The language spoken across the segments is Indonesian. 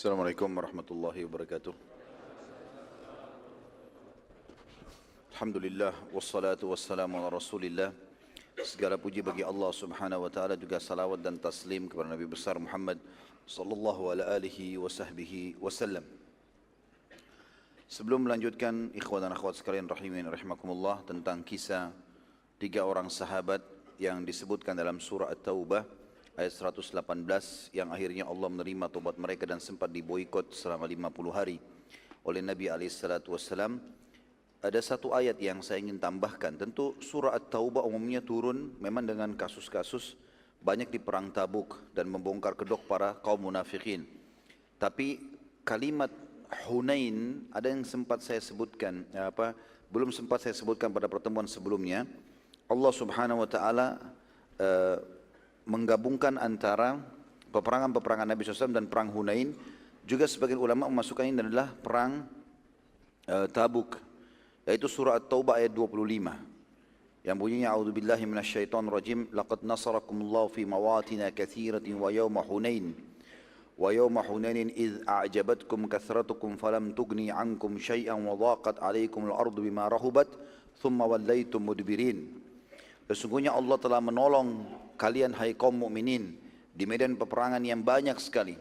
Assalamualaikum warahmatullahi wabarakatuh. Alhamdulillah wassalatu wassalamu ala Rasulillah. Segala puji bagi Allah Subhanahu wa taala, juga salawat dan taslim kepada Nabi besar Muhammad sallallahu ala alihi wa sahbihi wasallam. Sebelum melanjutkan, ikhwan dan akhwat sekalian rahimin rahimakumullah, tentang kisah tiga orang sahabat yang disebutkan dalam surah At-Taubah ayat 118, yang akhirnya Allah menerima tobat mereka dan sempat diboikot selama 50 hari oleh Nabi alaihissalatu wassalam. Ada satu ayat yang saya ingin tambahkan. Tentu surah At-Taubah umumnya turun memang dengan kasus-kasus banyak di perang Tabuk dan membongkar kedok para kaum munafikin. Tapi kalimat Hunain ada yang sempat saya sebutkan, belum sempat saya sebutkan pada pertemuan sebelumnya. Allah Subhanahu wa taala menggabungkan antara peperangan Nabi SAW dan perang Hunain. Juga sebagian ulama memasukkan ini adalah perang Tabuk, yaitu surah At-Taubah ayat 25 yang bunyinya a'udzubillahi minasyaitonirrajim, laqad nasarakumullahu fi mawatina katsiratin wa yawma hunainin idh a'jabatkum kathratukum falam tughni 'ankum syai'an wa dhaqat 'alaikum al-ardu bima rahubat thumma wallaytum mudbirin. Sesungguhnya Allah telah menolong kalian hai kaum mukminin di medan peperangan yang banyak sekali.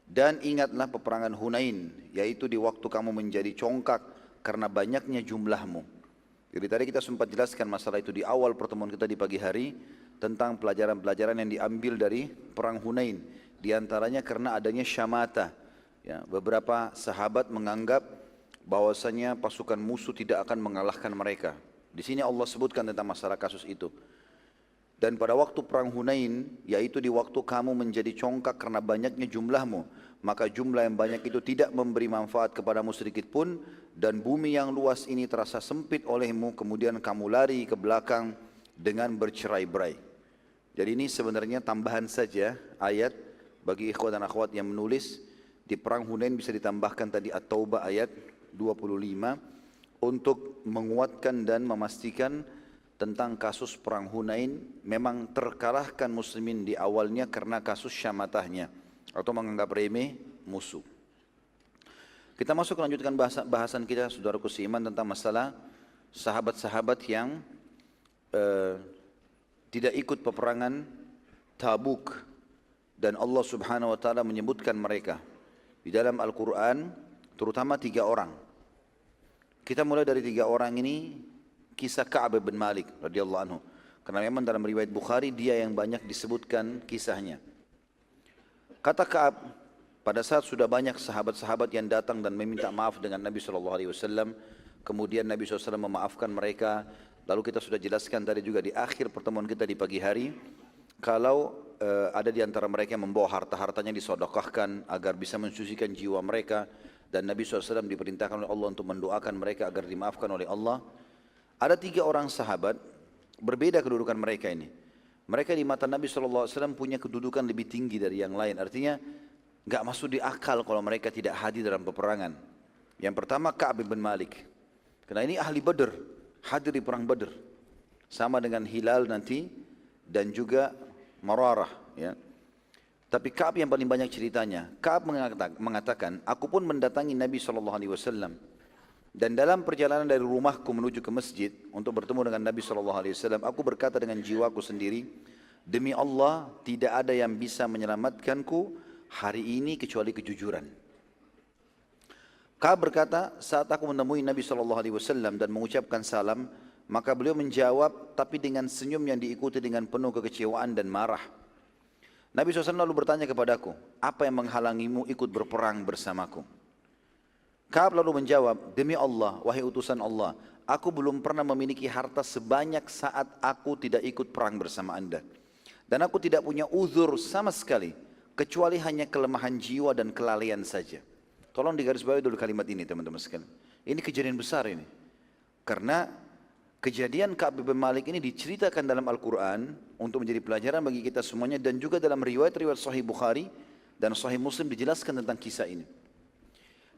Dan ingatlah peperangan Hunain, yaitu di waktu kamu menjadi congkak karena banyaknya jumlahmu. Jadi tadi kita sempat jelaskan masalah itu di awal pertemuan kita di pagi hari, tentang pelajaran-pelajaran yang diambil dari perang Hunain. Di antaranya karena adanya syamata. Ya, beberapa sahabat menganggap bahwasanya pasukan musuh tidak akan mengalahkan mereka. Di sini Allah sebutkan tentang masalah kasus itu. Dan pada waktu perang Hunain, yaitu di waktu kamu menjadi congkak karena banyaknya jumlahmu, maka jumlah yang banyak itu tidak memberi manfaat kepadamu sedikit pun, dan bumi yang luas ini terasa sempit olehmu, kemudian kamu lari ke belakang dengan bercerai-berai. Jadi ini sebenarnya tambahan saja ayat bagi ikhwan dan akhwat yang menulis. Di perang Hunain bisa ditambahkan tadi At-Taubah ayat 25 untuk menguatkan dan memastikan tentang kasus perang Hunain. Memang terkalahkan muslimin di awalnya karena kasus syamatahnya atau menganggap remeh musuh. Kita masuk lanjutkan bahasan kita, saudaraku seiman, tentang masalah sahabat-sahabat yang tidak ikut peperangan Tabuk, dan Allah Subhanahu wa taala menyebutkan mereka di dalam Al-Qur'an, terutama 3 orang. Kita mulai dari 3 orang ini, kisah Ka'ab bin Malik radhiyallahu anhu. Karena memang dalam riwayat Bukhari dia yang banyak disebutkan kisahnya. Kata Ka'ab, pada saat sudah banyak sahabat-sahabat yang datang dan meminta maaf dengan Nabi SAW, kemudian Nabi SAW memaafkan mereka. Lalu kita sudah jelaskan tadi juga di akhir pertemuan kita di pagi hari, kalau ada di antara mereka yang membawa harta-hartanya disodokahkan agar bisa mensucikan jiwa mereka. Dan Nabi SAW diperintahkan oleh Allah untuk mendoakan mereka agar dimaafkan oleh Allah. Ada 3 orang sahabat, berbeda kedudukan mereka ini. Mereka di mata Nabi SAW punya kedudukan lebih tinggi dari yang lain. Artinya gak masuk di akal kalau mereka tidak hadir dalam peperangan. Yang pertama Ka'ab bin Malik. Karena ini ahli Badr, hadir di perang Badr. Sama dengan Hilal nanti dan juga Mararah. Ya. Tapi Ka'ab yang paling banyak ceritanya. Ka'ab mengatakan, aku pun mendatangi Nabi SAW. Dan dalam perjalanan dari rumahku menuju ke masjid untuk bertemu dengan Nabi SAW, aku berkata dengan jiwaku sendiri, demi Allah tidak ada yang bisa menyelamatkanku hari ini kecuali kejujuran. Ka'ab berkata, saat aku menemui Nabi SAW dan mengucapkan salam, maka beliau menjawab tapi dengan senyum yang diikuti dengan penuh kekecewaan dan marah. Nabi SAW lalu bertanya kepadaku, apa yang menghalangimu ikut berperang bersamaku? Ka'ab lalu menjawab, demi Allah, wahai utusan Allah, aku belum pernah memiliki harta sebanyak saat aku tidak ikut perang bersama anda. Dan aku tidak punya uzur sama sekali, kecuali hanya kelemahan jiwa dan kelalaian saja. Tolong digarisbawahi dulu kalimat ini teman-teman sekalian. Ini kejadian besar ini. Karena kejadian Ka'ab bin Malik ini diceritakan dalam Al-Quran untuk menjadi pelajaran bagi kita semuanya, dan juga dalam riwayat-riwayat Sahih Bukhari dan Sahih Muslim dijelaskan tentang kisah ini.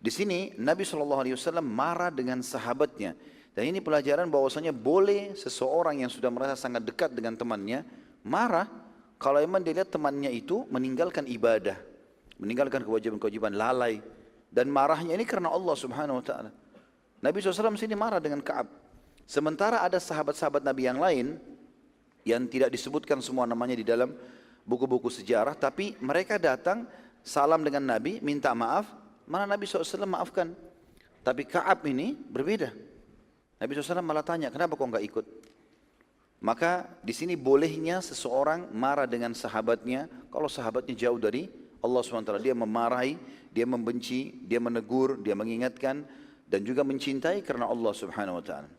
Di sini Nabi SAW marah dengan sahabatnya, dan ini pelajaran bahwasanya boleh seseorang yang sudah merasa sangat dekat dengan temannya marah kalau memang dia lihat temannya itu meninggalkan ibadah meninggalkan kewajiban-kewajiban, lalai. Dan marahnya ini karena Allah subhanahu wa ta'ala. Nabi SAW sini marah dengan Ka'ab. Sementara ada sahabat-sahabat Nabi yang lain, yang tidak disebutkan semua namanya di dalam buku-buku sejarah, tapi mereka datang, salam dengan Nabi, minta maaf, mana Nabi SAW maafkan. Tapi Ka'ab ini berbeda. Nabi SAW malah tanya, kenapa kau enggak ikut? Maka di sini bolehnya seseorang marah dengan sahabatnya, kalau sahabatnya jauh dari Allah SWT. Dia memarahi, dia membenci, dia menegur, dia mengingatkan, dan juga mencintai karena Allah Subhanahu Wa Taala.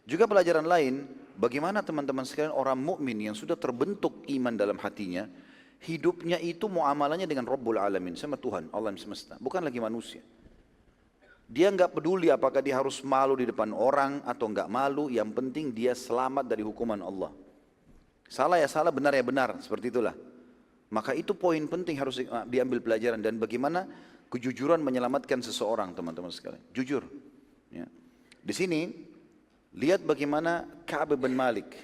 Juga pelajaran lain, bagaimana teman-teman sekalian orang mukmin yang sudah terbentuk iman dalam hatinya, hidupnya itu muamalahnya dengan Rabbul Alamin, sama Tuhan, Allah yang semesta, bukan lagi manusia. Dia enggak peduli apakah dia harus malu di depan orang atau enggak malu, yang penting dia selamat dari hukuman Allah. Salah ya salah, benar ya benar, seperti itulah. Maka itu poin penting harus diambil pelajaran, dan bagaimana kejujuran menyelamatkan seseorang, teman-teman sekalian. Jujur. Ya. Di sini lihat bagaimana Ka'ab bin Malik.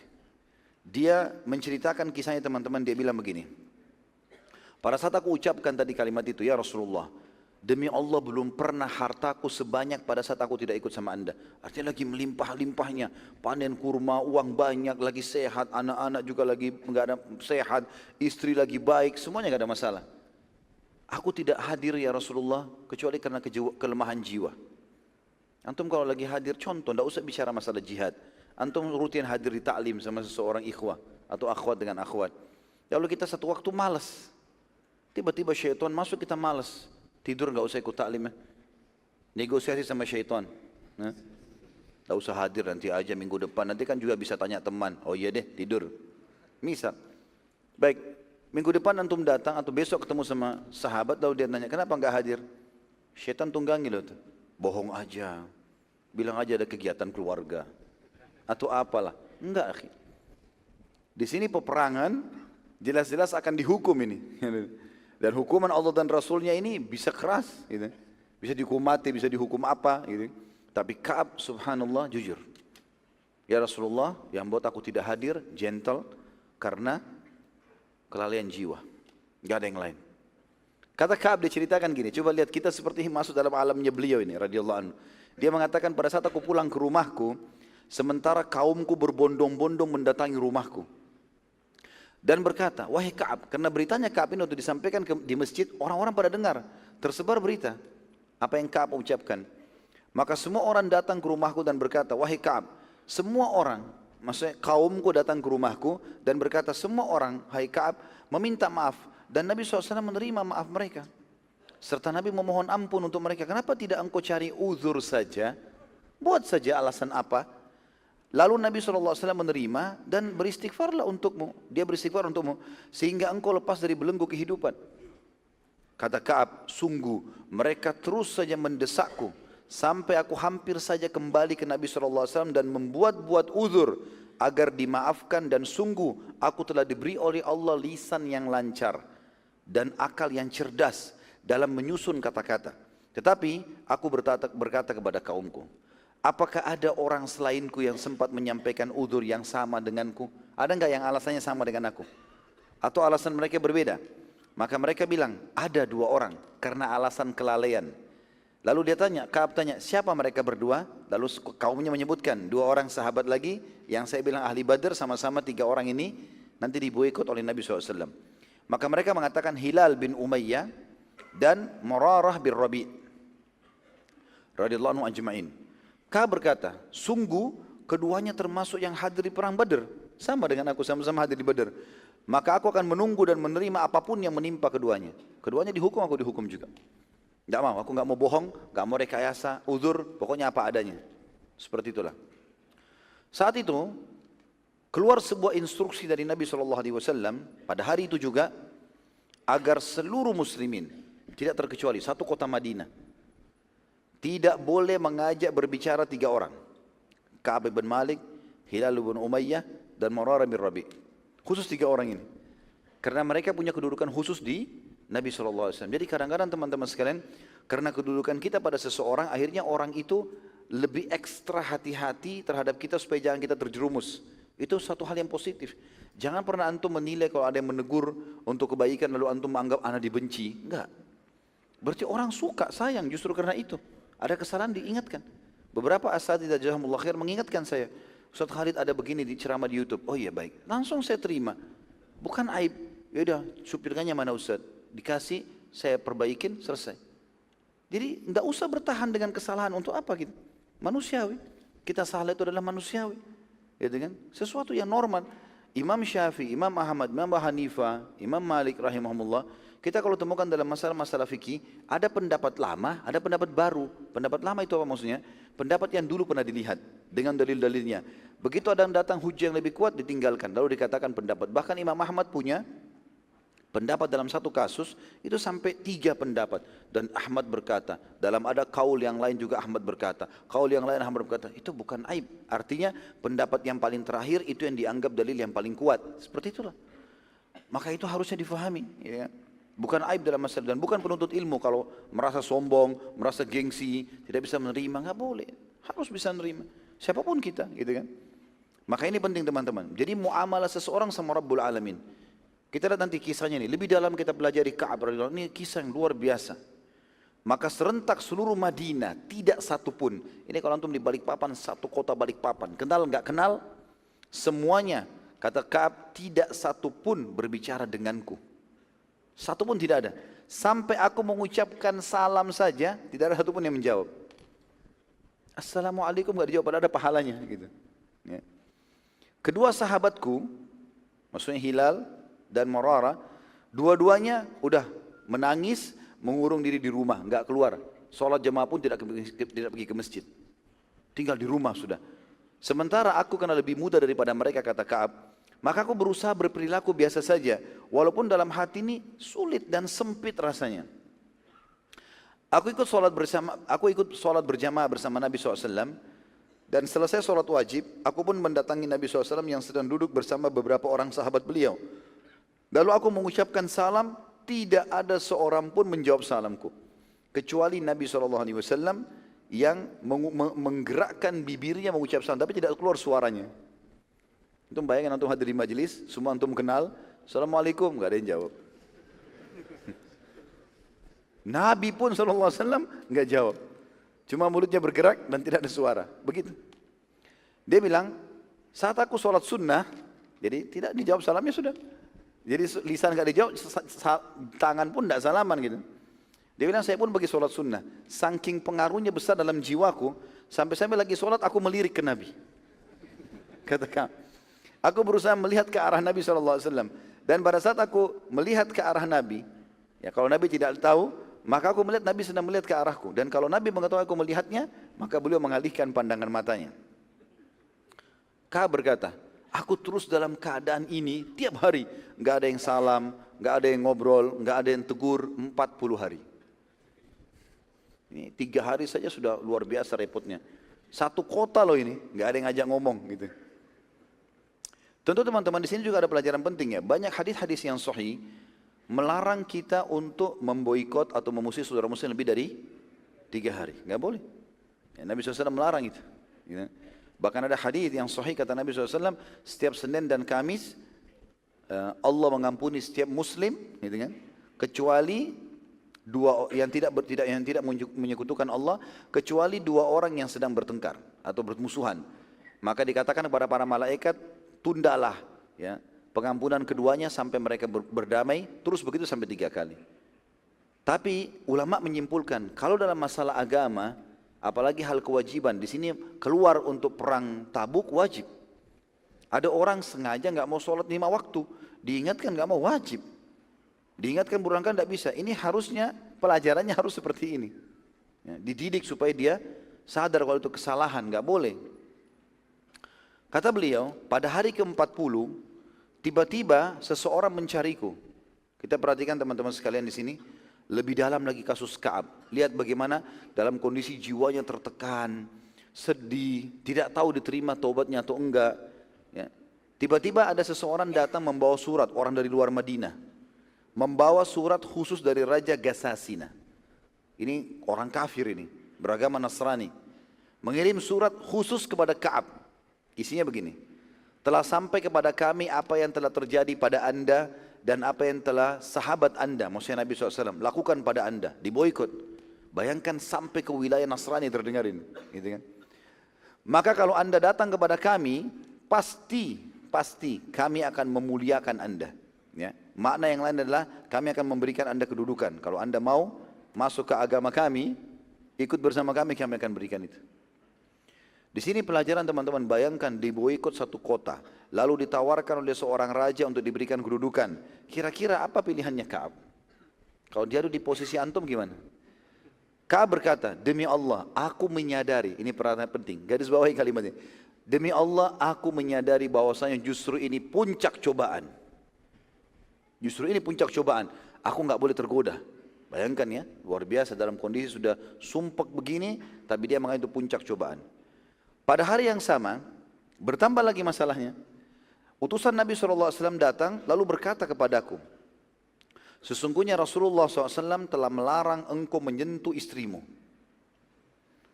Dia menceritakan kisahnya, teman-teman. Dia bilang begini. Pada saat aku ucapkan tadi kalimat itu, ya Rasulullah, demi Allah belum pernah hartaku sebanyak pada saat aku tidak ikut sama anda. Artinya lagi melimpah-limpahnya. Panen kurma, uang banyak, lagi sehat, anak-anak juga lagi enggak ada sehat, istri lagi baik, semuanya enggak ada masalah. Aku tidak hadir ya Rasulullah kecuali karena kelemahan jiwa. Antum kalau lagi hadir, contoh, tidak usah bicara masalah jihad. Antum rutin hadir di taklim sama seseorang ikhwah atau akhwat dengan akhwat. Lalu kita satu waktu malas. Tiba-tiba syaitan masuk, kita malas. Tidur nggak usah ikut taklim. Negosiasi sama syaitan. Tidak usah hadir, nanti aja minggu depan. Nanti kan juga bisa tanya teman. Oh iya deh, tidur. Misal. Baik. Minggu depan antum datang atau besok ketemu sama sahabat, lalu dia tanya, kenapa enggak hadir? Syaitan tunggangi loh tuh. Bohong aja. Bilang aja ada kegiatan keluarga. Atau apalah. Enggak, akhi. Di sini peperangan jelas-jelas akan dihukum ini. Dan hukuman Allah dan Rasulnya ini bisa keras. Gitu. Bisa dihukum mati, bisa dihukum apa. Gitu. Tapi Ka'ab subhanallah jujur. Ya Rasulullah, yang buat aku tidak hadir, gentle, karena kelalaian jiwa, gak ada yang lain. Kata Ka'ab diceritakan gini, coba lihat kita seperti masuk dalam alamnya beliau ini radhiyallahu anhu. Dia mengatakan pada saat aku pulang ke rumahku, sementara kaumku berbondong-bondong mendatangi rumahku. Dan berkata, wahai Ka'ab, karena beritanya Ka'ab ini untuk disampaikan di masjid, orang-orang pada dengar, tersebar berita. Apa yang Ka'ab ucapkan. Maka semua orang datang ke rumahku dan berkata, wahai Ka'ab, semua orang, maksudnya kaumku datang ke rumahku dan berkata semua orang, hai Ka'ab, meminta maaf. Dan Nabi SAW menerima maaf mereka. Serta Nabi memohon ampun untuk mereka. Kenapa tidak engkau cari uzur saja? Buat saja alasan apa? Lalu Nabi SAW menerima dan beristighfarlah untukmu. Dia beristighfar untukmu. Sehingga engkau lepas dari belenggu kehidupan. Kata Ka'ab, sungguh mereka terus saja mendesakku. Sampai aku hampir saja kembali ke Nabi SAW dan membuat-buat uzur agar dimaafkan, dan sungguh aku telah diberi oleh Allah lisan yang lancar dan akal yang cerdas dalam menyusun kata-kata. Tetapi aku berkata kepada kaumku, apakah ada orang selainku yang sempat menyampaikan uzur yang sama denganku? Ada enggak yang alasannya sama dengan aku? Atau alasan mereka berbeda? Maka mereka bilang, ada 2 orang karena alasan kelalaian. Lalu dia tanya, Ka'ab tanya, siapa mereka berdua? Lalu kaumnya menyebutkan 2 orang sahabat lagi, yang saya bilang ahli Badar, sama-sama 3 orang ini nanti diboikot oleh Nabi SAW. Maka mereka mengatakan Hilal bin Umayyah dan Murarah bin Rabi' radhiyallahu anhu ajma'in. Ka'ab berkata, sungguh keduanya termasuk yang hadir di perang Badar, sama dengan aku, sama-sama hadir di Badar. Maka aku akan menunggu dan menerima apapun yang menimpa keduanya. Keduanya dihukum, aku dihukum juga. Tidak mau, aku nggak mau bohong, nggak mau rekayasa, uzur, pokoknya apa adanya. Seperti itulah. Saat itu keluar sebuah instruksi dari Nabi SAW pada hari itu juga, agar seluruh muslimin, tidak terkecuali satu kota Madinah, tidak boleh mengajak berbicara 3 orang. Ka'ab bin Malik, Hilal bin Umayyah, dan Murarah bin Rabi'. Khusus 3 orang ini. Karena mereka punya kedudukan khusus di Nabi SAW. Jadi kadang-kadang teman-teman sekalian, karena kedudukan kita pada seseorang, akhirnya orang itu lebih ekstra hati-hati terhadap kita supaya jangan kita terjerumus. Itu satu hal yang positif. Jangan pernah antum menilai kalau ada yang menegur untuk kebaikan lalu antum menganggap anak dibenci. Enggak. Berarti orang suka, sayang justru karena itu. Ada kesalahan diingatkan. Beberapa asatidzah jazahumullah khair mengingatkan saya, Ustaz Khalid ada begini di ceramah di YouTube. Oh iya baik, langsung saya terima. Bukan aib. Ya udah, supirkannya mana Ustaz? Dikasih, saya perbaikin, selesai. Jadi enggak usah bertahan dengan kesalahan untuk apa gitu. Manusiawi. Kita salah itu adalah manusiawi. Gitu kan? Sesuatu yang normal. Imam Syafi'i, Imam Ahmad, Imam Abu Hanifah, Imam Malik rahimahumullah, kita kalau temukan dalam masalah-masalah fikih, ada pendapat lama, ada pendapat baru. Pendapat lama itu apa maksudnya? Pendapat yang dulu pernah dilihat dengan dalil-dalilnya. Begitu ada yang datang hujah yang lebih kuat ditinggalkan, lalu dikatakan pendapat. Bahkan Imam Ahmad punya pendapat dalam satu kasus itu sampai 3 pendapat, dan Ahmad berkata, dalam ada kaul yang lain juga Ahmad berkata, kaul yang lain Ahmad berkata, itu bukan aib. Artinya pendapat yang paling terakhir itu yang dianggap dalil yang paling kuat. Seperti itulah. Maka itu harusnya difahami, ya. Bukan aib dalam masalah, dan bukan penuntut ilmu kalau merasa sombong, merasa gengsi, tidak bisa menerima, nggak boleh. Harus bisa menerima. Siapapun kita, gitu kan. Maka ini penting teman-teman. Jadi muamalah seseorang sama Rabbul Alamin. Kita lihat nanti kisahnya ini. Lebih dalam kita pelajari Ka'ab radhiyallahu anhu. Ini kisah yang luar biasa. Maka serentak seluruh Madinah, tidak satu pun. Ini kalau antum di Balikpapan, satu kota Balikpapan. Kenal nggak kenal? Semuanya, kata Ka'ab, tidak satu pun berbicara denganku. Satu pun tidak ada. Sampai aku mengucapkan salam saja, tidak ada satu pun yang menjawab. Assalamualaikum nggak dijawab, padahal ada pahalanya. Gitu. Ya. Kedua sahabatku, maksudnya Hilal dan Murarah, dua-duanya udah menangis, mengurung diri di rumah, nggak keluar. Sholat jamaah pun tidak pergi ke masjid. Tinggal di rumah sudah. Sementara aku karena lebih muda daripada mereka, kata Ka'ab, maka aku berusaha berperilaku biasa saja, walaupun dalam hati ini sulit dan sempit rasanya. Aku ikut sholat berjamaah bersama Nabi SAW, dan selesai sholat wajib, aku pun mendatangi Nabi SAW yang sedang duduk bersama beberapa orang sahabat beliau. Lalu aku mengucapkan salam, tidak ada seorang pun menjawab salamku, kecuali Nabi SAW yang menggerakkan bibirnya mengucap salam, tapi tidak keluar suaranya. Antum bayangkan antum hadir di majelis, semua antum kenal, Assalamualaikum, nggak ada yang jawab. Nabi pun SAW nggak jawab, cuma mulutnya bergerak dan tidak ada suara. Begitu. Dia bilang, saat aku sholat sunnah, jadi tidak dijawab salamnya sudah. Jadi lisan nggak dijawab, tangan pun tidak salaman gitu. Dia bilang, saya pun bagi sholat sunnah. Saking pengaruhnya besar dalam jiwaku, sampai-sampai lagi sholat aku melirik ke Nabi. Katakan, aku berusaha melihat ke arah Nabi SAW. Dan pada saat aku melihat ke arah Nabi, ya kalau Nabi tidak tahu, maka aku melihat Nabi sedang melihat ke arahku. Dan kalau Nabi mengetahui aku melihatnya, maka beliau mengalihkan pandangan matanya. Ka'ab berkata, aku terus dalam keadaan ini tiap hari. Nggak ada yang salam, nggak ada yang ngobrol, nggak ada yang tegur, 40 hari. Ini 3 hari saja sudah luar biasa repotnya. Satu kota loh ini, nggak ada yang ngajak ngomong gitu. Tentu teman-teman di sini juga ada pelajaran penting ya. Banyak hadis-hadis yang sahih melarang kita untuk memboikot atau memusuhi saudara muslim lebih dari 3 hari. Nggak boleh. Ya, Nabi SAW melarang itu. Ya. Bahkan ada hadis yang sahih kata Nabi SAW, setiap Senin dan Kamis Allah mengampuni setiap muslim, gitu kan? Kecuali yang tidak menyekutukan Allah, kecuali 2 orang yang sedang bertengkar atau bermusuhan. Maka dikatakan kepada para malaikat, tundalah ya pengampunan keduanya sampai mereka berdamai, terus begitu sampai 3 kali. Tapi ulama menyimpulkan kalau dalam masalah agama, apalagi hal kewajiban, di sini keluar untuk perang Tabuk wajib. Ada orang sengaja nggak mau sholat 5 waktu, diingatkan nggak mau, wajib. Diingatkan berangkat tidak bisa. Ini harusnya pelajarannya harus seperti ini. Ya, dididik supaya dia sadar kalau itu kesalahan, nggak boleh. Kata beliau, pada hari ke-40, tiba-tiba seseorang mencariku. Kita perhatikan teman-teman sekalian di sini, lebih dalam lagi kasus Ka'ab. Lihat bagaimana dalam kondisi jiwanya tertekan, sedih, tidak tahu diterima taubatnya atau enggak. Ya. Tiba-tiba ada seseorang datang membawa surat, orang dari luar Madinah. Membawa surat khusus dari Raja Gassasina. Ini orang kafir ini, beragama Nasrani. Mengirim surat khusus kepada Ka'ab. Isinya begini, telah sampai kepada kami apa yang telah terjadi pada anda dan apa yang telah sahabat anda, maksudnya Nabi SAW, lakukan pada anda, diboikot. Bayangkan sampai ke wilayah Nasrani terdengarin, gitu kan. Maka kalau anda datang kepada kami, pasti kami akan memuliakan anda. Ya. Makna yang lain adalah kami akan memberikan anda kedudukan. Kalau anda mau masuk ke agama kami, ikut bersama kami, kami akan berikan itu. Di sini pelajaran teman-teman, bayangkan diboikot satu kota, lalu ditawarkan oleh seorang raja untuk diberikan kedudukan. Kira-kira apa pilihannya Ka'ab? Kalau dia ada di posisi antum gimana? Ka'ab berkata, demi Allah, aku menyadari, ini perhatian penting, garis bawahi kalimatnya. Demi Allah, aku menyadari bahwasanya justru ini puncak cobaan. Justru ini puncak cobaan. Aku nggak boleh tergoda. Bayangkan ya, luar biasa dalam kondisi sudah sumpek begini, tapi dia menganggap itu puncak cobaan. Pada hari yang sama, bertambah lagi masalahnya. Utusan Nabi SAW datang lalu berkata kepadaku, sesungguhnya Rasulullah SAW telah melarang engkau menyentuh istrimu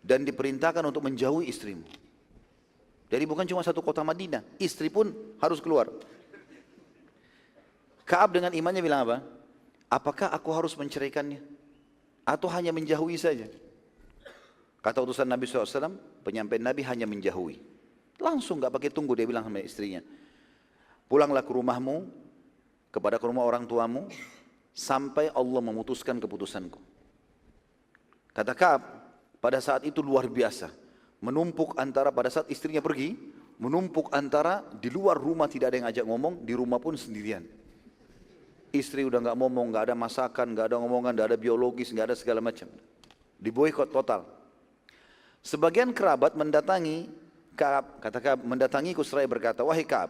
dan diperintahkan untuk menjauhi istrimu. Jadi bukan cuma satu kota Madinah, istri pun harus keluar. Ka'ab dengan imannya bilang apa? Apakah aku harus menceraikannya? Atau hanya menjauhi saja? Kata utusan Nabi SAW, penyampaian Nabi hanya menjauhi. Langsung gak pakai tunggu, dia bilang sama istrinya. Pulanglah ke rumahmu, ke rumah orang tuamu, sampai Allah memutuskan keputusanku. Kata Ka'ab, pada saat itu luar biasa. Menumpuk antara, pada saat istrinya pergi, menumpuk antara di luar rumah tidak ada yang ajak ngomong, di rumah pun sendirian. Istri udah gak ngomong, gak ada masakan, gak ada ngomongan, gak ada biologis, gak ada segala macam. Diboikot total. Sebagian kerabat mendatangi Ka'ab, kata Ka'ab, mendatangiku seraya berkata, wahai Ka'ab,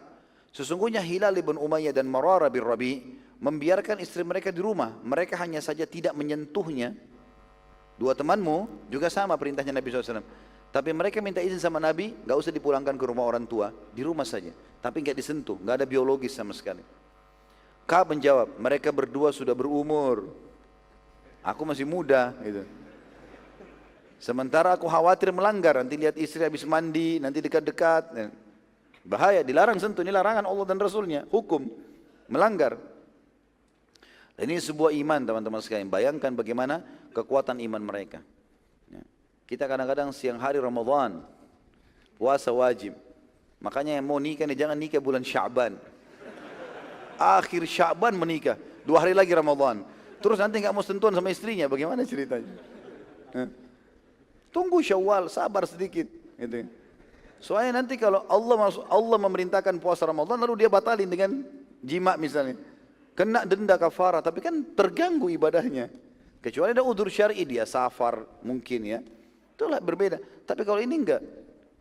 sesungguhnya Hilal bin Umayyah dan Mararah bin Rabi' membiarkan istri mereka di rumah, mereka hanya saja tidak menyentuhnya. Dua temanmu juga sama perintahnya Nabi SAW. Tapi mereka minta izin sama Nabi, gak usah dipulangkan ke rumah orang tua, di rumah saja. Tapi gak disentuh, gak ada biologis sama sekali. Ka'ab menjawab, mereka berdua sudah berumur, aku masih muda, gitu. Sementara aku khawatir melanggar, nanti lihat istri habis mandi, nanti dekat-dekat. Bahaya, dilarang sentuh, ini larangan Allah dan Rasulnya, hukum, melanggar. Dan ini sebuah iman teman-teman sekalian, bayangkan bagaimana kekuatan iman mereka. Kita kadang-kadang siang hari Ramadan, puasa wajib. Makanya yang mau nikah, jangan nikah bulan Sya'ban. Akhir Sya'ban menikah, 2 hari lagi Ramadan. Terus nanti gak mau sentuhan sama istrinya, bagaimana ceritanya? Tunggu Syawal, sabar sedikit. Gitu. Soalnya nanti kalau Allah memerintahkan puasa Ramadan, lalu dia batalin dengan jima misalnya. Kena denda kafarah, tapi kan terganggu ibadahnya. Kecuali ada udzur syar'i, dia safar mungkin ya. Itulah berbeda. Tapi kalau ini enggak.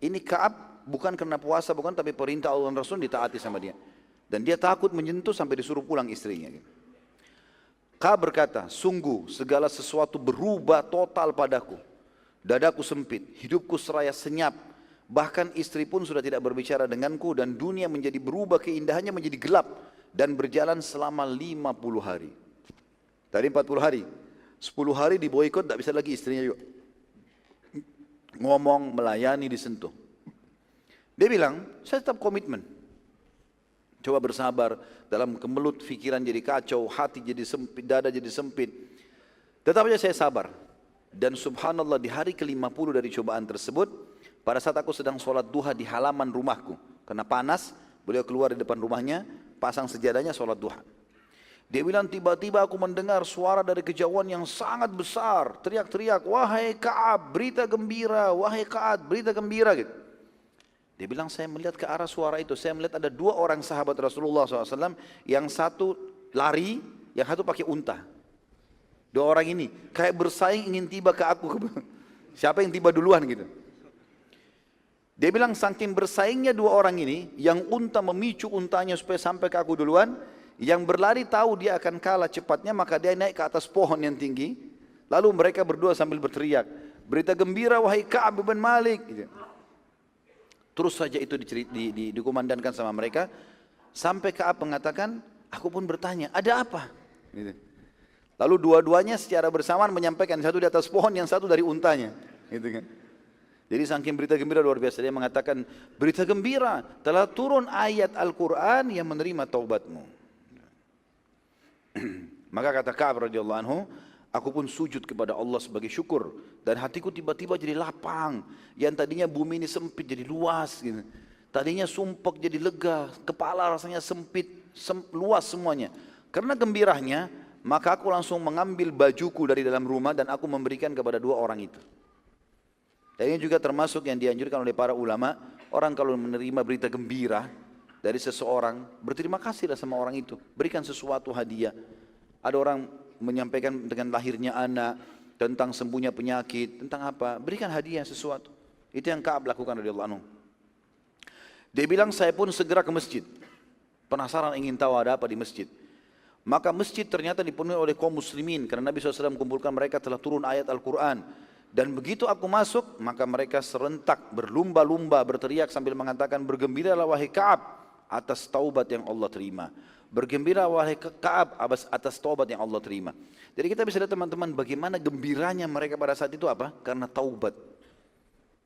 Ini Ka'ab bukan karena puasa, bukan, tapi perintah Allah dan Rasul ditaati sama dia. Dan dia takut menyentuh sampai disuruh pulang istrinya. Ka'ab berkata, sungguh segala sesuatu berubah total padaku. Dadaku sempit, hidupku seraya senyap, bahkan istri pun sudah tidak berbicara denganku dan dunia menjadi berubah keindahannya menjadi gelap dan berjalan selama 50 hari. Tadi 40 hari, 10 hari diboikot, tak bisa lagi istrinya juga ngomong, melayani, disentuh. Dia bilang, saya tetap komitmen. Coba bersabar, dalam kemelut pikiran jadi kacau, hati jadi sempit, dada jadi sempit. Tetap saja saya sabar. Dan subhanallah di hari ke-50 dari cobaan tersebut, pada saat aku sedang sholat duha di halaman rumahku, karena panas, beliau keluar di depan rumahnya, pasang sejadahnya sholat duha. Dia bilang, tiba-tiba aku mendengar suara dari kejauhan yang sangat besar, teriak-teriak, wahai Ka'ab, berita gembira, wahai Ka'ab, berita gembira, gitu. Dia bilang, saya melihat ke arah suara itu, saya melihat ada 2 orang sahabat Rasulullah SAW, yang satu lari, yang satu pakai unta. 2 orang ini kayak bersaing ingin tiba ke aku. Siapa yang tiba duluan gitu. Dia bilang saking bersaingnya 2 orang ini, yang unta memicu untanya supaya sampai ke aku duluan, yang berlari tahu dia akan kalah cepatnya, maka dia naik ke atas pohon yang tinggi. Lalu mereka berdua sambil berteriak, berita gembira wahai Ka'ab bin Malik. Gitu. Terus saja itu dikumandangkan sama mereka, sampai Ka'ab mengatakan, aku pun bertanya, ada apa? Gitu. Lalu dua-duanya secara bersamaan menyampaikan, satu di atas pohon, yang satu dari untanya. Gitu kan. Jadi saking berita gembira luar biasa, dia mengatakan, berita gembira telah turun ayat Al-Quran yang menerima taubatmu. Maka kata Ka'ab radhiyallahu anhu, aku pun sujud kepada Allah sebagai syukur dan hatiku tiba-tiba jadi lapang. Yang tadinya bumi ini sempit jadi luas gitu. Tadinya sumpek jadi lega, kepala rasanya sempit, luas semuanya. Karena gembiranya, maka aku langsung mengambil bajuku dari dalam rumah dan aku memberikan kepada dua orang itu. Dan ini juga termasuk yang dianjurkan oleh para ulama, orang kalau menerima berita gembira dari seseorang, berterima kasihlah sama orang itu, berikan sesuatu hadiah. Ada orang menyampaikan dengan lahirnya anak, tentang sembuhnya penyakit, tentang apa, berikan hadiah sesuatu. Itu yang Ka'ab lakukan radhiyallahu anhu. Dia bilang, saya pun segera ke masjid, penasaran ingin tahu ada apa di masjid. Maka masjid ternyata dipenuhi oleh kaum muslimin, karena Nabi SAW kumpulkan mereka telah turun ayat Al-Quran. Dan begitu aku masuk, maka mereka serentak berlumba-lumba berteriak sambil mengatakan, bergembiralah wahai Ka'ab atas taubat yang Allah terima. Bergembira wahai Ka'ab atas taubat yang Allah terima. Jadi kita bisa lihat teman-teman bagaimana gembiranya mereka pada saat itu apa? Karena taubat.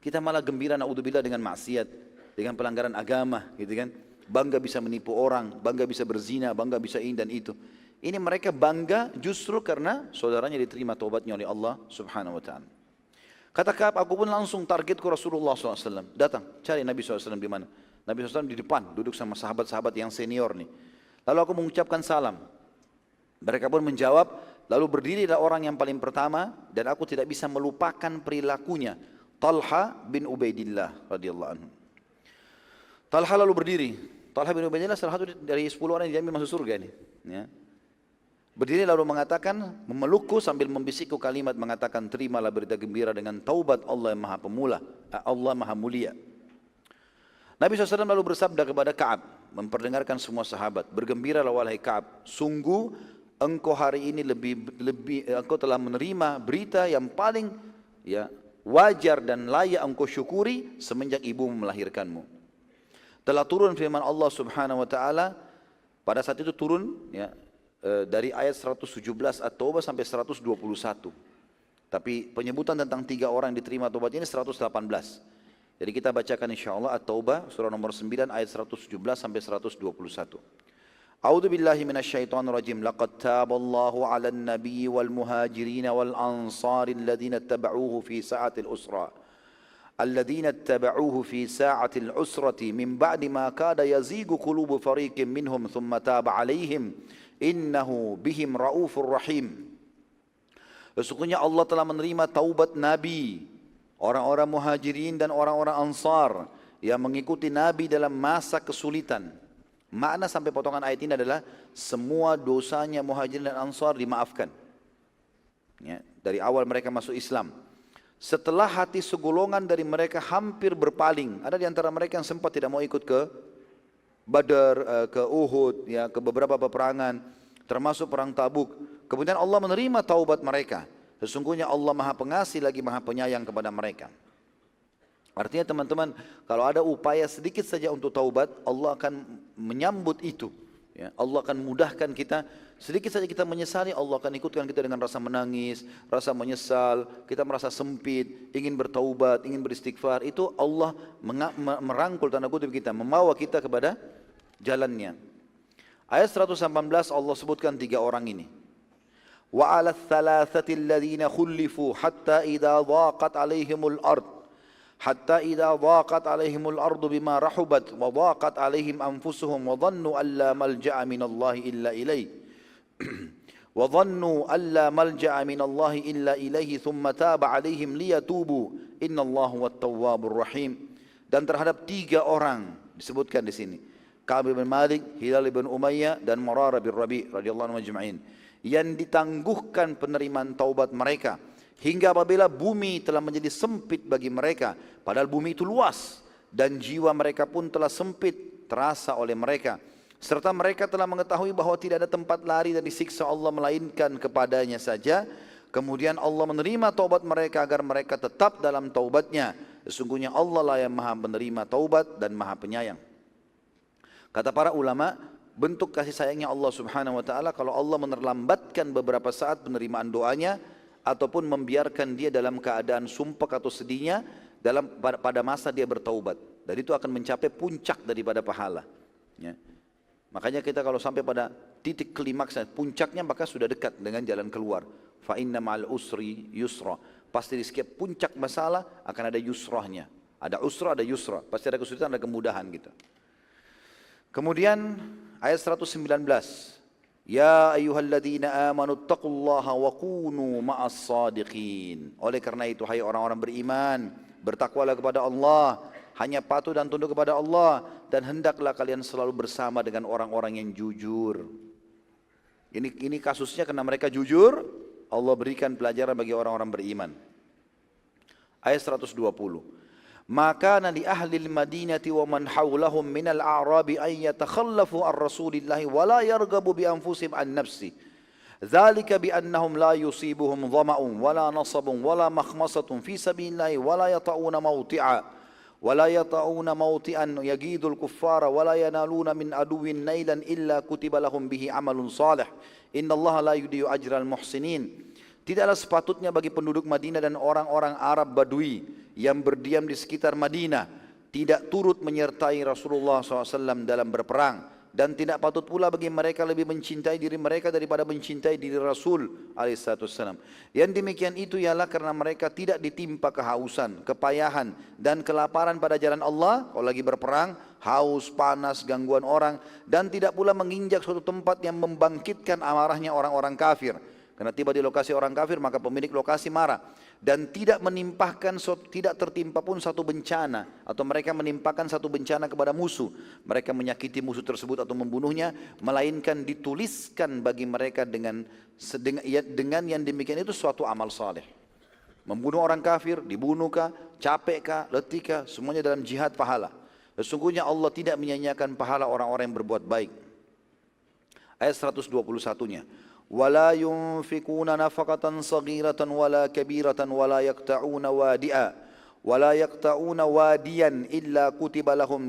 Kita malah gembira naudzubillah dengan maksiat, dengan pelanggaran agama gitu kan. Bangga bisa menipu orang, bangga bisa berzina, bangga bisa ini dan itu. Ini mereka bangga justru karena saudaranya diterima taubatnya oleh Allah Subhanahu wa taala. Kata Ka'ab, aku pun langsung targetku Rasulullah SAW. Datang, cari Nabi SAW di mana. Nabi SAW di depan, duduk sama sahabat-sahabat yang senior nih. Lalu aku mengucapkan salam. Mereka pun menjawab, lalu berdirilah orang yang paling pertama, dan aku tidak bisa melupakan perilakunya. Talha bin Ubaidillah radhiyallahu anhu. Talha lalu berdiri. Talha bin Ubaidillah salah satu dari 10 orang yang dijamin masuk surga ini. Ya. Berdiri lalu mengatakan, memelukku sambil membisikku kalimat mengatakan, terimalah berita gembira dengan taubat Allah yang maha pemula, Allah maha mulia. Nabi SAW lalu bersabda kepada Ka'ab, memperdengarkan semua sahabat, bergembiralah wahai Ka'ab, sungguh engkau hari ini engkau telah menerima berita yang paling ya wajar dan layak engkau syukuri semenjak ibumu melahirkanmu. Telah turun firman Allah Subhanahu wa taala, pada saat itu turun ya dari ayat 117 At-Taubah sampai 121. Tapi penyebutan tentang 3 orang yang diterima taubat ini 118. Jadi kita bacakan insyaallah At-Taubah surah nomor 9 ayat 117 sampai 121. A'udzu billahi minasyaitonir rajim. Laqad taballahu 'alan nabiyyi wal muhajirin wal ansari alladziina ittaba'uuhu fi sa'atil usra. Alladziina ittaba'uuhu fi sa'atil usrati min ba'di ma kada yazigu qulubu fariqin minhum thumma taba 'alaihim. Innahu bihim raufur rahim. Sesungguhnya Allah telah menerima taubat Nabi, orang-orang muhajirin dan orang-orang ansar yang mengikuti Nabi dalam masa kesulitan. Makna sampai potongan ayat ini adalah semua dosanya muhajirin dan ansar dimaafkan ya, dari awal mereka masuk Islam. Setelah hati segolongan dari mereka hampir berpaling, ada di antara mereka yang sempat tidak mau ikut ke Badar, ke Uhud, ya, ke beberapa peperangan, termasuk perang Tabuk. Kemudian Allah menerima taubat mereka. Sesungguhnya Allah maha pengasih lagi maha penyayang kepada mereka. Artinya teman-teman, kalau ada upaya sedikit saja untuk taubat, Allah akan menyambut itu. Ya, Allah akan mudahkan kita. Sedikit saja kita menyesali, Allah akan ikutkan kita dengan rasa menangis, rasa menyesal, kita merasa sempit, ingin bertaubat, ingin beristighfar. Itu Allah merangkul tanda kutip kita, membawa kita kepada jalannya. Ayat 118 Allah sebutkan 3 orang ini. Wa 'ala ats-tsalatsati alladziina khullifu hatta idza dhaqat 'alaihimul ard حتى إذا ضاقت عليهم الأرض بما رحبت وضاقت عليهم أنفسهم وظنوا أن لا ملجأ من الله إلا إليه وظنوا أن لا ملجأ من الله إلا إليه ثم تاب عليهم ليتوبوا إن الله هو التواب الرحيم. Dan terhadap 3 orang disebutkan di sini, Ka'ab bin Malik, Hilal bin Umayyah dan Murarah bin Rabi' radhiyallahu anhum ajma'in, yang ditangguhkan penerimaan taubat mereka hingga apabila bumi telah menjadi sempit bagi mereka, padahal bumi itu luas, dan jiwa mereka pun telah sempit terasa oleh mereka, serta mereka telah mengetahui bahwa tidak ada tempat lari dari siksa Allah melainkan kepadanya saja. Kemudian Allah menerima taubat mereka agar mereka tetap dalam taubatnya. Sesungguhnya Allah lah yang maha menerima taubat dan maha penyayang. Kata para ulama, bentuk kasih sayangnya Allah Subhanahu wa taala kalau Allah menerlambatkan beberapa saat penerimaan doanya, ataupun membiarkan dia dalam keadaan sumpek atau sedihnya pada masa dia bertaubat. Dan itu akan mencapai puncak daripada pahala. Ya. Makanya kita kalau sampai pada titik klimaksnya, puncaknya maka sudah dekat dengan jalan keluar. Fa inna ma'al usri yusra. Pasti di setiap puncak masalah akan ada yusrahnya. Ada usra, ada yusra. Pasti ada kesulitan, ada kemudahan gitu. Kemudian ayat 119. Ya ayyuhalladzina amanu taqullaha wa kunu ma'as sadiqin. Oleh karena itu hai orang-orang beriman, bertakwalah kepada Allah, hanya patuh dan tunduk kepada Allah, dan hendaklah kalian selalu bersama dengan orang-orang yang jujur. Ini kasusnya karena mereka jujur, Allah berikan pelajaran bagi orang-orang beriman. Ayat 120. Maka li ahli al-Madinati wa man hawlahum min al-a'rabi ay yatakhallafu ar Rasulillahi wa la yarghabu bi anfusihim an nafsi. Dzalika bi annahum la yusibuhum dhama'un wa la nasabun wa la makhmasatun fi sabilillahi wa la yata'una mawti'a ولا يطعون موطئا يغيظ الكفار ولا ينالون من عدو نيلا إلا كتب لهم به عمل صالح إن الله لا يضيع أجر المحسنين. Tidaklah sepatutnya bagi penduduk Madinah dan orang-orang Arab Badui yang berdiam di sekitar Madinah tidak turut menyertai Rasulullah SAW dalam berperang, dan tidak patut pula bagi mereka lebih mencintai diri mereka daripada mencintai diri Rasul alaihissalam. Yang demikian itu ialah karena mereka tidak ditimpa kehausan, kepayahan dan kelaparan pada jalan Allah kalau lagi berperang, haus, panas, gangguan orang, dan tidak pula menginjak suatu tempat yang membangkitkan amarahnya orang-orang kafir. Karena tiba di lokasi orang kafir maka pemilik lokasi marah, dan tidak menimpahkan, tidak tertimpa pun satu bencana, atau mereka menimpakan satu bencana kepada musuh, mereka menyakiti musuh tersebut atau membunuhnya, melainkan dituliskan bagi mereka dengan yang demikian itu suatu amal saleh. Membunuh orang kafir, dibunuhkah, capekkah, letihkah, semuanya dalam jihad pahala. Sesungguhnya Allah tidak menyia-nyiakan pahala orang-orang yang berbuat baik. Ayat 121-nya. ولا ينفقون نفقة صغيرة ولا كبيرة ولا يقطعون واديا إلا كتب لهم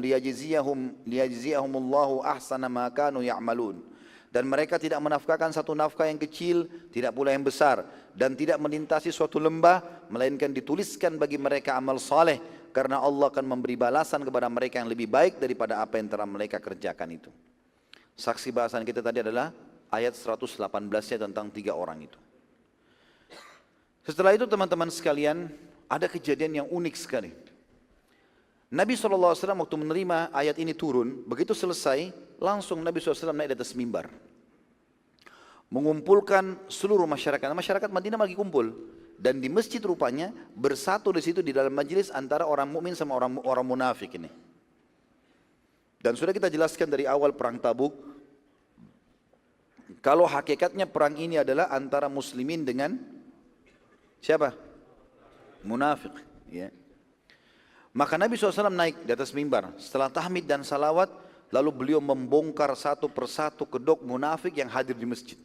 ليجزيهم الله أحسن ما كانوا يعملون. Dan mereka tidak menafkahkan satu nafkah yang kecil, tidak pula yang besar, dan tidak melintasi suatu lembah, melainkan dituliskan bagi mereka amal saleh, karena Allah akan memberi balasan kepada mereka yang lebih baik daripada apa yang telah mereka kerjakan itu. Saksi bahasan kita tadi adalah ayat 118-nya tentang 3 orang itu. Setelah itu teman-teman sekalian, ada kejadian yang unik sekali. Nabi SAW waktu menerima ayat ini turun, begitu selesai, langsung Nabi SAW naik di atas mimbar, mengumpulkan seluruh masyarakat. Masyarakat Madinah lagi kumpul, dan di masjid rupanya bersatu di situ di dalam majelis antara orang mukmin sama orang munafik ini. Dan sudah kita jelaskan dari awal perang Tabuk, kalau hakikatnya perang ini adalah antara muslimin dengan siapa? Munafik. Ya. Maka Nabi SAW naik di atas mimbar. Setelah tahmid dan salawat, lalu beliau membongkar satu persatu kedok munafik yang hadir di masjid.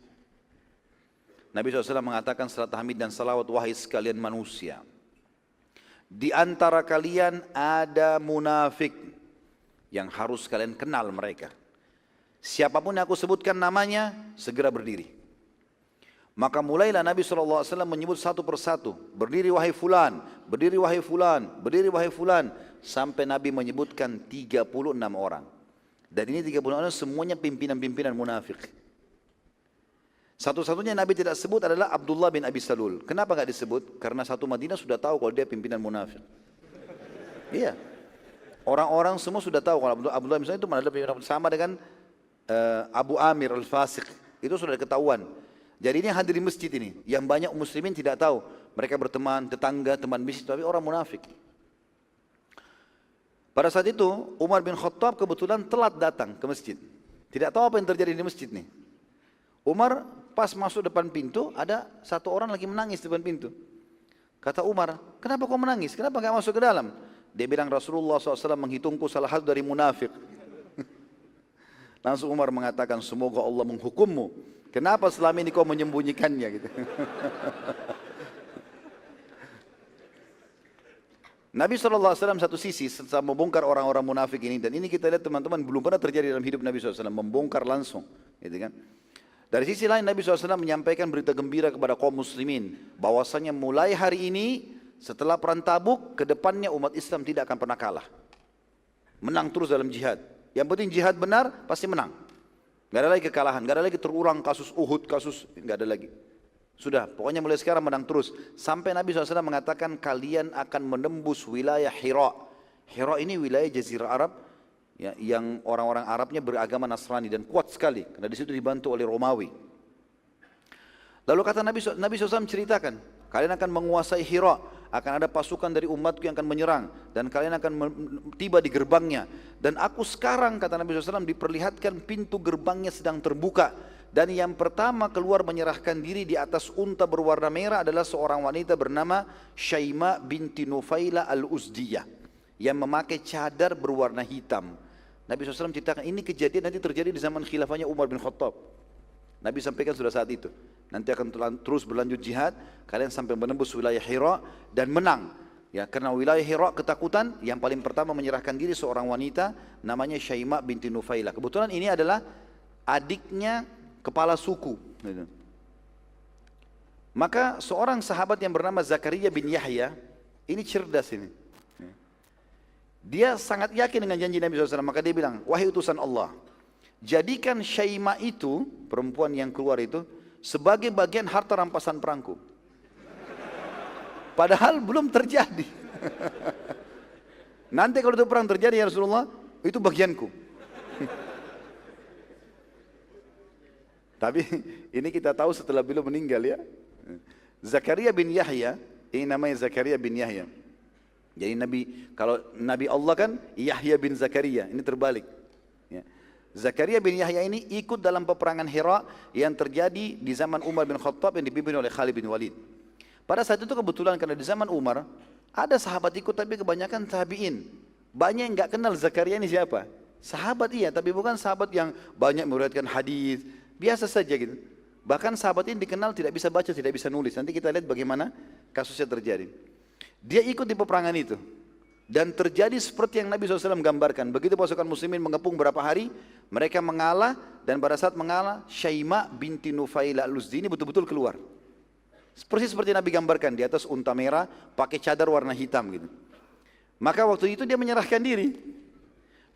Nabi SAW mengatakan setelah tahmid dan salawat, wahai sekalian manusia, di antara kalian ada munafik yang harus kalian kenal mereka. Siapapun yang aku sebutkan namanya, segera berdiri. Maka mulailah Nabi SAW menyebut satu persatu. Berdiri wahai fulan, berdiri wahai fulan, berdiri wahai fulan. Sampai Nabi menyebutkan 36 orang. Dan ini 36 orang semuanya pimpinan-pimpinan munafik. Satu-satunya Nabi tidak sebut adalah Abdullah bin Abi Salul. Kenapa gak disebut? Karena satu Madinah sudah tahu kalau dia pimpinan munafik. Iya. Orang-orang semua sudah tahu kalau Abdullah bin Salul itu adalah pimpinan, sama dengan Abu Amir al-Fasiq, itu sudah ketahuan. Jadi ini hadir di masjid ini, yang banyak muslimin tidak tahu. Mereka berteman, tetangga, teman bisnis, tapi orang munafik. Pada saat itu Umar bin Khattab kebetulan telat datang ke masjid. Tidak tahu apa yang terjadi di masjid nih. Umar pas masuk depan pintu, ada satu orang lagi menangis di depan pintu. Kata Umar, kenapa kau menangis? Kenapa gak masuk ke dalam? Dia bilang, Rasulullah SAW menghitungku salah satu dari munafik. Langsung Umar mengatakan, semoga Allah menghukummu. Kenapa selama ini kau menyembunyikannya? Gitu. Nabi SAW satu sisi setelah membongkar orang-orang munafik ini, dan ini kita lihat teman-teman belum pernah terjadi dalam hidup Nabi SAW, membongkar langsung. Gitu kan? Dari sisi lain Nabi SAW menyampaikan berita gembira kepada kaum muslimin, bahwasanya mulai hari ini setelah perang Tabuk, ke depannya umat Islam tidak akan pernah kalah. Menang terus dalam jihad. Yang penting jihad benar, pasti menang. Nggak ada lagi kekalahan, nggak ada lagi terulang kasus Uhud, nggak ada lagi. Sudah, pokoknya mulai sekarang menang terus. Sampai Nabi SAW mengatakan kalian akan menembus wilayah Hira. Hira ini wilayah Jazirah Arab, ya, yang orang-orang Arabnya beragama Nasrani dan kuat sekali. Karena di situ dibantu oleh Romawi. Lalu kata Nabi SAW ceritakan, kalian akan menguasai Hira, akan ada pasukan dari umatku yang akan menyerang, dan kalian akan tiba di gerbangnya. Dan aku sekarang, kata Nabi SAW, diperlihatkan pintu gerbangnya sedang terbuka. Dan yang pertama keluar menyerahkan diri di atas unta berwarna merah adalah seorang wanita bernama Syaima binti Nufaila al-Uzdiyah, yang memakai cadar berwarna hitam. Nabi SAW ceritakan ini kejadian nanti terjadi di zaman khilafahnya Umar bin Khattab. Nabi sampaikan sudah saat itu. Nanti akan terus berlanjut jihad, kalian sampai menembus wilayah Hira dan menang. Ya, karena wilayah Hira ketakutan, yang paling pertama menyerahkan diri seorang wanita namanya Syaima binti Nufaila. Kebetulan ini adalah adiknya kepala suku. Maka seorang sahabat yang bernama Zakaria bin Yahya, ini cerdas ini. Dia sangat yakin dengan janji Nabi SAW, maka dia bilang, wahai utusan Allah, jadikan Syaima itu, perempuan yang keluar itu, sebagai bagian harta rampasan perangku. Padahal belum terjadi. Nanti kalau itu perang terjadi ya Rasulullah, itu bagianku. Tapi ini kita tahu setelah beliau meninggal ya. Zakaria bin Yahya, ini namanya Zakaria bin Yahya. Jadi kalau Nabi Allah kan Yahya bin Zakaria, ini terbalik. Ya. Zakaria bin Yahya ini ikut dalam peperangan Hira yang terjadi di zaman Umar bin Khattab yang dipimpin oleh Khalid bin Walid. Pada saat itu kebetulan karena di zaman Umar ada sahabat ikut tapi kebanyakan tabi'in. Banyak yang nggak kenal Zakaria ini siapa. Sahabat iya, tapi bukan sahabat yang banyak meriwayatkan hadis, biasa saja gitu. Bahkan sahabat ini dikenal tidak bisa baca, tidak bisa nulis. Nanti kita lihat bagaimana kasusnya terjadi. Dia ikut di peperangan itu. Dan terjadi seperti yang Nabi SAW gambarkan. Begitu pasukan muslimin mengepung berapa hari, mereka mengalah, dan pada saat mengalah, Syaima binti Nufaila al-Uzdi ini betul-betul keluar. Seperti Nabi gambarkan, di atas unta merah, pakai cadar warna hitam gitu. Maka waktu itu dia menyerahkan diri.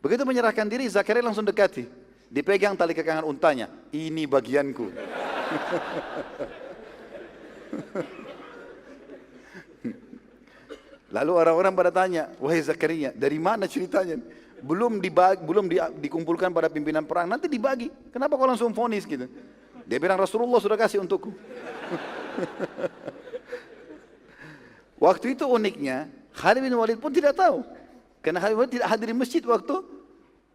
Begitu menyerahkan diri, Zakaria langsung dekati. Dipegang tali kekangan untanya, ini bagianku. Lalu orang-orang pada tanya, wahai Zakaria, dari mana ceritanya? Belum dikumpulkan pada pimpinan perang, nanti dibagi. Kenapa kau langsung vonis gitu? Dia bilang Rasulullah sudah kasih untukku. Waktu itu uniknya, Khalid bin Walid pun tidak tahu. Karena Khalid bin Walid tidak hadir di masjid waktu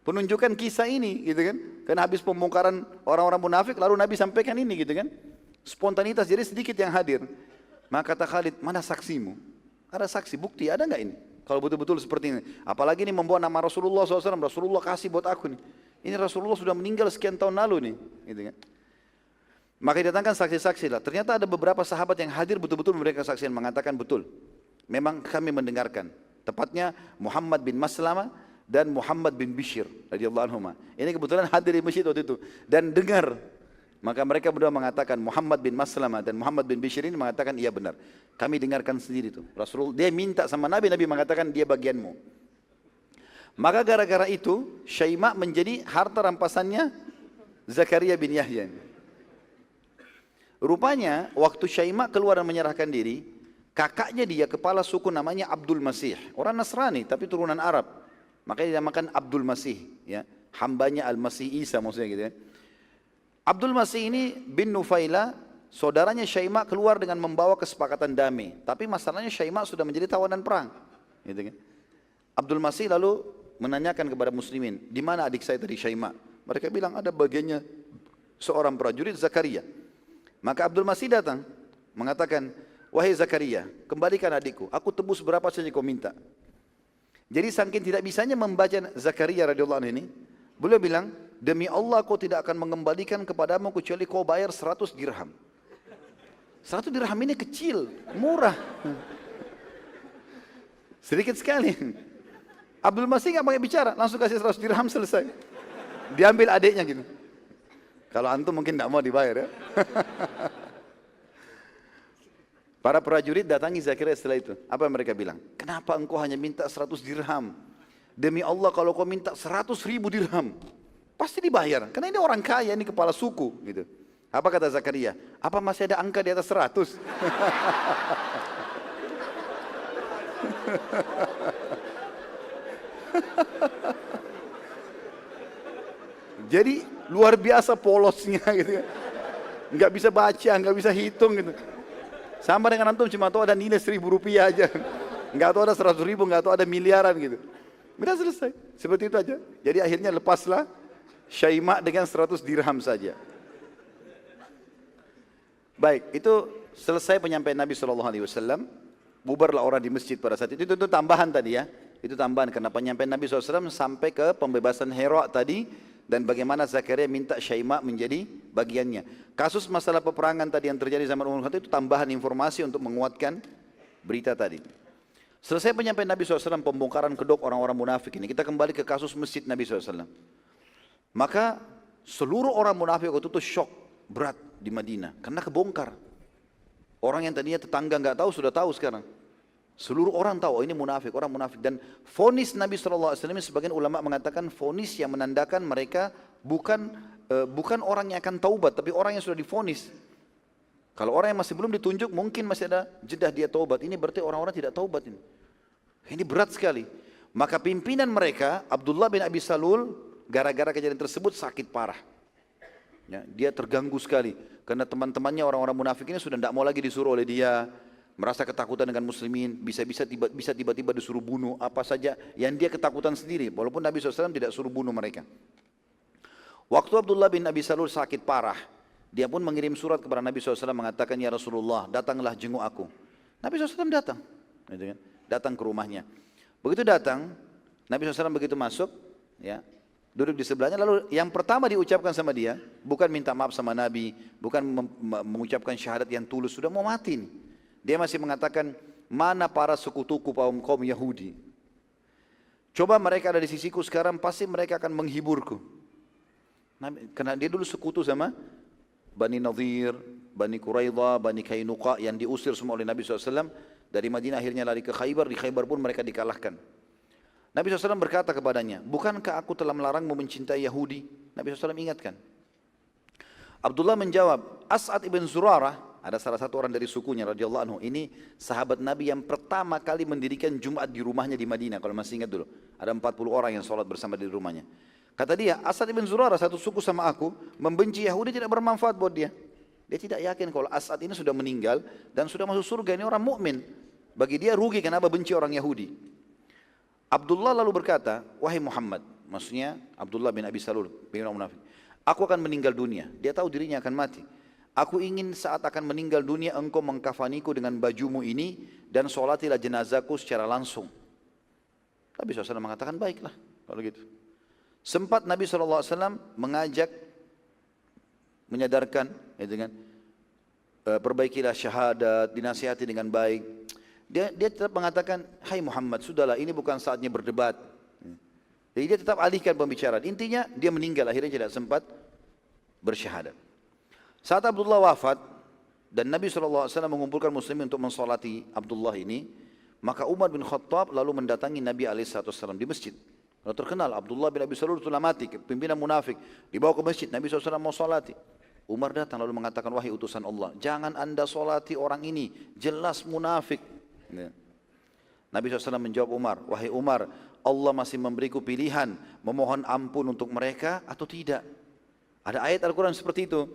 penunjukan kisah ini, gitu kan? Karena habis pembongkaran orang-orang munafik, lalu Nabi sampaikan ini, gitu kan? Spontanitas, jadi sedikit yang hadir. Maka kata Khalid, mana saksimu? Ada saksi, bukti, ada nggak ini? Kalau betul-betul seperti ini. Apalagi ini membawa nama Rasulullah SAW, Rasulullah kasih buat aku nih. Ini Rasulullah sudah meninggal sekian tahun lalu nih, gitu kan? Maka didatangkan saksi-saksi lah. Ternyata ada beberapa sahabat yang hadir betul-betul memberikan kesaksian, mengatakan betul. Memang kami mendengarkan. Tepatnya Muhammad bin Maslamah dan Muhammad bin Bishr radhiyallahu anhuma. Ini kebetulan hadir di masjid waktu itu dan dengar. Maka mereka berdua mengatakan, Muhammad bin Maslamah dan Muhammad bin Bishr ini mengatakan iya benar. Kami dengarkan sendiri itu. Rasulullah dia minta sama Nabi, Nabi mengatakan dia bagianmu. Maka gara-gara itu Syaima menjadi harta rampasannya Zakaria bin Yahya. Rupanya waktu Syaima keluar dan menyerahkan diri, kakaknya dia kepala suku namanya Abdul Masih, orang Nasrani tapi turunan Arab. Makanya dinamakan Abdul Masih, ya, hambanya Al-Masih Isa maksudnya gitu ya. Abdul Masih ini bin Nufaila, saudaranya Syaima keluar dengan membawa kesepakatan damai. Tapi masalahnya Syaima sudah menjadi tawanan perang, gitu kan. Abdul Masih lalu menanyakan kepada muslimin, di mana adik saya tadi Syaima? Mereka bilang ada bagiannya seorang prajurit Zakaria. Maka Abdul Masih datang mengatakan, wahai Zakaria, kembalikan adikku, aku tebus berapa saja kau minta. Jadi saking tidak bisanya membaca Zakaria radhiyallahu anhu ini, beliau bilang, demi Allah kau tidak akan mengembalikan kepadamu kecuali kau bayar 100 dirham. 100 dirham ini kecil, murah. Sedikit sekali. Abdul Masih nggak pakai bicara, langsung kasih 100 dirham selesai. Diambil adiknya gitu. Kalau antum mungkin tidak mau dibayar ya. Para prajurit datangi Zakaria setelah itu. Apa yang mereka bilang? Kenapa engkau hanya minta 100 dirham? Demi Allah kalau kau minta 100.000 dirham, Pasti dibayar, karena ini orang kaya, ini kepala suku gitu. Apa kata Zakaria? Apa masih ada angka di atas 100? Jadi luar biasa polosnya gitu. Nggak bisa baca, nggak bisa hitung gitu. Sama dengan antum cuma tahu ada nilai 1.000 rupiah aja. Nggak tahu ada 100.000, nggak tahu ada miliaran gitu. Udah selesai, seperti itu aja. Jadi akhirnya lepaslah Syaimah dengan 100 dirham saja. Baik, itu selesai penyampaian Nabi SAW. Bubarlah orang di masjid pada saat itu. Itu tambahan tadi ya. Itu tambahan karena penyampaian Nabi SAW sampai ke pembebasan Hira tadi. Dan bagaimana Zakaria minta Syaimah menjadi bagiannya. Kasus masalah peperangan tadi yang terjadi zaman Umar Khattab itu tambahan informasi untuk menguatkan berita tadi. Selesai penyampaian Nabi SAW, pembongkaran kedok orang-orang munafik ini. Kita kembali ke kasus masjid Nabi SAW. Maka seluruh orang munafik waktu itu shock berat di Madinah karena kebongkar. Orang yang tadinya tetangga nggak tahu sudah tahu sekarang. Seluruh orang tahu, oh ini munafik, orang munafik. Dan vonis Nabi SAW, sebagian ulama mengatakan vonis yang menandakan mereka bukan orang yang akan taubat, tapi orang yang sudah divonis. Kalau orang yang masih belum ditunjuk, mungkin masih ada jedah dia taubat. Ini berarti orang-orang tidak taubat ini. Ini berat sekali. Maka pimpinan mereka, Abdullah bin Abi Salul, gara-gara kejadian tersebut sakit parah. Ya, dia terganggu sekali. Karena teman-temannya orang-orang munafik ini sudah tidak mau lagi disuruh oleh dia. Merasa ketakutan dengan muslimin, bisa tiba-tiba disuruh bunuh, apa saja yang dia ketakutan sendiri. Walaupun Nabi SAW tidak suruh bunuh mereka. Waktu Abdullah bin Abi Salul sakit parah, dia pun mengirim surat kepada Nabi SAW mengatakan, ya Rasulullah, datanglah jenguk aku. Nabi SAW datang. Datang ke rumahnya. Begitu datang, Nabi SAW begitu masuk, ya, duduk di sebelahnya, lalu yang pertama diucapkan sama dia, bukan minta maaf sama Nabi, bukan mengucapkan syahadat yang tulus, sudah mau mati nih. Dia masih mengatakan, mana para sekutuku kaum Yahudi? Coba mereka ada di sisiku sekarang, pasti mereka akan menghiburku. Karena dia dulu sekutu sama Bani Nadhir, Bani Quraidah, Bani Kainuqa yang diusir semua oleh Nabi SAW. Dari Madinah akhirnya lari ke Khaybar, di Khaybar pun mereka dikalahkan. Nabi SAW berkata kepadanya, bukankah aku telah melarangmu mencintai Yahudi? Nabi SAW ingatkan. Abdullah menjawab, As'ad ibn Zurarah, ada salah satu orang dari sukunya radhiyallahu anhu. Ini sahabat Nabi yang pertama kali mendirikan Jumat di rumahnya di Madinah. Kalau masih ingat dulu, ada 40 orang yang sholat bersama di rumahnya. Kata dia, As'ad ibn Zurarah satu suku sama aku, membenci Yahudi tidak bermanfaat buat dia. Dia tidak yakin kalau As'ad ini sudah meninggal dan sudah masuk surga, ini orang mukmin. Bagi dia rugi kenapa benci orang Yahudi. Abdullah lalu berkata, wahai Muhammad, maksudnya Abdullah bin Abi Salul, bin orang munafik, aku akan meninggal dunia. Dia tahu dirinya akan mati. Aku ingin saat akan meninggal dunia engkau mengkafaniku dengan bajumu ini dan sholatilah jenazahku secara langsung. Nabi SAW mengatakan baiklah kalau gitu. Sempat Nabi SAW mengajak, menyadarkan, ya, dengan perbaikilah syahadat, dinasihati dengan baik. Dia tetap mengatakan, hai Muhammad, sudahlah ini bukan saatnya berdebat. Jadi dia tetap alihkan pembicaraan. Intinya dia meninggal, akhirnya tidak sempat bersyahadat. Saat Abdullah wafat dan Nabi SAW mengumpulkan muslimin untuk mensolati Abdullah ini, maka Umar bin Khattab lalu mendatangi Nabi SAW di masjid. Lalu terkenal Abdullah bin Abi Salul itu mati, pimpinan munafik, dibawa ke masjid, Nabi SAW mau solati. Umar datang lalu mengatakan, wahai utusan Allah, jangan anda solati orang ini, jelas munafik. Nabi SAW menjawab Umar, wahai Umar, Allah masih memberiku pilihan, memohon ampun untuk mereka atau tidak. Ada ayat Al-Quran seperti itu.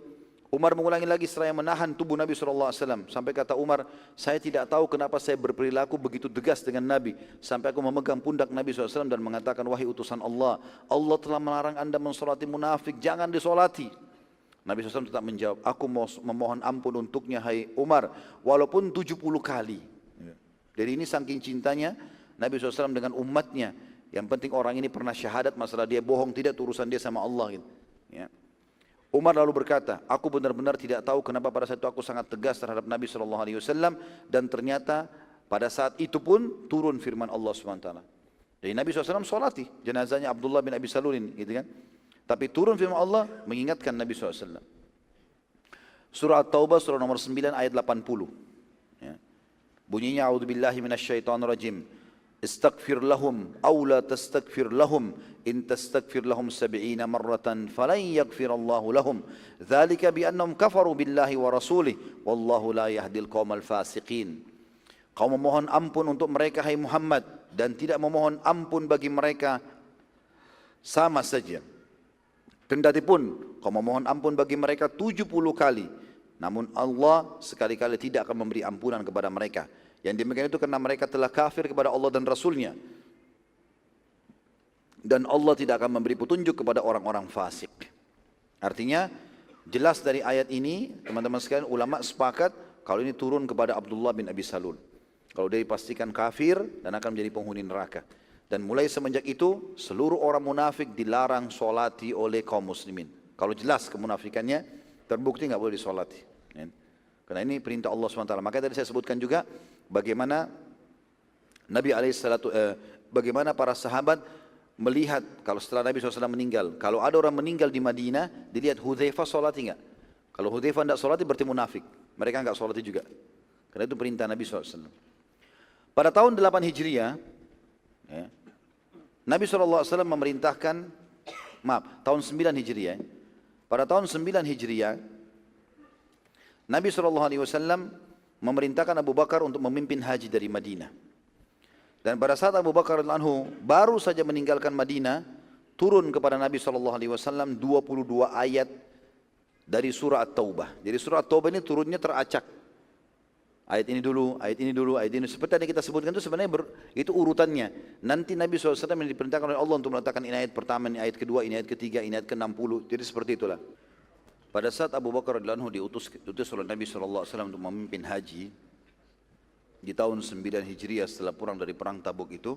Umar mengulangi lagi setelah menahan tubuh Nabi SAW. Sampai kata Umar, saya tidak tahu kenapa saya berperilaku begitu tegas dengan Nabi. Sampai aku memegang pundak Nabi SAW dan mengatakan, wahai utusan Allah, Allah telah melarang anda mensolati munafik, jangan disolati. Nabi SAW tetap menjawab, aku memohon ampun untuknya, hai Umar, walaupun 70 kali. Jadi ini saking cintanya Nabi SAW dengan umatnya. Yang penting orang ini pernah syahadat, masalah dia bohong, tidak urusan dia sama Allah. Gitu. Ya. Umar lalu berkata, aku benar-benar tidak tahu kenapa pada saat itu aku sangat tegas terhadap Nabi SAW dan ternyata pada saat itu pun turun firman Allah SWT. Jadi Nabi SAW solati jenazahnya Abdullah bin Abi Salulin, gitu kan? Tapi turun firman Allah mengingatkan Nabi SAW. Surah At-Taubah surah nomor 9 ayat 80. Ya. Bunyinya, A'udzubillahi minasyaitonirrajim. istaghfir lahum aw la tastaghfir lahum in tastaghfir lahum 70 marratan falan yaghfirallahu lahum dzalika bi annahum kafaru billahi wa rasulih wallahu la yahdil qaumal fasiqin. Kau memohon ampun untuk mereka hai Muhammad dan tidak memohon ampun bagi mereka sama saja. Kendati pun kau memohon ampun bagi mereka 70 kali, namun Allah sekali-kali tidak akan memberi ampunan kepada mereka. Yang demikian itu karena mereka telah kafir kepada Allah dan Rasulnya. Dan Allah tidak akan memberi petunjuk kepada orang-orang fasik. Artinya jelas dari ayat ini teman-teman sekalian, ulama sepakat kalau ini turun kepada Abdullah bin Abi Salul. Kalau dia dipastikan kafir dan akan menjadi penghuni neraka. Dan mulai semenjak itu seluruh orang munafik dilarang solati oleh kaum muslimin. Kalau jelas kemunafikannya terbukti nggak boleh disolati. Karena ini perintah Allah SWT. Makanya tadi saya sebutkan juga bagaimana Nabi bagaimana para sahabat melihat kalau setelah Nabi SAW meninggal. Kalau ada orang meninggal di Madinah, dilihat Hudzaifah solati nggak? Kalau Hudzaifah tidak solati berarti munafik. Mereka nggak solati juga. Karena itu perintah Nabi SAW. Pada tahun 8 Hijriah, ya, Nabi SAW memerintahkan, tahun 9 Hijriah. Pada tahun 9 Hijriah, Nabi SAW memerintahkan Abu Bakar untuk memimpin haji dari Madinah. Dan pada saat Abu Bakar radhiyallahu anhu baru saja meninggalkan Madinah, turun kepada Nabi SAW 22 ayat dari surah At-Taubah. Jadi surah At-Taubah ini turunnya teracak. Ayat ini dulu, ayat ini dulu, ayat ini. Seperti yang kita sebutkan itu sebenarnya itu urutannya. Nanti Nabi SAW yang diperintahkan oleh Allah untuk meletakkan ini ayat pertama, ini ayat kedua, ini ayat ketiga, ini ayat ke-60. Jadi seperti itulah. Pada saat Abu Bakar radhiyallahu anhu diutus oleh Nabi SAW untuk memimpin haji di tahun 9 Hijriah setelah pulang dari perang Tabuk itu,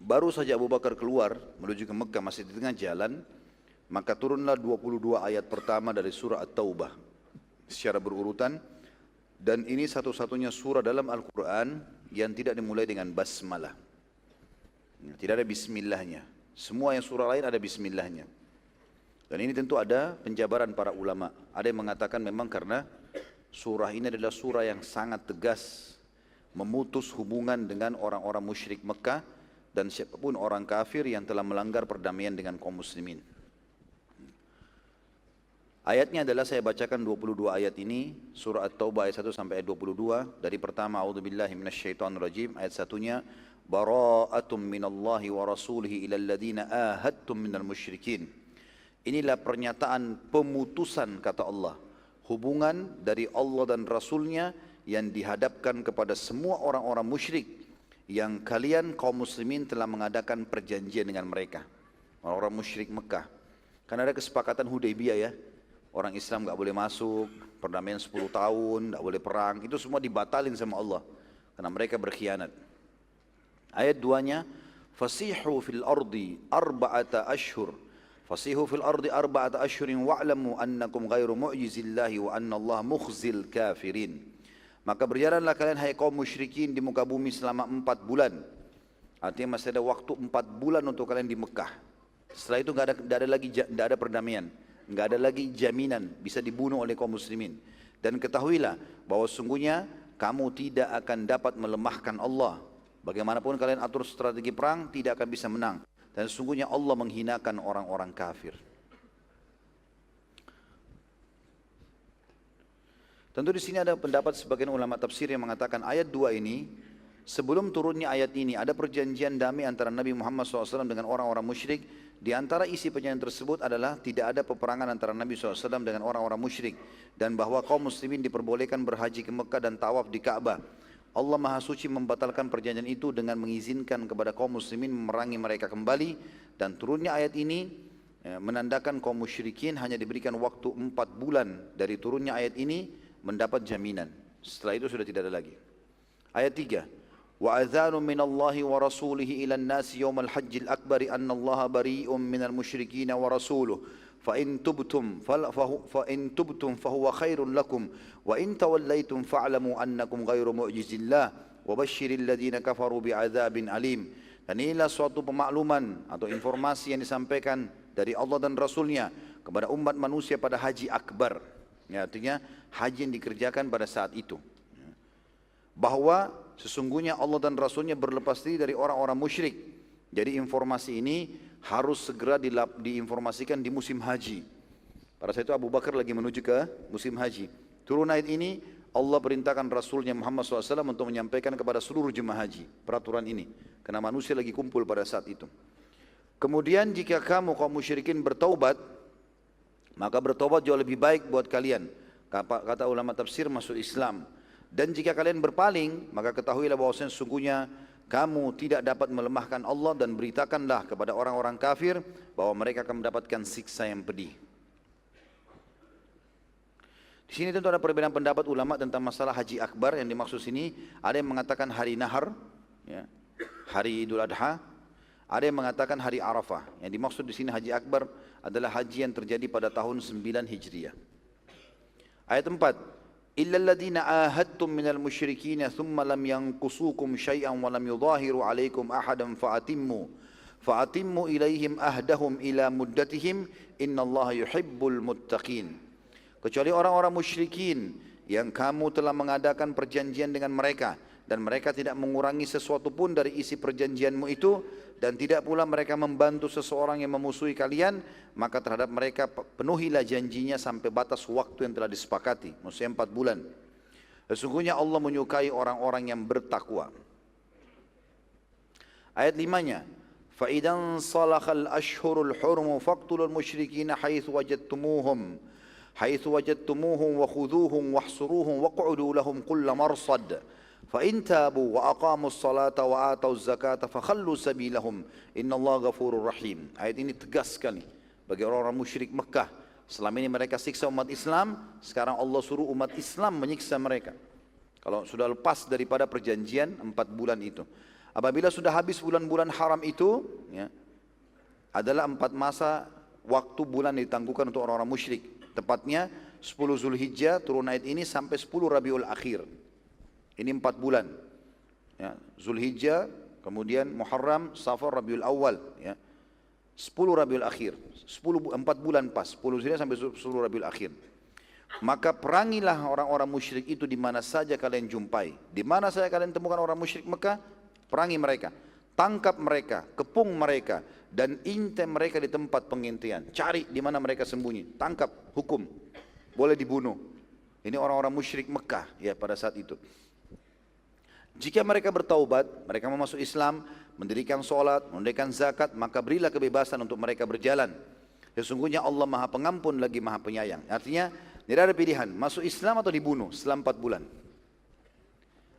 baru saja Abu Bakar keluar menuju ke Mekah, masih di tengah jalan, maka turunlah 22 ayat pertama dari surah At-Taubah secara berurutan. Dan ini satu-satunya surah dalam Al-Quran yang tidak dimulai dengan basmalah. Tidak ada bismillahnya. Semua yang surah lain ada bismillahnya. Dan ini tentu ada penjabaran para ulama. Ada yang mengatakan memang karena surah ini adalah surah yang sangat tegas memutus hubungan dengan orang-orang musyrik Mekah dan siapapun orang kafir yang telah melanggar perdamaian dengan kaum muslimin. Ayatnya adalah saya bacakan 22 ayat ini, surah At-Taubah ayat 1 sampai ayat 22. Dari pertama, a'udzubillahi minasyaitonirrajim, ayat satunya, bara'atum minallahi wa rasulihi ilal ladina ahadtum minal musyrikin. Inilah pernyataan pemutusan, kata Allah, hubungan dari Allah dan Rasulnya yang dihadapkan kepada semua orang-orang musyrik yang kalian kaum muslimin telah mengadakan perjanjian dengan mereka. Orang-orang musyrik Mekah. Karena ada kesepakatan Hudaybiyah ya. Orang Islam nggak boleh masuk, perdamaian 10 tahun, nggak boleh perang, itu semua dibatalin sama Allah karena mereka berkhianat. Ayat 2-nya, fasihu fil ardi arba'ata ashhur. Fasihu fil ardi arba'ata ashhurin wa'lamu annakum ghairu mu'jizillahi wa anna Allah mukhzil kafirin. Maka berjalanlah kalian hai kaum musyrikin di muka bumi selama 4 bulan. Artinya masih ada waktu 4 bulan untuk kalian di Mekah. Setelah itu nggak ada perdamaian. Enggak ada lagi jaminan bisa dibunuh oleh kaum muslimin. Dan ketahuilah bahwa sungguhnya kamu tidak akan dapat melemahkan Allah. Bagaimanapun kalian atur strategi perang, tidak akan bisa menang. Dan sungguhnya Allah menghinakan orang-orang kafir. Tentu di sini ada pendapat sebagian ulama tafsir yang mengatakan ayat 2 ini, sebelum turunnya ayat ini ada perjanjian damai antara Nabi Muhammad SAW dengan orang-orang musyrik. Di antara isi perjanjian tersebut adalah tidak ada peperangan antara Nabi SAW dengan orang-orang musyrik. Dan bahwa kaum muslimin diperbolehkan berhaji ke Mekah dan tawaf di Ka'bah. Allah Maha Suci membatalkan perjanjian itu dengan mengizinkan kepada kaum muslimin memerangi mereka kembali. Dan turunnya ayat ini menandakan kaum musyrikin hanya diberikan waktu 4 bulan dari turunnya ayat ini mendapat jaminan. Setelah itu sudah tidak ada lagi. Ayat 3. وَأَذَانٌ مِّنَ اللَّهِ وَرَسُولِهِ إِلَى النَّاسِ يَوْمَ الْحَجِّ الْأَكْبَرِ أَنَّ اللَّهَ بَرِيءٌ مِّنَ الْمُشْرِكِينَ وَرَسُولُهُ فَإِن تُبْتُمْ فَهُوَ خَيْرٌ لَكُمْ وَإِن تَوَلَّيْتُمْ فَاعْلَمُوا أَنَّكُمْ غَيْرُ مُعْجِزِ اللَّهِ وَبَشِّرِ الَّذِينَ كَفَرُوا بِعَذَابٍ أَلِيمٍ. Dan inilah suatu pemakluman atau informasi yang disampaikan dari Allah dan Rasulnya kepada umat manusia pada haji akbar. Ya, artinya haji yang dikerjakan pada saat itu. Bahwa sesungguhnya Allah dan Rasulnya berlepas diri dari orang-orang musyrik. Jadi informasi ini harus segera diinformasikan di musim haji. Pada saat itu Abu Bakar lagi menuju ke musim haji. Turun ayat ini, Allah perintahkan Rasulnya Muhammad SAW untuk menyampaikan kepada seluruh jemaah haji peraturan ini. Karena manusia lagi kumpul pada saat itu. Kemudian jika kamu kaum musyrikin bertaubat, maka bertaubat jauh lebih baik buat kalian. Kata ulama tafsir masuk Islam. Dan jika kalian berpaling, maka ketahuilah bahwasanya sesungguhnya kamu tidak dapat melemahkan Allah, dan beritakanlah kepada orang-orang kafir bahwa mereka akan mendapatkan siksa yang pedih. Di sini tentu ada perbedaan pendapat ulama tentang masalah haji akbar. Yang dimaksud sini ada yang mengatakan hari Nahar, ya, hari Idul Adha. Ada yang mengatakan hari Arafah. Yang dimaksud di sini haji akbar adalah haji yang terjadi pada tahun 9 Hijriah. Ayat 4. إلا الذين عاهدتم من المشركين ثم لم ينقصوكم شيئا ولم يظاهروا عليكم أحدا فأتموا إليهم أهدهم إلى مدتهم إن الله يحب المتقين. Kecuali orang-orang musyrikin yang kamu telah mengadakan perjanjian dengan mereka, dan mereka tidak mengurangi sesuatu pun dari isi perjanjianmu itu, dan tidak pula mereka membantu seseorang yang memusuhi kalian, maka terhadap mereka penuhilah janjinya sampai batas waktu yang telah disepakati, maksudnya 4 bulan. Sesungguhnya Allah menyukai orang-orang yang bertakwa. Ayat 5-nya, فَإِذَا انْصَلَخَ الْأَشْهُرُ الْحُرُمُ فَاقْتُلُوا الْمُشْرِكِينَ حَيْثُ وَجَدتُّمُوهُمْ وَخُذُوهُمْ وَاحْصُرُوهُمْ وَاقْعُدُوا لَهُمْ كُلَّ مَرْصَدٍ فَإِنْ تَابُوا وَأَقَامُوا الصَّلَاةَ وَآتَوُا الزَّكَاةَ فَخَلُّوا سَبِيلَهُمْ إِنَّ اللَّهَ غَفُورٌ رَحِيمٌ. Ayat ini tegas sekali bagi orang-orang musyrik Mekah. Selama ini mereka siksa umat Islam, sekarang Allah suruh umat Islam menyiksa mereka. Kalau sudah lepas daripada perjanjian 4 bulan itu. Apabila sudah habis bulan-bulan haram itu, ya, adalah 4 masa waktu bulan ditangguhkan untuk orang-orang musyrik. Tepatnya 10 Zulhijjah turun ayat ini sampai 10 Rabiul Akhir. Ini 4 bulan. Ya, Zulhijjah, kemudian Muharram, Safar, Rabiul Awal. Ya. 10 Rabiul Akhir. 4 bulan pas. 10 Zulhijjah sampai 10 Rabiul Akhir. Maka perangilah orang-orang musyrik itu di mana saja kalian jumpai. Di mana saja kalian temukan orang musyrik Mekah, perangi mereka. Tangkap mereka, kepung mereka, dan intai mereka di tempat pengintian. Cari di mana mereka sembunyi. Tangkap, hukum. Boleh dibunuh. Ini orang-orang musyrik Mekah ya pada saat itu. Jika mereka bertaubat, mereka mau masuk Islam, mendirikan sholat, menunaikan zakat, maka berilah kebebasan untuk mereka berjalan. Sesungguhnya Allah Maha Pengampun lagi Maha Penyayang. Artinya, tidak ada pilihan, masuk Islam atau dibunuh selama 4 bulan.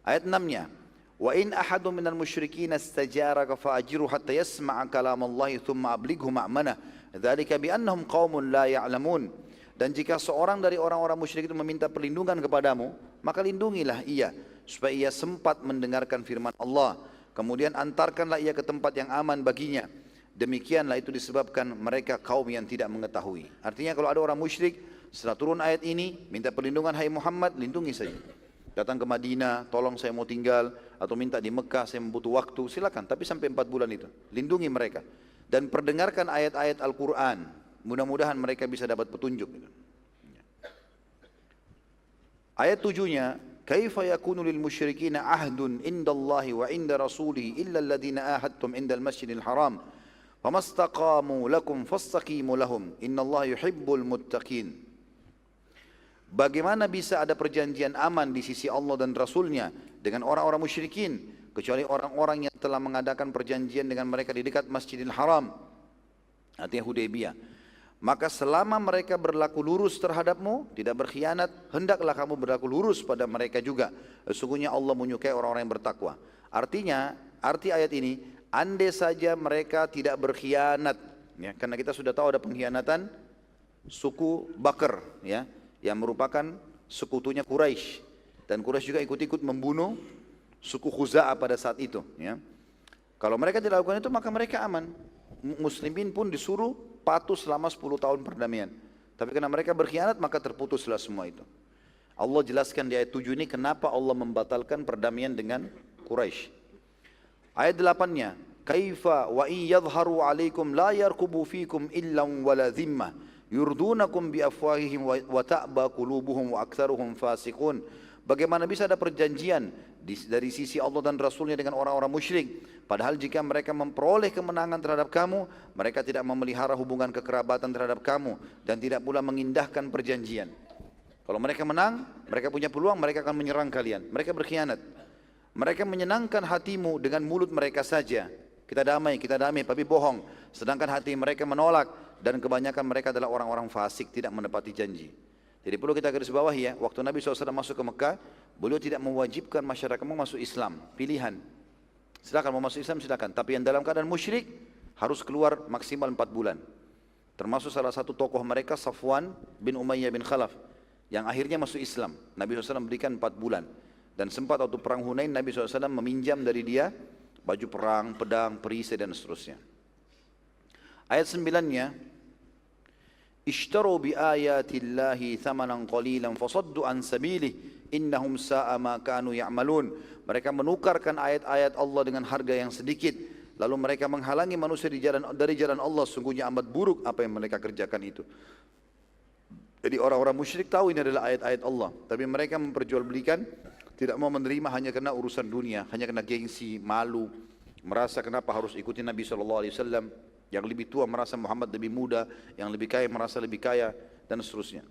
Ayat 6-nya, wa in ahadun minal musyrikin istajaraka fa'ajiru hatta yasma'a kalam Allah thumma ablighu ma'manah. Dzalika bi annahum qaumun la ya'lamun. Dan jika seorang dari orang-orang musyrik itu meminta perlindungan kepadamu, maka lindungilah ia, supaya ia sempat mendengarkan firman Allah. Kemudian antarkanlah ia ke tempat yang aman baginya. Demikianlah itu disebabkan mereka kaum yang tidak mengetahui. Artinya kalau ada orang musyrik, setelah turun ayat ini, minta perlindungan, hai Muhammad, lindungi saja. Datang ke Madinah, tolong saya mau tinggal, atau minta di Mekah, saya membutuh waktu, silakan. Tapi sampai 4 bulan itu, lindungi mereka. Dan perdengarkan ayat-ayat Al-Quran. Mudah-mudahan mereka bisa dapat petunjuk. Ayat 7-nya, kaifa yakunu lil musyrikina ahdun indallahi wa inda rasulih illa alladhina ahadtum indal masjidil haram famastaqamu lakum fastaqimu lahum innallaha yuhibbul muttaqin. Bagaimana bisa ada perjanjian aman di sisi Allah dan Rasulnya dengan orang-orang musyrikin, kecuali orang-orang yang telah mengadakan perjanjian dengan mereka di dekat Masjidil Haram, artinya Hudaybiyah. Maka selama mereka berlaku lurus terhadapmu, tidak berkhianat, hendaklah kamu berlaku lurus pada mereka juga. Sesungguhnya Allah menyukai orang-orang yang bertakwa. Artinya, arti ayat ini, andai saja mereka tidak berkhianat, ya, karena kita sudah tahu ada pengkhianatan suku Bakr, ya, yang merupakan sekutunya Quraisy, dan Quraisy juga ikut-ikut membunuh suku Khuza'ah pada saat itu. Ya. Kalau mereka tidak lakukan itu, maka mereka aman. Muslimin pun disuruh patuh selama 10 tahun perdamaian. Tapi karena mereka berkhianat, maka terputuslah semua itu. Allah jelaskan di ayat 7 ini kenapa Allah membatalkan perdamaian dengan Quraisy. Ayat 8-nya, kaifa wa in yadhharu 'alaikum la yarqubu fikum illa wala dhimmah yurdunakum bi afwahihim wa ta'ba qulubuhum wa aktsaruhum fasiqun. Bagaimana bisa ada perjanjian dari sisi Allah dan Rasulnya dengan orang-orang musyrik? Padahal jika mereka memperoleh kemenangan terhadap kamu, mereka tidak memelihara hubungan kekerabatan terhadap kamu dan tidak pula mengindahkan perjanjian. Kalau mereka menang, mereka punya peluang, mereka akan menyerang kalian. Mereka berkhianat. Mereka menyenangkan hatimu dengan mulut mereka saja. Kita damai, tapi bohong. Sedangkan hati mereka menolak dan kebanyakan mereka adalah orang-orang fasik, tidak menepati janji. Jadi perlu kita garis bawahi ya, waktu Nabi SAW masuk ke Mekah, beliau tidak mewajibkan masyarakat masuk Islam, pilihan. Silakan mau masuk Islam silakan, tapi yang dalam keadaan musyrik harus keluar maksimal 4 bulan. Termasuk salah satu tokoh mereka Safwan bin Umayyah bin Khalaf yang akhirnya masuk Islam. Nabi SAW berikan 4 bulan. Dan sempat waktu perang Hunain Nabi SAW meminjam dari dia baju perang, pedang, perisai dan seterusnya. Ayat 9-nya, Ishtaru bi ayatillahi thamanan qalilan fasaddu an sabilihi innahum sa'a ma kanu ya'malun. Mereka menukarkan ayat-ayat Allah dengan harga yang sedikit, lalu mereka menghalangi manusia dari jalan Allah. Sungguhnya amat buruk apa yang mereka kerjakan itu. Jadi orang-orang musyrik tahu ini adalah ayat-ayat Allah, tapi mereka memperjualbelikan, tidak mau menerima hanya karena urusan dunia, hanya karena gengsi, malu, merasa kenapa harus ikuti Nabi SAW. Yang lebih tua merasa Muhammad lebih muda, yang lebih kaya merasa lebih kaya, dan seterusnya.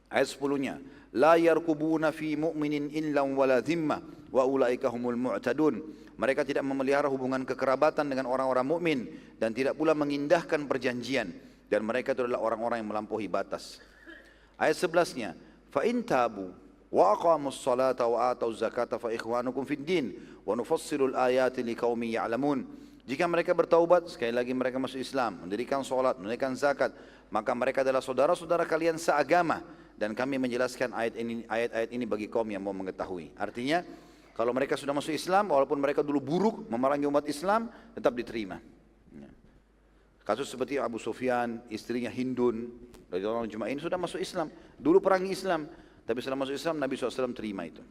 Ayat 10-nya, La yarkubuna fi mu'minin illam wala dhimmah, wa ulaika humul mu'tadun. Mereka tidak memelihara hubungan kekerabatan dengan orang-orang mukmin dan tidak pula mengindahkan perjanjian. Dan mereka itu adalah orang-orang yang melampaui batas. Ayat 11-nya, Fa in tabu wa aqamus salata wa atau zakata fa ikhwanukum fid din wa nufassilul ayati liqaumin ya'lamun. Jika mereka bertaubat, sekali lagi mereka masuk Islam, mendirikan sholat, menunaikan zakat, maka mereka adalah saudara-saudara kalian seagama. Dan kami menjelaskan ayat-ayat ini bagi kaum yang mau mengetahui. Artinya, kalau mereka sudah masuk Islam, walaupun mereka dulu buruk, memerangi umat Islam, tetap diterima. Kasus seperti Abu Sufyan, istrinya Hindun, dari orang Jumain sudah masuk Islam. Dulu perangi Islam, tapi setelah masuk Islam, Nabi SAW terima itu.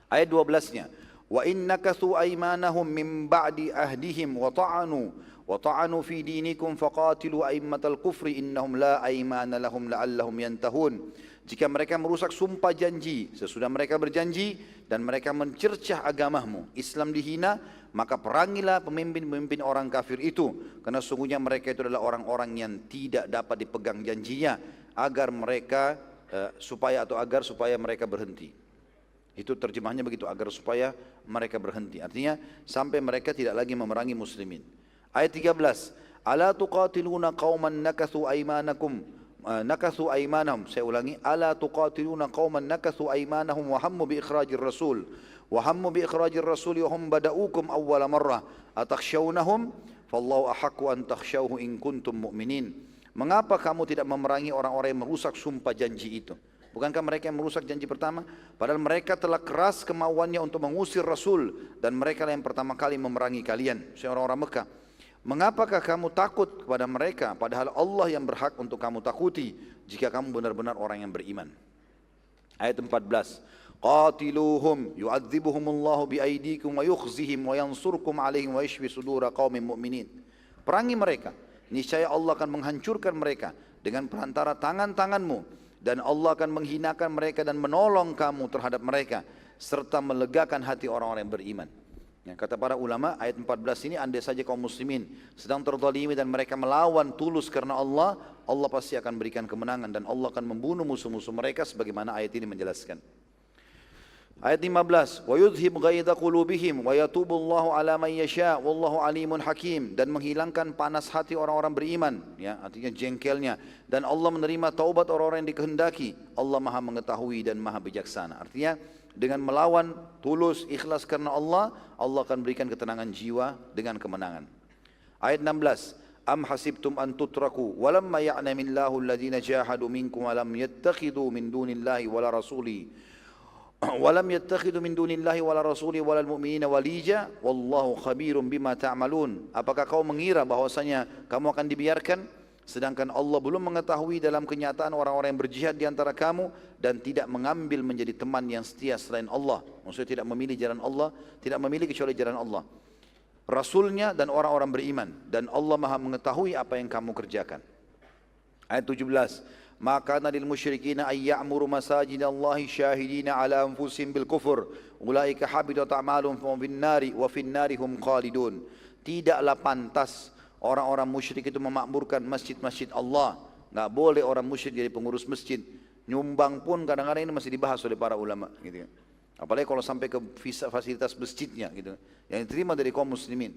Ayat 12-nya. Wa innakathu aymanahum min ba'di ahdihim wa ta'anu fi dinikum faqatilu aimmatal kufri innahum la aymana lahum la'allahum yantahun. Jika mereka merusak sumpah janji sesudah mereka berjanji dan mereka mencercah agamamu, Islam dihina, maka perangilah pemimpin-pemimpin orang kafir itu, karena sungguhnya mereka itu adalah orang-orang yang tidak dapat dipegang janjinya, agar supaya mereka berhenti. Itu terjemahnya begitu, agar supaya mereka berhenti. Artinya sampai mereka tidak lagi memerangi muslimin. Ayat 13. Ala tuqatiluna qauman nakathu aymanahum. Saya ulangi. Ala tuqatiluna qauman nakathu aymanahum wa hammu bi ikhrajir rasul. Wa hammu bi ikhrajir rasul wa hum bada'ukum awwala marrah. Atakhshawnahum fallahu ahaqqu an takhshawhu in kuntum mu'minin. Mengapa kamu tidak memerangi orang-orang yang merusak sumpah janji itu? Bukankah mereka yang merusak janji pertama? Padahal mereka telah keras kemauannya untuk mengusir Rasul. Dan mereka yang pertama kali memerangi kalian, orang-orang Mekah. Mengapakah kamu takut kepada mereka? Padahal Allah yang berhak untuk kamu takuti, jika kamu benar-benar orang yang beriman. Ayat 14. Qatiluhum yu'adzibuhumullahu biaidikum wa yukhzihim wa yansurkum alaihim wa yashfi sudura qaumin mu'minin. Perangi mereka. Niscaya Allah akan menghancurkan mereka dengan perantara tangan-tanganmu. Dan Allah akan menghinakan mereka dan menolong kamu terhadap mereka, serta melegakan hati orang-orang yang beriman. Ya, kata para ulama, ayat 14 ini, andai saja kaum muslimin sedang terzalimi dan mereka melawan tulus karena Allah, Allah pasti akan berikan kemenangan dan Allah akan membunuh musuh-musuh mereka sebagaimana ayat ini menjelaskan. Ayat 15, wa yudhib ghaidha qulubihim wa yatubullahu ala man yasha wallahu alimun hakim, dan menghilangkan panas hati orang-orang beriman, ya, artinya jengkelnya, dan Allah menerima taubat orang-orang yang dikehendaki. Allah Maha mengetahui dan Maha bijaksana. Artinya dengan melawan tulus ikhlas karena Allah, Allah akan berikan ketenangan jiwa dengan kemenangan. Ayat 16, am hasibtum an tutraku walamma ya'lamillahu alladhina jahadu minkum wa lam yattakhidhu min dunillahi wala rasuli walam yattakhidhu min dunillahi wala rasuli wala mu'minina walija wallahu khabirum bima ta'malun. Apakah kau mengira bahwasanya kamu akan dibiarkan sedangkan Allah belum mengetahui dalam kenyataan orang-orang yang berjihad di antara kamu dan tidak mengambil menjadi teman yang setia selain Allah. Maksudnya tidak memilih jalan Allah, tidak memilih kecuali jalan Allah, Rasulnya dan orang-orang beriman, dan Allah Maha mengetahui apa yang kamu kerjakan. Ayat 17. Maka nadil musyrikina ay ya'muru masajidallahi syahidina ala anfusihim bil kufur ulaika habitat a'maluhum wa fin nari hum khalidun. Tidaklah pantas orang-orang musyrik itu memakmurkan masjid-masjid Allah. Enggak boleh orang musyrik jadi pengurus masjid. Nyumbang pun kadang-kadang ini masih dibahas oleh para ulama gitu. Apalagi kalau sampai ke fasilitas masjidnya gitu. Yang diterima dari kaum muslimin.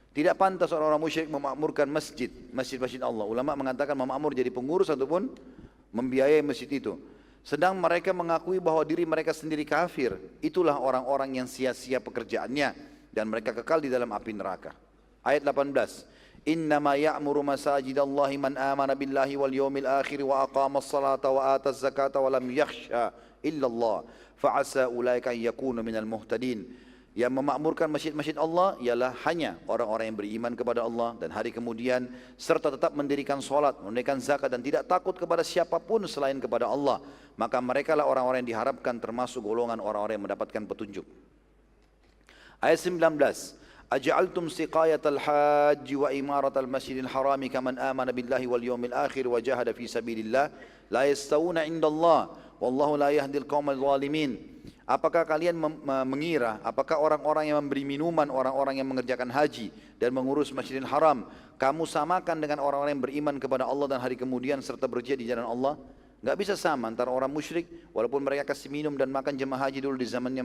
Tidak pantas orang-orang musyrik memakmurkan masjid-masjid Allah. Ulama mengatakan memakmur jadi pengurus ataupun membiayai masjid itu. Sedang mereka mengakui bahwa diri mereka sendiri kafir. Itulah orang-orang yang sia-sia pekerjaannya dan mereka kekal di dalam api neraka. Ayat 18. Innama ya'muru masajidallahi man amana billahi wal yawmil akhir wa aqamas salata wa ataz zakata wa lam yakhsha illallah fa'asa ulaika yakunu minal muhtadin. Yang memakmurkan masjid-masjid Allah ialah hanya orang-orang yang beriman kepada Allah dan hari kemudian serta tetap mendirikan solat, menunaikan zakat dan tidak takut kepada siapapun selain kepada Allah. Maka mereka lah orang-orang yang diharapkan termasuk golongan orang-orang yang mendapatkan petunjuk. Ayat 19. Aj'altum siqayatal hajji wa imaratal masjidil harami kaman amana billahi wal yawmil akhir wa jahada fi sabilillah la yastawuna indallah wallahu la yahdil qaumal zalimin. Apakah kalian mengira, apakah orang-orang yang memberi minuman, orang-orang yang mengerjakan haji dan mengurus Masjidil Haram, kamu samakan dengan orang-orang yang beriman kepada Allah dan hari kemudian serta berjihad di jalan Allah? Enggak bisa sama antara orang musyrik, walaupun mereka kasih minum dan makan jemaah haji dulu di zamannya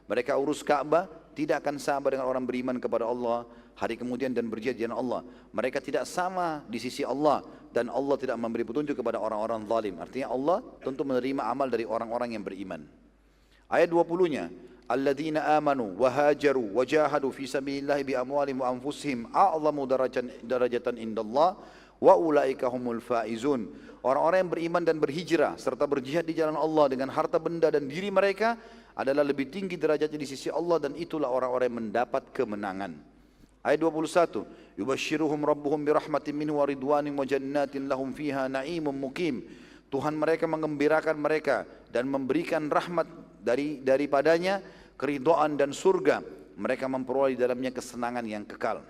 mereka urus Ka'bah, tidak akan sama dengan orang beriman kepada Allah hari kemudian dan berjihad di jalan Allah. Mereka tidak sama di sisi Allah dan Allah tidak memberi petunjuk kepada orang-orang zalim. Artinya Allah tentu menerima amal dari orang-orang yang beriman. Ayat 20-nya, alladzina amanu wa hajaru wa jahadu fi sabilillahi bi amwalihim wa anfusihim a'zamu darajatan indallah wa ulaika humul faizun. Orang-orang yang beriman dan berhijrah serta berjihad di jalan Allah dengan harta benda dan diri mereka adalah lebih tinggi derajatnya di sisi Allah dan itulah orang-orang yang mendapat kemenangan. Ayat 21, yubashshiruhum rabbuhum birahmatin minhu wa ridwanin wa jannatin lahum fiha na'imun muqim. Tuhan mereka menggembirakan mereka dan memberikan rahmat daripadanya, keridhaan dan surga. Mereka memperoleh di dalamnya kesenangan yang kekal.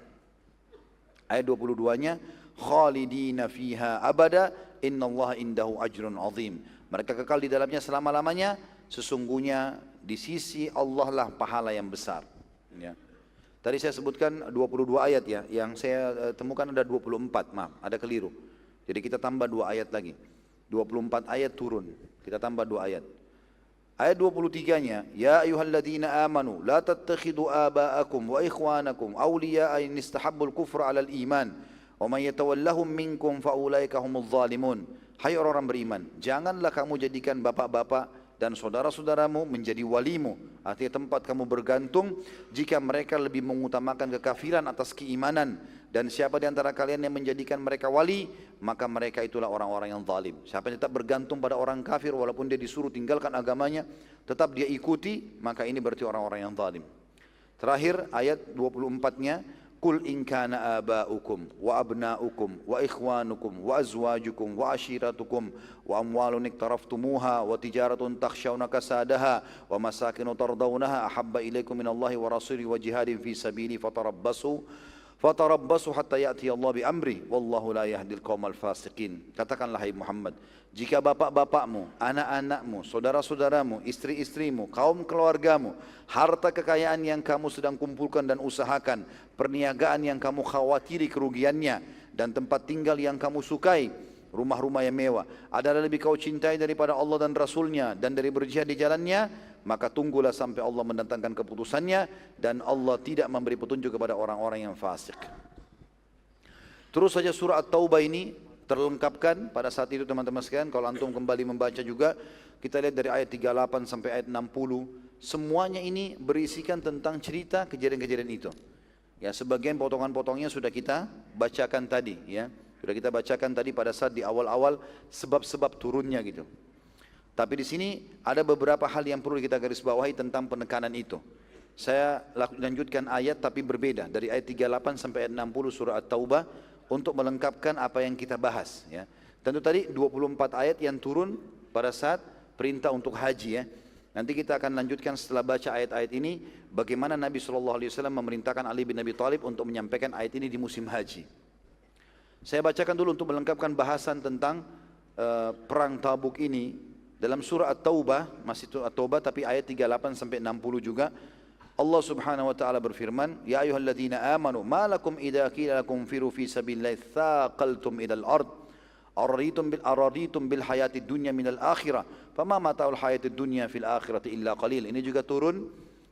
Ayat 22-nya, khalidina fiha abada innallaha indahu ajrun azim. Mereka kekal di dalamnya selama-lamanya, sesungguhnya di sisi Allah lah pahala yang besar. Ya. Tadi saya sebutkan 22 ayat ya, yang saya temukan ada 24, maaf, ada keliru. Jadi kita tambah 2 ayat lagi. 24 ayat turun, kita tambah 2 ayat. Ayat 23-nya, ya ayyuhalladzina amanu la tattakhidu aba'akum wa ikhwanakum awliya'a in istahabbul kufra 'alal iman wa man yatawallahum minkum fa ulaika humudz zalimun. Hai orang-orang beriman, janganlah kamu jadikan bapak-bapak dan saudara-saudaramu menjadi walimu, artinya tempat kamu bergantung, jika mereka lebih mengutamakan kekafiran atas keimanan. Dan siapa di antara kalian yang menjadikan mereka wali, maka mereka itulah orang-orang yang zalim. Siapa yang tetap bergantung pada orang kafir walaupun dia disuruh tinggalkan agamanya, tetap dia ikuti, maka ini berarti orang-orang yang zalim. Terakhir ayat 24-nya, Qul in kana aba'ukum wa abna'ukum wa ikhwanukum wa azwajukum wa ashiratukum wa amwalun iktaraftumuha wa tijaratun takhshawna kasadaha wa masakinu tardawnaha ahabba ilaikum minallahi wa rasulihi wa jihadin fi sabili fatarabbasu hatta ya'ti Allah bi amri wallahu la yahdil qaumal fasiqin. Katakanlah hai Muhammad, jika bapak-bapakmu, anak-anakmu, saudara-saudaramu, istri-istrimu, kaum keluargamu, harta kekayaan yang kamu sedang kumpulkan dan usahakan, perniagaan yang kamu khawatiri kerugiannya, dan tempat tinggal yang kamu sukai, rumah-rumah yang mewah, adalah lebih kau cintai daripada Allah dan Rasulnya dan dari berjihad di jalannya, maka tunggulah sampai Allah mendatangkan keputusannya dan Allah tidak memberi petunjuk kepada orang-orang yang fasik. Terus saja surah At-Taubah ini terlengkapkan pada saat itu teman-teman sekalian. Kalau antum kembali membaca juga, kita lihat dari ayat 38 sampai ayat 60, semuanya ini berisikan tentang cerita kejadian-kejadian itu. Ya, sebagian potongan-potongnya sudah kita bacakan tadi, ya. Sudah kita bacakan tadi pada saat di awal-awal sebab-sebab turunnya gitu. Tapi di sini ada beberapa hal yang perlu kita garis bawahi tentang penekanan itu. Saya lanjutkan ayat tapi berbeda dari ayat 38 sampai ayat 60 surah At-Taubah untuk melengkapkan apa yang kita bahas, ya. Tentu tadi 24 ayat yang turun pada saat perintah untuk haji, ya. Nanti kita akan lanjutkan setelah baca ayat-ayat ini bagaimana Nabi SAW memerintahkan Ali bin Abi Thalib untuk menyampaikan ayat ini di musim haji. Saya bacakan dulu untuk melengkapkan bahasan tentang perang Tabuk ini. Dalam surah At-Taubah, masih surah At-Taubah tapi ayat 38 sampai 60 juga. Allah Subhanahu wa taala berfirman, "Ya ayyuhalladzina amanu, ma lakum idza qila lakum firu fi sabilillahi tsaqaltum ilal ard? Araditum bil hayatid dunya minal akhirah, fama mata'ul hayatid dunya fil akhirati illa qalil." Ini juga turun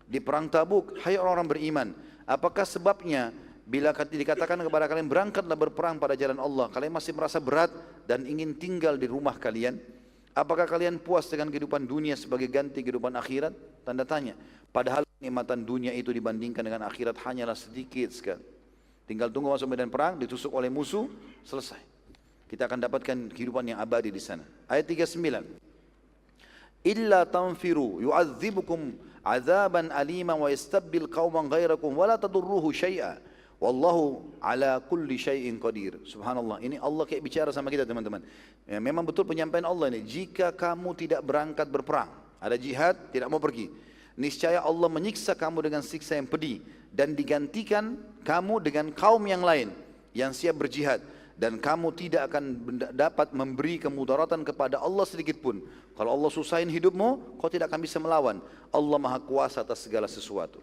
di perang Tabuk. Hai orang-orang beriman, apakah sebabnya bila dikatakan kepada kalian berangkatlah berperang pada jalan Allah, kalian masih merasa berat dan ingin tinggal di rumah kalian? Apakah kalian puas dengan kehidupan dunia sebagai ganti kehidupan akhirat? Tanda tanya. Padahal nikmatan dunia itu dibandingkan dengan akhirat hanyalah sedikit sekali. Tinggal tunggu masuk medan perang, ditusuk oleh musuh, selesai. Kita akan dapatkan kehidupan yang abadi di sana. Ayat 39. Illa tanfiru yu'adzibukum azaban aliman wa yastabdil qauman ghairakum wa la tadurruhu syai'a. Wallahu ala kulli syai'in qadir. Subhanallah. Ini Allah kayak bicara sama kita teman-teman. Ya, memang betul penyampaian Allah ini. Jika kamu tidak berangkat berperang, ada jihad, tidak mau pergi, niscaya Allah menyiksa kamu dengan siksa yang pedih dan digantikan kamu dengan kaum yang lain yang siap berjihad, dan kamu tidak akan dapat memberi kemudaratan kepada Allah sedikit pun. Kalau Allah susahin hidupmu, kau tidak akan bisa melawan. Allah Maha Kuasa atas segala sesuatu.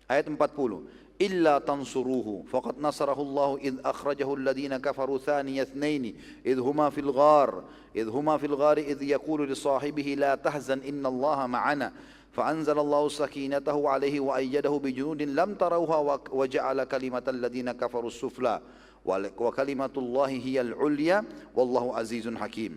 Ayat 40. Illa tansuruhu faqad nasarahu Allah idh akhrajahu alladhina kafaru thaniya ithnaini idh huma fil ghar idh yaqulu li sahibihi la tahzan inna Allah ma'ana فأنزل الله سكينته عليه وأيده بجنود لم تروها وجعل كلمة الذين كفروا السفلى وكلمة الله هي العليا والله عزيز حكيم.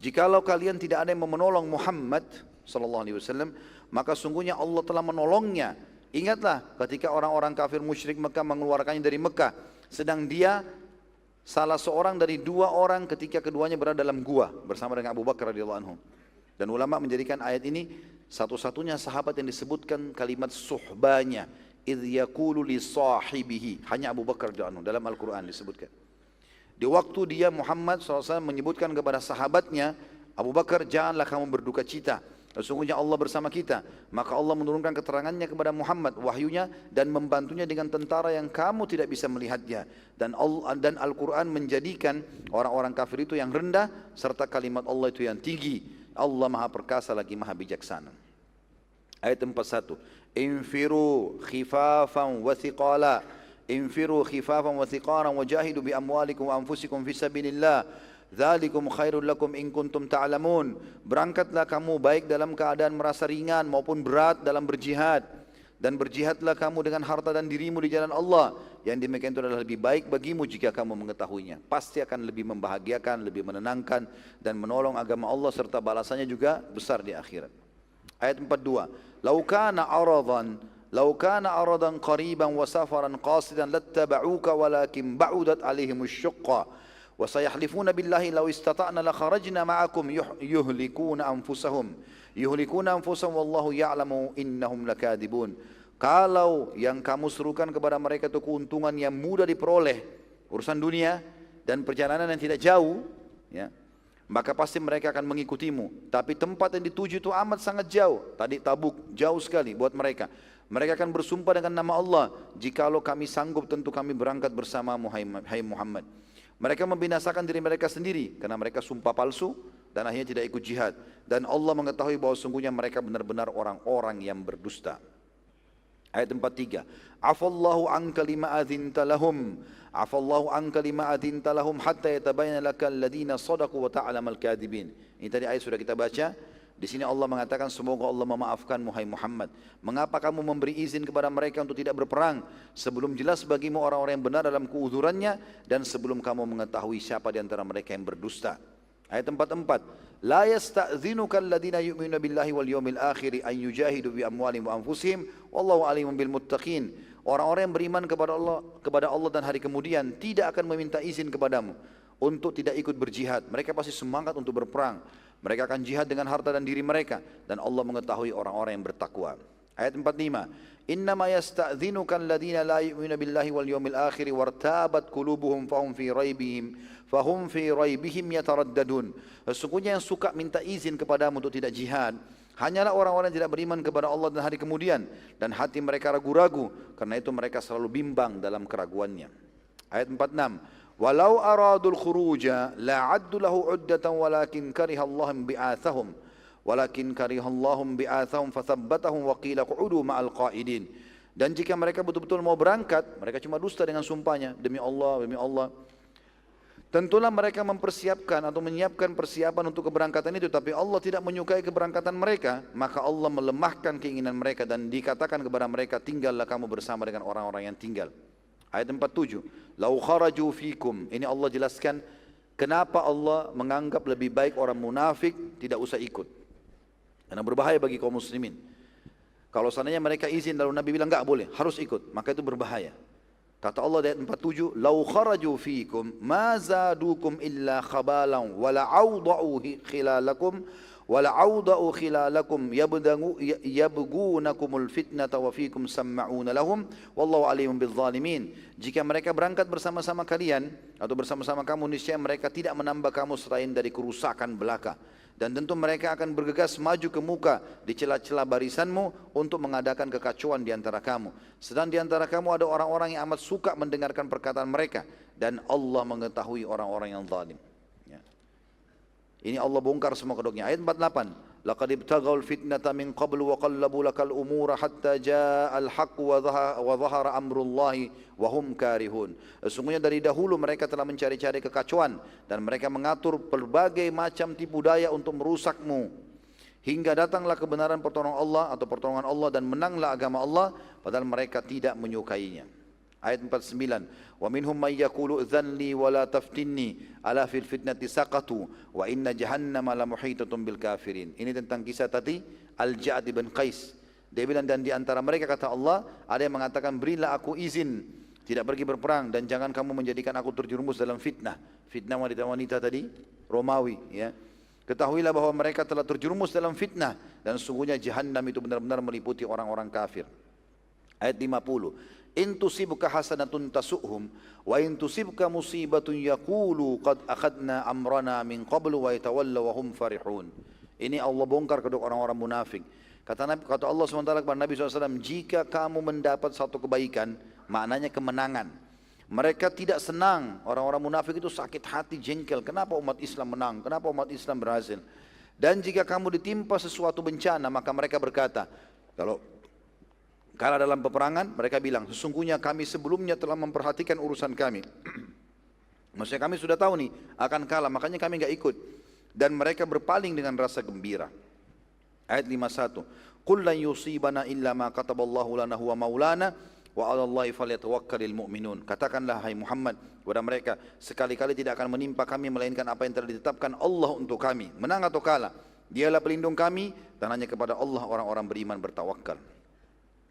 Jikalau kalian tidak ada yang menolong Muhammad sallallahu alaihi wasallam, maka sungguhnya Allah telah menolongnya. Ingatlah ketika orang-orang kafir musyrik Mekah mengeluarkannya dari Mekah, sedang dia salah seorang dari dua orang ketika keduanya berada dalam gua bersama dengan Abu Bakar radhiyallahu anhu. Dan ulama menjadikan ayat ini satu-satunya sahabat yang disebutkan kalimat suhbanya, idh yaqulu li sahibihi, hanya Abu Bakar radhiyallahu anhu dalam Al-Quran disebutkan. Di waktu dia Muhammad SAW menyebutkan kepada sahabatnya, Abu Bakar, janganlah kamu berduka cita, sesungguhnya Allah bersama kita. Maka Allah menurunkan keterangannya kepada Muhammad, wahyunya, dan membantunya dengan tentara yang kamu tidak bisa melihatnya. Dan Al-Quran menjadikan orang-orang kafir itu yang rendah, serta kalimat Allah itu yang tinggi. Allah Maha Perkasa lagi Maha Bijaksana. Ayat 41. Infiru khifafan wa thiqala. Infiru khifafan wa thiqaran wa jahidu bi amwalikum wa anfusikum fi sabilillah. Dzalikum khairul lakum in kuntum ta'lamun. Berangkatlah kamu baik dalam keadaan merasa ringan maupun berat dalam berjihad, dan berjihadlah kamu dengan harta dan dirimu di jalan Allah. Yang demikian itu adalah lebih baik bagimu jika kamu mengetahuinya. Pasti akan lebih membahagiakan, lebih menenangkan, dan menolong agama Allah, serta balasannya juga besar di akhirat. Ayat 42. Lau kana aradan qariban wa safaran qasidan lattaba'uka walakin ba'udat alaihim asy-syuqqa wa sayahlifuna billahi law istata'na la kharajna ma'akum yuhlikuna anfusahum wallahu ya'lamu innahum lakadibun. Kalau yang kamu serukan kepada mereka itu keuntungan yang mudah diperoleh, urusan dunia dan perjalanan yang tidak jauh, ya, maka pasti mereka akan mengikutimu. Tapi tempat yang dituju itu amat sangat jauh. Tadi Tabuk, jauh sekali buat mereka. Mereka akan bersumpah dengan nama Allah, jikalau kami sanggup tentu kami berangkat bersamamu hai Muhammad. Mereka membinasakan diri mereka sendiri karena mereka sumpah palsu dan akhirnya tidak ikut jihad. Dan Allah mengetahui bahwa sungguhnya mereka benar-benar orang-orang yang berdusta. Ayat 43. Afallahu anka lima adzinta lahum. Afallahu anka lima adzinta lahum hatta yatabayyana lakal ladina sadaqu wa ta'lamal kadhibin. Ini tadi ayat sudah kita baca. Di sini Allah mengatakan, semoga Allah memaafkanmu hai Muhammad. Mengapa kamu memberi izin kepada mereka untuk tidak berperang sebelum jelas bagimu orang-orang yang benar dalam keuzurannya, dan sebelum kamu mengetahui siapa di antara mereka yang berdusta. Ayat 44. La yasta'dhinuka alladhina yu'minuna billahi wal yawmil akhir an yujahidu bi amwalihim wa anfusihim wallahu alimun bil muttaqin. Orang-orang yang beriman kepada Allah dan hari kemudian tidak akan meminta izin kepadamu untuk tidak ikut berjihad. Mereka pasti semangat untuk berperang. Mereka akan jihad dengan harta dan diri mereka, dan Allah mengetahui orang-orang yang bertakwa. Ayat 45. Innama yasta'dhinuka alladhina la yu'minuna billahi wal yawmil akhir wartabat qulubuhum fahum fi raibihim yataraddadun. Sesungguhnya yang suka minta izin kepadamu untuk tidak jihad hanyalah orang-orang yang tidak beriman kepada Allah dan hari kemudian, dan hati mereka ragu-ragu, karena itu mereka selalu bimbang dalam keraguannya. Ayat 46. Walau aradul khuruja la'addu lahu 'uddatan walakin karihallahum bi'athahum fathabbatahum wa qila qu'udu ma'al qa'idin. Dan jika mereka betul-betul mau berangkat, mereka cuma dusta dengan sumpahnya, demi Allah, tentulah mereka mempersiapkan atau menyiapkan persiapan untuk keberangkatan itu, tapi Allah tidak menyukai keberangkatan mereka, maka Allah melemahkan keinginan mereka dan dikatakan kepada mereka, tinggallah kamu bersama dengan orang-orang yang tinggal. Ayat 47, lau kharaju fikum. Ini Allah jelaskan kenapa Allah menganggap lebih baik orang munafik tidak usah ikut, karena berbahaya bagi kaum muslimin. Kalau seandainya mereka izin lalu Nabi bilang enggak boleh, harus ikut, maka itu berbahaya. Kata Allah di ayat 47, lau kharaju fikum ma zadukum illa khabalan wala awda'u khilalakum yabgunakumul fitnata wa fikum samma'una lahum wallahu alimun bil zalimin. Jika mereka berangkat bersama-sama kalian atau bersama-sama kamu, niscaya mereka tidak menambah kamu selain dari kerusakan belaka. Dan tentu mereka akan bergegas maju ke muka di celah-celah barisanmu untuk mengadakan kekacauan di antara kamu. Sedang di antara kamu ada orang-orang yang amat suka mendengarkan perkataan mereka, dan Allah mengetahui orang-orang yang zalim. Ya. Ini Allah bongkar semua kedoknya. Ayat 48. Laqad ibtaghaul fitnata min qablu wa qallabu lakal umura hatta ja'al haqq wa dhahara amrullahi wa hum karihun. Sesungguhnya dari dahulu mereka telah mencari-cari kekacauan dan mereka mengatur berbagai macam tipu daya untuk merusakmu, hingga datanglah kebenaran pertolongan Allah atau pertolongan Allah dan menanglah agama Allah, padahal mereka tidak menyukainya. Ayat 49, wa minhum may yaqulu dhanli wa la taftinni ala fil fitnati saqatu wa inna jahannama la muhitatun bil kafirin. Ini tentang kisah tadi Al-Ja'd bin Qais. Dia bilang, dan di antara mereka kata Allah ada yang mengatakan, berilah aku izin tidak pergi berperang dan jangan kamu menjadikan aku terjerumus dalam fitnah. Fitnah wanita-wanita tadi Romawi, ya. Ketahuilah bahwa mereka telah terjerumus dalam fitnah dan sungguhnya jahannam itu benar-benar meliputi orang-orang kafir. Ayat 50. In tusibka hasanatun tasu'hum wa in tusibka musibatun yaqulu qad akhadna amrana min qablu wa yatawallaw wa hum farihun. Ini Allah bongkar kedok orang-orang munafik. Kata Allah SWT kepada Nabi SAW, jika kamu mendapat satu kebaikan, maknanya kemenangan. Mereka tidak senang, orang-orang munafik itu sakit hati, jengkel. Kenapa umat Islam menang? Kenapa umat Islam berhasil? Dan jika kamu ditimpa sesuatu bencana, maka mereka berkata, kalau kalah dalam peperangan, mereka bilang, sesungguhnya kami sebelumnya telah memperhatikan urusan kami. Maksudnya kami sudah tahu nih akan kalah, makanya kami enggak ikut. Dan mereka berpaling dengan rasa gembira. Ayat 51. Qul lan yusibana illa ma kataballahu lana huwa maulana wa 'alallahi falyatawakkalul mu'minun. Katakanlah hai Muhammad kepada mereka, sekali-kali tidak akan menimpa kami melainkan apa yang telah ditetapkan Allah untuk kami. Menang atau kalah, Dialah pelindung kami dan hanya kepada Allah orang-orang beriman bertawakal.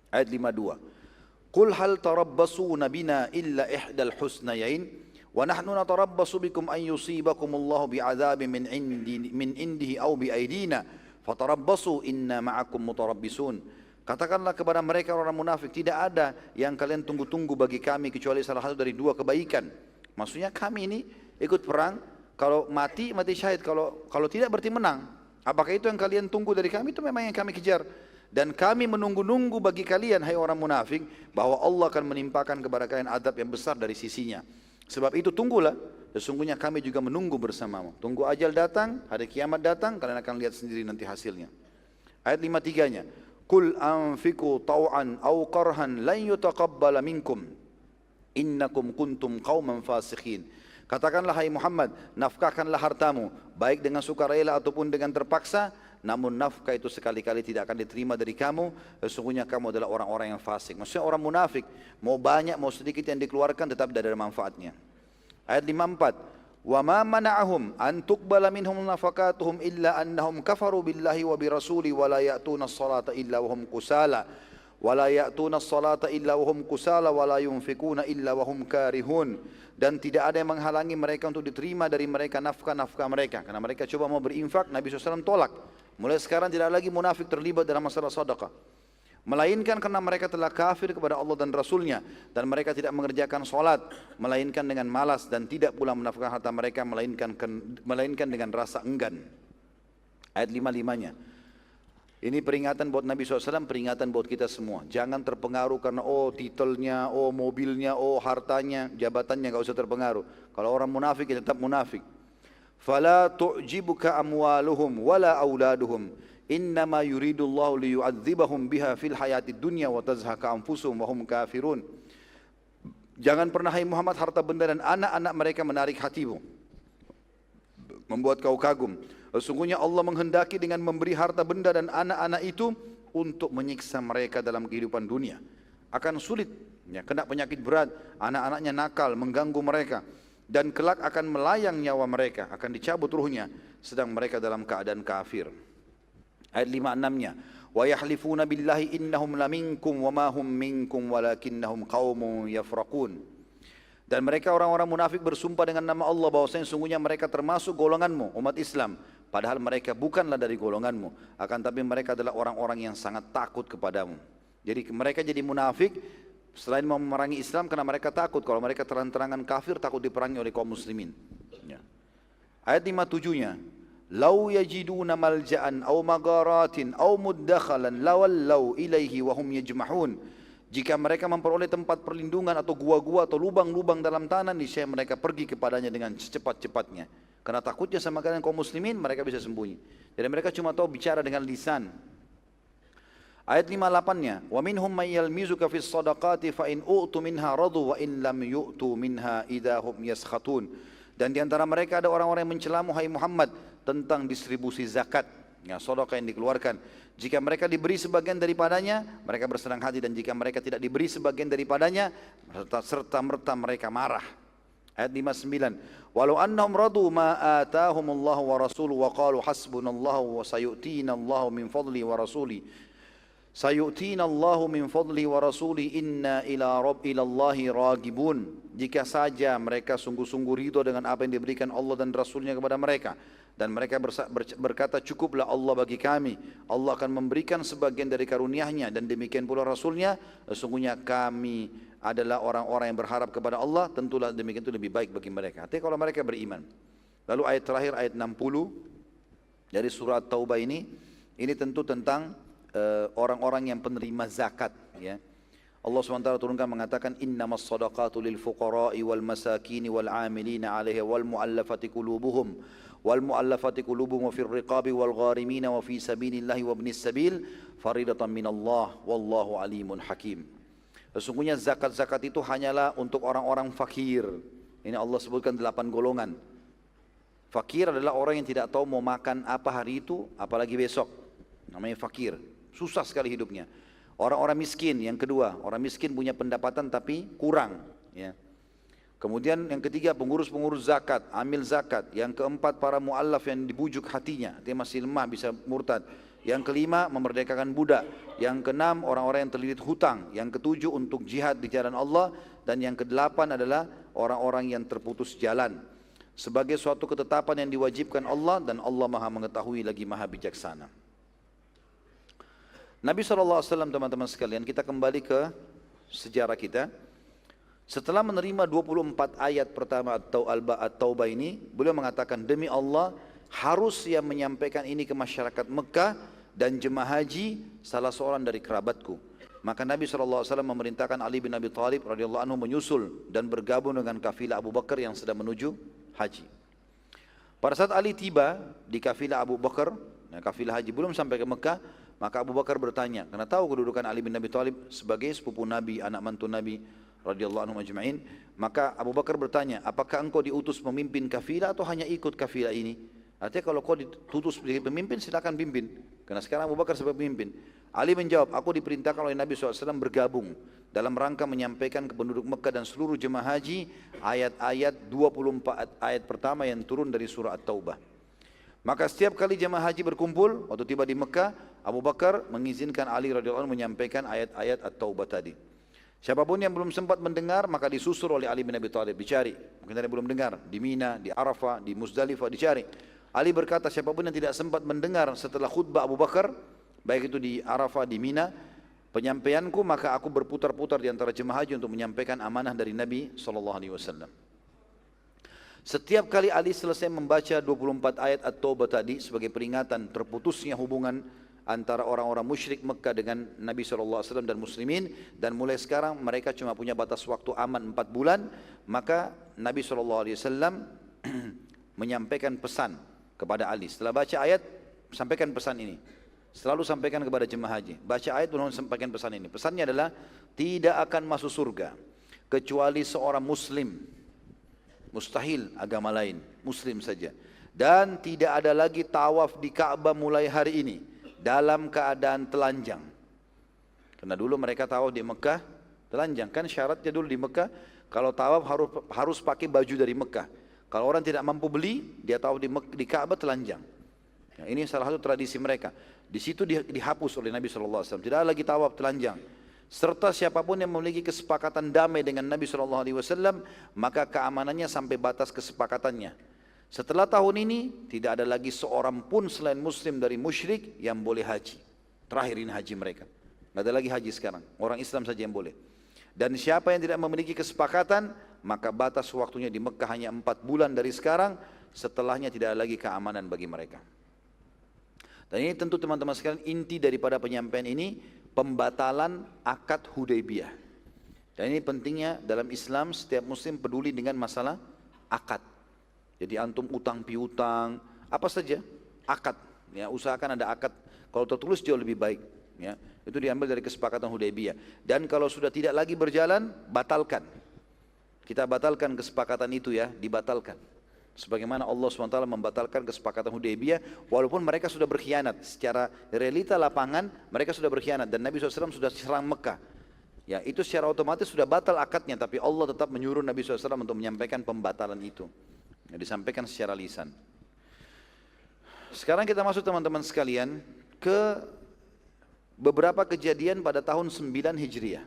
Ayat 52. Qul hal tarabbasuna bina illa ihdal husnayain wa nahnu natarabbasu bikum an yusibakumullahu bi'adzabin min indihi aw biaidina fatarabbasu inna ma'akum mutarabbisun. Katakanlah kepada mereka orang munafik, tidak ada yang kalian tunggu-tunggu bagi kami kecuali salah satu dari dua kebaikan. Maksudnya kami ini ikut perang, kalau mati syahid, kalau tidak berarti menang. Apakah itu yang kalian tunggu dari kami? Itu memang yang kami kejar. Dan kami menunggu-nunggu bagi kalian, hai orang munafik, bahwa Allah akan menimpakan kepada kalian adab yang besar dari sisinya. Sebab itu tunggulah, sesungguhnya kami juga menunggu bersamamu. Tunggu ajal datang, hari kiamat datang, kalian akan lihat sendiri nanti hasilnya. Ayat 53-nya. Kul anfiku taw'an aw qarhan lan yutaqabbala minkum innakum kuntum qauman fasikhin. Katakanlah hai Muhammad, nafkahkanlah hartamu baik dengan sukarela ataupun dengan terpaksa, namun nafkah itu sekali-kali tidak akan diterima dari kamu, sesungguhnya kamu adalah orang-orang yang fasik. Maksudnya orang munafik, mau banyak mau sedikit yang dikeluarkan tetap tidak ada manfaatnya. Ayat 54. Wa ma mana'ahum an tuqbala minhum nafaqatuhum illa annahum kafaru billahi wa birasuli wa la ya'tuna as-salata illa wa hum kusala wa la ya'tuna as-salata illa wa hum kusala wa la yunfikuna illa wa hum karihun. Dan tidak ada yang menghalangi mereka untuk diterima dari mereka nafkah-nafkah mereka, karena mereka coba mau berinfak, Nabi SAW tolak. Mulai sekarang tidak lagi munafik terlibat dalam masalah sedekah, melainkan karena mereka telah kafir kepada Allah dan Rasulnya, dan mereka tidak mengerjakan solat, melainkan dengan malas, dan tidak pula menafkahkan harta mereka, melainkan dengan rasa enggan. Ayat 55-nya. Ini peringatan buat Nabi SAW, peringatan buat kita semua. Jangan terpengaruh karena titelnya, mobilnya, hartanya, jabatannya, enggak usah terpengaruh. Kalau orang munafik ya tetap munafik. Fala tu'jibuka amwaluhum wala auladuhum. Innama yuridullahu liyu'adzibahum biha fil hayatid dunya wa tazhaka anfusuhum wa hum kafirun. Jangan pernah hai Muhammad harta benda dan anak-anak mereka menarik hatimu, membuat kau kagum. Sesungguhnya Allah menghendaki dengan memberi harta benda dan anak-anak itu untuk menyiksa mereka dalam kehidupan dunia. Akan sulit, ya, kena penyakit berat, anak-anaknya nakal, mengganggu mereka. Dan kelak akan melayang nyawa mereka, akan dicabut ruhnya, sedang mereka dalam keadaan kafir. Ayat 5-6-nya. وَيَحْلِفُونَ بِاللَّهِ إِنَّهُمْ لَمِنْكُمْ وَمَا هُمْ مِنْكُمْ وَلَكِنَّهُمْ قَوْمٌ يَفْرَقُونَ. Dan mereka orang-orang munafik bersumpah dengan nama Allah bahwasanya sungguhnya mereka termasuk golonganmu, umat Islam. Padahal mereka bukanlah dari golonganmu. Akan tapi mereka adalah orang-orang yang sangat takut kepadamu. Jadi mereka jadi munafik selain mau memerangi Islam karena mereka takut. Kalau mereka terang-terangan kafir takut diperangi oleh kaum muslimin. Ya. Ayat 57-nya. Lau yajiduna malja'an aw magaratin aw muddakhalan lawallaw ilaihi wa hum yajmahun. Jika mereka memperoleh tempat perlindungan atau gua-gua atau lubang-lubang dalam tanah, niscaya mereka pergi kepadanya dengan secepat-cepatnya. Karena takutnya sama kalian kaum muslimin, mereka bisa sembunyi. Jadi mereka cuma tahu bicara dengan lisan. Ayat 58-nya, wa minhum may yalmizuka fis shadaqati fa in u'tu minha radu wa in lam yu'tu minha idahum yaskhatun. Dan di antara mereka ada orang-orang yang mencelamu hai Muhammad tentang distribusi zakat, ya, sedekah yang dikeluarkan. Jika mereka diberi sebagian daripadanya, mereka bersenang hati, dan jika mereka tidak diberi sebagian daripadanya, serta-merta mereka marah. Ayat 59. Walau annahum radu ma atahumullahu wa rasuluhu wa qalu hasbunallahu wa sayu'tina Allahu min fadli wa rasuli. Sayu'tina Allahu min fadli wa rasuli inna ila Allahi ragibun. Jika saja mereka sungguh-sungguh ridho dengan apa yang diberikan Allah dan Rasulnya kepada mereka, dan mereka berkata cukuplah Allah bagi kami, Allah akan memberikan sebagian dari karunia-Nya, dan demikian pula Rasulnya, sesungguhnya kami adalah orang-orang yang berharap kepada Allah, tentulah demikian itu lebih baik bagi mereka. Artinya kalau mereka beriman. Lalu ayat terakhir, ayat 60 dari surah Taubah ini tentu tentang orang-orang yang penerima zakat, ya. Allah SWT turunkan mengatakan innamas sadaqatu lil fuqara'i wal masakin wal 'amilina 'alaiha wal mu'allafati qulubuhum wa fir riqabi wal gharimina wa fi sabilillahi wa ibnis sabil faridatan minallah wallahu alimun hakim. Sesungguhnya zakat-zakat itu hanyalah untuk orang-orang fakir. Ini Allah sebutkan 8 golongan. Fakir adalah orang yang tidak tahu mau makan apa hari itu, apalagi besok. Namanya fakir. Susah sekali hidupnya. Orang-orang miskin, yang kedua, orang miskin punya pendapatan tapi kurang, ya. Kemudian yang ketiga, pengurus-pengurus zakat, amil zakat. Yang keempat, para mu'allaf yang dibujuk hatinya, dia masih lemah bisa murtad. Yang kelima, memerdekakan budak. Yang keenam, orang-orang yang terlilit hutang. Yang ketujuh, untuk jihad di jalan Allah. Dan yang kedelapan adalah orang-orang yang terputus jalan. Sebagai suatu ketetapan yang diwajibkan Allah, dan Allah maha mengetahui lagi maha bijaksana. Nabi SAW, teman-teman sekalian, kita kembali ke sejarah kita. Setelah menerima 24 ayat pertama At-Taubah ini, beliau mengatakan, demi Allah, harus yang menyampaikan ini ke masyarakat Mekah dan jemaah haji salah seorang dari kerabatku. Maka Nabi SAW memerintahkan Ali bin Abi Thalib radhiyallahu anhu menyusul dan bergabung dengan kafilah Abu Bakar yang sedang menuju haji. Pada saat Ali tiba di kafilah Abu Bakar, kafilah haji belum sampai ke Mekah, maka Abu Bakar bertanya, karena tahu kedudukan Ali bin Abi Thalib sebagai sepupu Nabi, anak mantu Nabi radhiyallahu anhu ajma'in, maka Abu Bakar bertanya, apakah engkau diutus memimpin kafilah atau hanya ikut kafilah ini? Artinya kalau kau diutus sebagai pemimpin, silakan pimpin. Karena sekarang Abu Bakar sebagai pemimpin. Ali menjawab, aku diperintahkan oleh Nabi SAW bergabung dalam rangka menyampaikan ke penduduk Mekah dan seluruh jemaah haji ayat-ayat 24 ayat pertama yang turun dari surah At-Taubah. Maka setiap kali jemaah haji berkumpul, waktu tiba di Mekah, Abu Bakar mengizinkan Ali radhiyallahu anhu menyampaikan ayat-ayat At-Taubah tadi. Siapapun yang belum sempat mendengar, maka disusur oleh Ali bin Abi Thalib, dicari. Mungkin ada yang belum dengar, di Mina, di Arafah, di Muzdalifah, dicari. Ali berkata, siapapun yang tidak sempat mendengar setelah khutbah Abu Bakar, baik itu di Arafah, di Mina, penyampaianku, maka aku berputar-putar di antara jemaah haji untuk menyampaikan amanah dari Nabi SAW. Setiap kali Ali selesai membaca 24 ayat At-Taubah tadi sebagai peringatan terputusnya hubungan antara orang-orang musyrik Mekah dengan Nabi SAW dan muslimin, dan mulai sekarang mereka cuma punya batas waktu aman 4 bulan, maka Nabi SAW menyampaikan pesan kepada Ali. Setelah baca ayat, sampaikan pesan ini. Selalu sampaikan kepada jemaah haji. Baca ayat, belum sampaikan pesan ini. Pesannya adalah, tidak akan masuk surga kecuali seorang muslim. Mustahil agama lain, muslim saja. Dan tidak ada lagi tawaf di Ka'bah mulai hari ini dalam keadaan telanjang. Karena dulu mereka tawaf di Mekah telanjang. Kan syaratnya dulu di Mekah, kalau tawaf harus pakai baju dari Mekah. Kalau orang tidak mampu beli, dia tawaf di Ka'bah telanjang. Ya, ini salah satu tradisi mereka. Di situ dihapus oleh Nabi SAW. Tidak ada lagi tawaf telanjang. Serta siapapun yang memiliki kesepakatan damai dengan Nabi SAW, maka keamanannya sampai batas kesepakatannya. Setelah tahun ini, tidak ada lagi seorang pun selain muslim dari musyrik yang boleh haji. Terakhir ini haji mereka. Tidak ada lagi haji sekarang. Orang Islam saja yang boleh. Dan siapa yang tidak memiliki kesepakatan, maka batas waktunya di Mekah hanya 4 bulan dari sekarang. Setelahnya tidak ada lagi keamanan bagi mereka. Dan ini tentu teman-teman sekalian, inti daripada penyampaian ini, pembatalan akad Hudaybiyah. Dan ini pentingnya dalam Islam, setiap muslim peduli dengan masalah akad. Jadi antum utang piutang, apa saja, akad. Ya, usahakan ada akad, kalau tertulis jauh lebih baik. Ya, itu diambil dari kesepakatan Hudaybiyah. Dan kalau sudah tidak lagi berjalan, batalkan. Kita batalkan kesepakatan itu ya, dibatalkan. Sebagaimana Allah SWT membatalkan kesepakatan Hudaybiyah, walaupun mereka sudah berkhianat. Secara realita lapangan, mereka sudah berkhianat. Dan Nabi SAW sudah serang Mekah. Ya, itu secara otomatis sudah batal akadnya, tapi Allah tetap menyuruh Nabi SAW untuk menyampaikan pembatalan itu. Ya, disampaikan secara lisan. Sekarang kita masuk teman-teman sekalian ke beberapa kejadian pada tahun 9 Hijriah.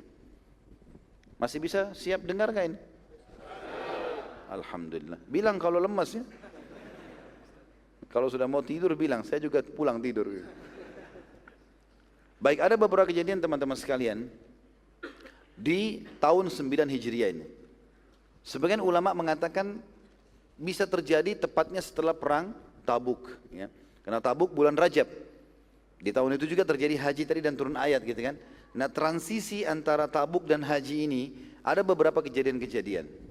Masih bisa siap dengar gak ini? Alhamdulillah. Bilang kalau lemas ya. Kalau sudah mau tidur bilang, saya juga pulang tidur. Baik, ada beberapa kejadian teman-teman sekalian di tahun 9 Hijriah ini. Sebagian ulama mengatakan bisa terjadi tepatnya setelah perang Tabuk. Ya. Karena Tabuk bulan Rajab. Di tahun itu juga terjadi haji tadi dan turun ayat gitu kan. Nah, transisi antara Tabuk dan haji ini ada beberapa kejadian-kejadian.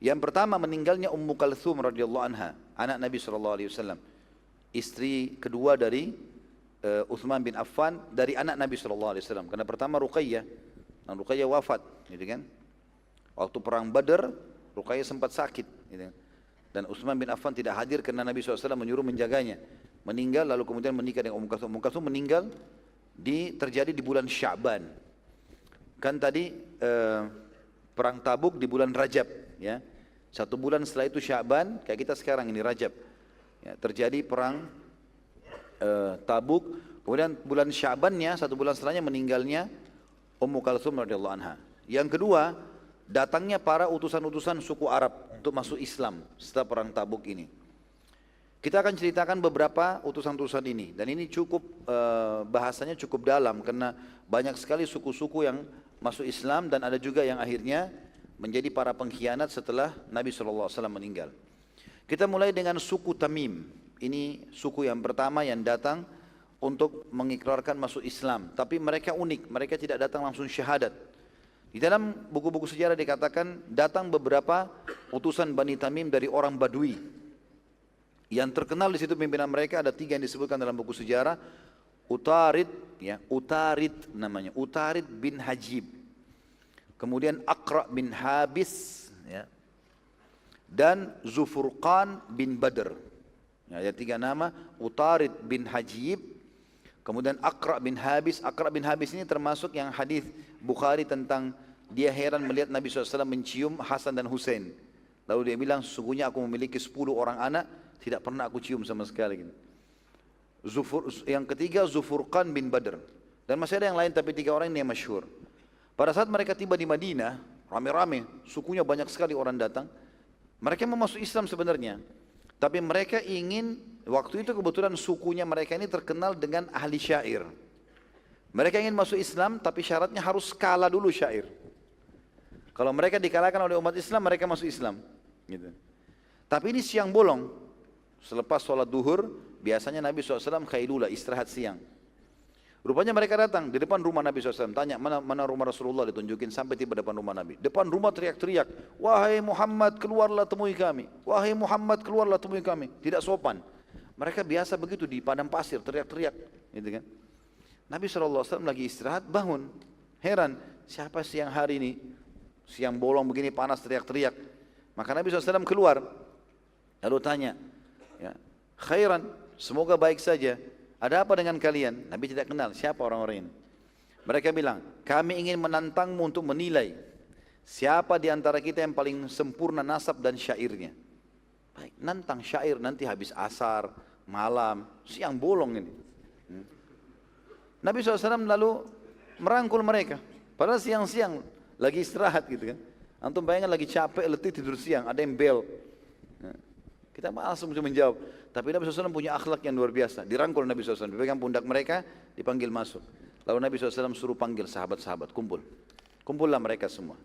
Yang pertama, meninggalnya Ummu Kalthum radhiyallahu anha, anak Nabi SAW, istri kedua dari Uthman bin Affan, dari anak Nabi SAW. Karena pertama Ruqayyah, dan Ruqayyah wafat, gitu kan? Waktu perang Badar, Ruqayyah sempat sakit, gitu kan? Dan Uthman bin Affan tidak hadir karena Nabi SAW menyuruh menjaganya. Meninggal, lalu kemudian menikah dengan Ummu Kalthum. Ummu Kalthum meninggal terjadi di bulan Sya'ban. Kan tadi perang Tabuk di bulan Rajab, ya. 1 bulan setelah itu Sya'ban, kayak kita sekarang ini Rajab. Ya, terjadi perang Tabuk, kemudian bulan Sya'bannya, 1 bulan setelahnya meninggalnya Ummu Kalthum radhiyallahu anha. Yang kedua, datangnya para utusan-utusan suku Arab untuk masuk Islam setelah perang Tabuk ini. Kita akan ceritakan beberapa utusan-utusan ini, dan ini cukup bahasanya cukup dalam karena banyak sekali suku-suku yang masuk Islam dan ada juga yang akhirnya menjadi para pengkhianat setelah Nabi SAW meninggal. Kita mulai dengan suku Tamim. Ini suku yang pertama yang datang untuk mengikrarkan masuk Islam. Tapi mereka unik, mereka tidak datang langsung syahadat. Di dalam buku-buku sejarah dikatakan datang beberapa utusan Bani Tamim dari orang Badui. Yang terkenal di situ pimpinan mereka ada 3 yang disebutkan dalam buku sejarah. Utarid, ya, Utarid namanya, Utarid bin Hajib. Kemudian Aqra bin Habis, ya, dan Zufurqan bin Badr. Ya, ada 3 nama, Utarid bin Hajib, kemudian Aqra bin Habis. Aqra bin Habis ini termasuk yang hadis Bukhari tentang dia heran melihat Nabi SAW mencium Hasan dan Husain. Lalu dia bilang, sesungguhnya aku memiliki 10 orang anak, tidak pernah aku cium sama sekali. Yang ketiga Zufurqan bin Badr. Dan masih ada yang lain tapi 3 orang ini yang masyhur. Pada saat mereka tiba di Madinah, rame-rame, sukunya banyak sekali orang datang. Mereka mau masuk Islam sebenarnya. Tapi mereka ingin, waktu itu kebetulan sukunya mereka ini terkenal dengan ahli syair. Mereka ingin masuk Islam tapi syaratnya harus kalah dulu syair. Kalau mereka dikalahkan oleh umat Islam, mereka masuk Islam. Gitu. Tapi ini siang bolong. Selepas sholat duhur, biasanya Nabi SAW khailulah, istirahat siang. Rupanya mereka datang di depan rumah Nabi SAW, tanya mana rumah Rasulullah, ditunjukin sampai tiba depan rumah Nabi. Depan rumah teriak-teriak, wahai Muhammad keluarlah temui kami, wahai Muhammad keluarlah temui kami. Tidak sopan. Mereka biasa begitu di padang pasir teriak-teriak, gitu kan. Nabi SAW lagi istirahat, bangun, heran, siapa siang hari ini, siang bolong begini panas teriak-teriak. Maka Nabi SAW keluar, lalu tanya, ya, khairan, semoga baik saja. Ada apa dengan kalian? Nabi tidak kenal siapa orang-orang ini. Mereka bilang, kami ingin menantangmu untuk menilai siapa di antara kita yang paling sempurna nasab dan syairnya. Baik, nantang syair nanti habis asar, malam, siang bolong ini. Nabi SAW lalu merangkul mereka. Padahal siang-siang lagi istirahat gitu kan. Antum bayangkan lagi capek, letih, tidur siang, ada yang bel. Kita langsung menjawab. Tapi Nabi SAW punya akhlak yang luar biasa. Dirangkul Nabi SAW, dipegang pundak mereka, dipanggil masuk. Lalu Nabi SAW suruh panggil sahabat-sahabat, kumpul. Kumpullah mereka semua.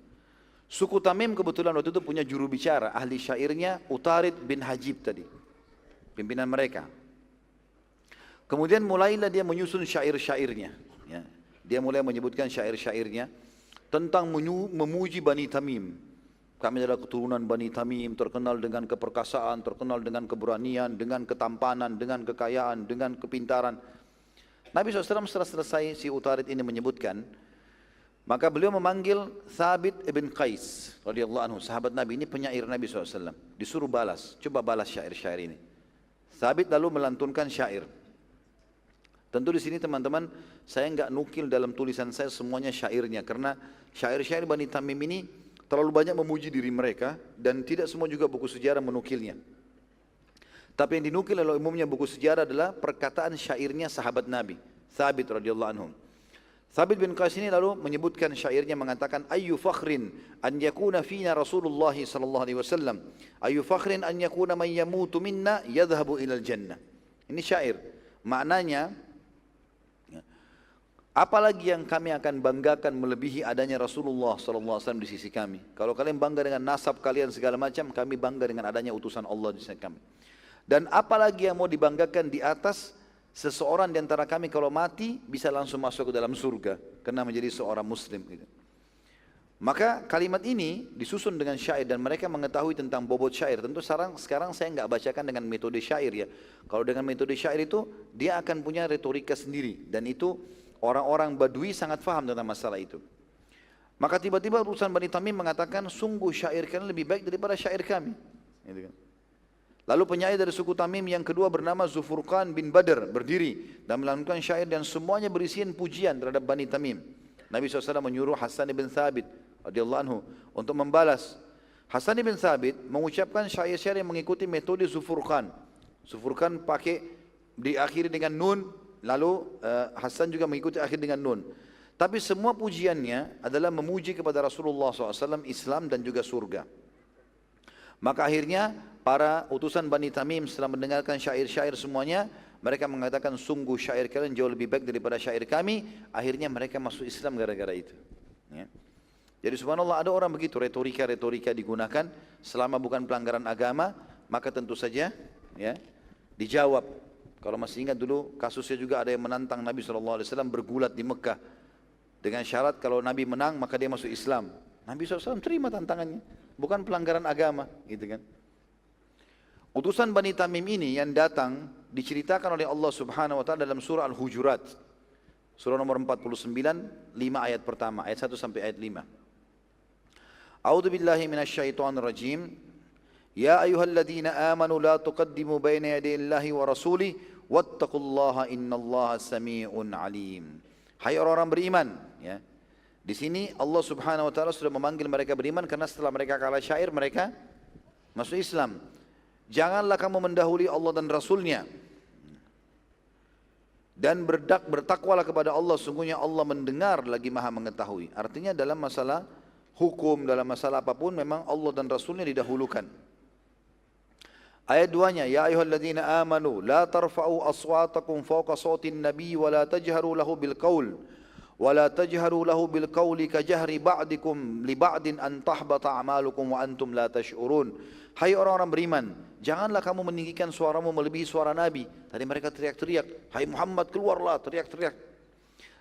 Suku Tamim kebetulan waktu itu punya juru bicara, ahli syairnya Utarid bin Hajib tadi. Pimpinan mereka. Kemudian mulailah dia menyusun syair-syairnya. Ya. Dia mulai menyebutkan syair-syairnya tentang memuji Bani Tamim. Kami adalah keturunan Bani Tamim, terkenal dengan keperkasaan, terkenal dengan keberanian, dengan ketampanan, dengan kekayaan, dengan kepintaran. Nabi SAW setelah selesai si Utarid ini menyebutkan, maka beliau memanggil Thabit ibn Qais radhiyallahu anhu, sahabat Nabi, ini penyair Nabi SAW. Disuruh balas, coba balas syair-syair ini. Thabit lalu melantunkan syair. Tentu di sini teman-teman, saya enggak nukil dalam tulisan saya semuanya syairnya, karena syair-syair Bani Tamim ini terlalu banyak memuji diri mereka dan tidak semua juga buku sejarah menukilnya. Tapi yang dinukil oleh umumnya buku sejarah adalah perkataan syairnya sahabat Nabi, Thabit radhiyallahu anhu. Thabit bin Qais ini lalu menyebutkan syairnya mengatakan, ayyu fakhrin an yakuna fina Rasulullah sallallahu alaihi wasallam, ayyu fakhrin an yakuna man yamutu minna yadhhabu ilal jannah. Ini syair. Maknanya, apalagi yang kami akan banggakan melebihi adanya Rasulullah SAW di sisi kami. Kalau kalian bangga dengan nasab kalian segala macam, kami bangga dengan adanya utusan Allah di sisi kami. Dan apalagi yang mau dibanggakan di atas seseorang di antara kami kalau mati bisa langsung masuk ke dalam surga karena menjadi seorang muslim. Gitu. Maka kalimat ini disusun dengan syair dan mereka mengetahui tentang bobot syair. Tentu sekarang saya nggak bacakan dengan metode syair ya. Kalau dengan metode syair itu dia akan punya retorika sendiri dan itu orang-orang Badui sangat faham tentang masalah itu. Maka tiba-tiba utusan Bani Tamim mengatakan, sungguh syair kalian lebih baik daripada syair kami. Gitu kan. Lalu penyair dari suku Tamim yang kedua bernama Zufurqan bin Badr berdiri dan melantunkan syair dan semuanya berisian pujian terhadap Bani Tamim. Nabi SAW menyuruh Hasan bin Thabit radhiyallahu anhu untuk membalas. Hasan bin Thabit mengucapkan syair-syair yang mengikuti metode Zufurqan. Zufurqan pakai diakhiri dengan nun. Lalu Hasan juga mengikuti akhir dengan nun. Tapi semua pujiannya adalah memuji kepada Rasulullah SAW, Islam dan juga surga. Maka akhirnya para utusan Bani Tamim setelah mendengarkan syair-syair semuanya, mereka mengatakan sungguh syair kalian jauh lebih baik daripada syair kami. Akhirnya mereka masuk Islam gara-gara itu. Ya. Jadi subhanallah ada orang begitu, retorika-retorika digunakan selama bukan pelanggaran agama, maka tentu saja ya dijawab. Kalau masih ingat dulu kasusnya juga ada yang menantang Nabi SAW bergulat di Mekah. Dengan syarat kalau Nabi menang maka dia masuk Islam. Nabi SAW terima tantangannya. Bukan pelanggaran agama. Gitu kan. Utusan Bani Tamim ini yang datang diceritakan oleh Allah Subhanahu Wa Taala dalam surah Al-Hujurat. Surah nomor 49, 5 ayat pertama. Ayat 1 sampai ayat 5. A'udzu billahi minasyaitonir rajim. Ya ayyuhalladzina amanu la tuqaddimu baina yaday Allahi wa rasulih wattaqullaha innallaha samii'un 'alim. Hai orang-orang beriman, ya. Di sini Allah Subhanahu wa taala sudah memanggil mereka beriman karena setelah mereka kalah syair mereka masuk Islam. Janganlah kamu mendahului Allah dan Rasulnya. Dan bertakwalah kepada Allah, sungguhnya Allah mendengar lagi maha mengetahui. Artinya dalam masalah hukum, dalam masalah apapun memang Allah dan Rasulnya didahulukan. Ayat 2-nya, ya ayyuhalladzina amanu la tarfa'u aswatakum fawqa sawtin nabiy wa la tajharu lahu bil qaul ولا تجهروا له بالقول كجهر بعضكم لبعض أن تحبط أعمالكم وأنتم لا تشعرون. Hai orang-orang beriman, janganlah kamu meninggikan suaramu melebihi suara Nabi. Tadi mereka teriak-teriak, hai Muhammad keluarlah, teriak-teriak.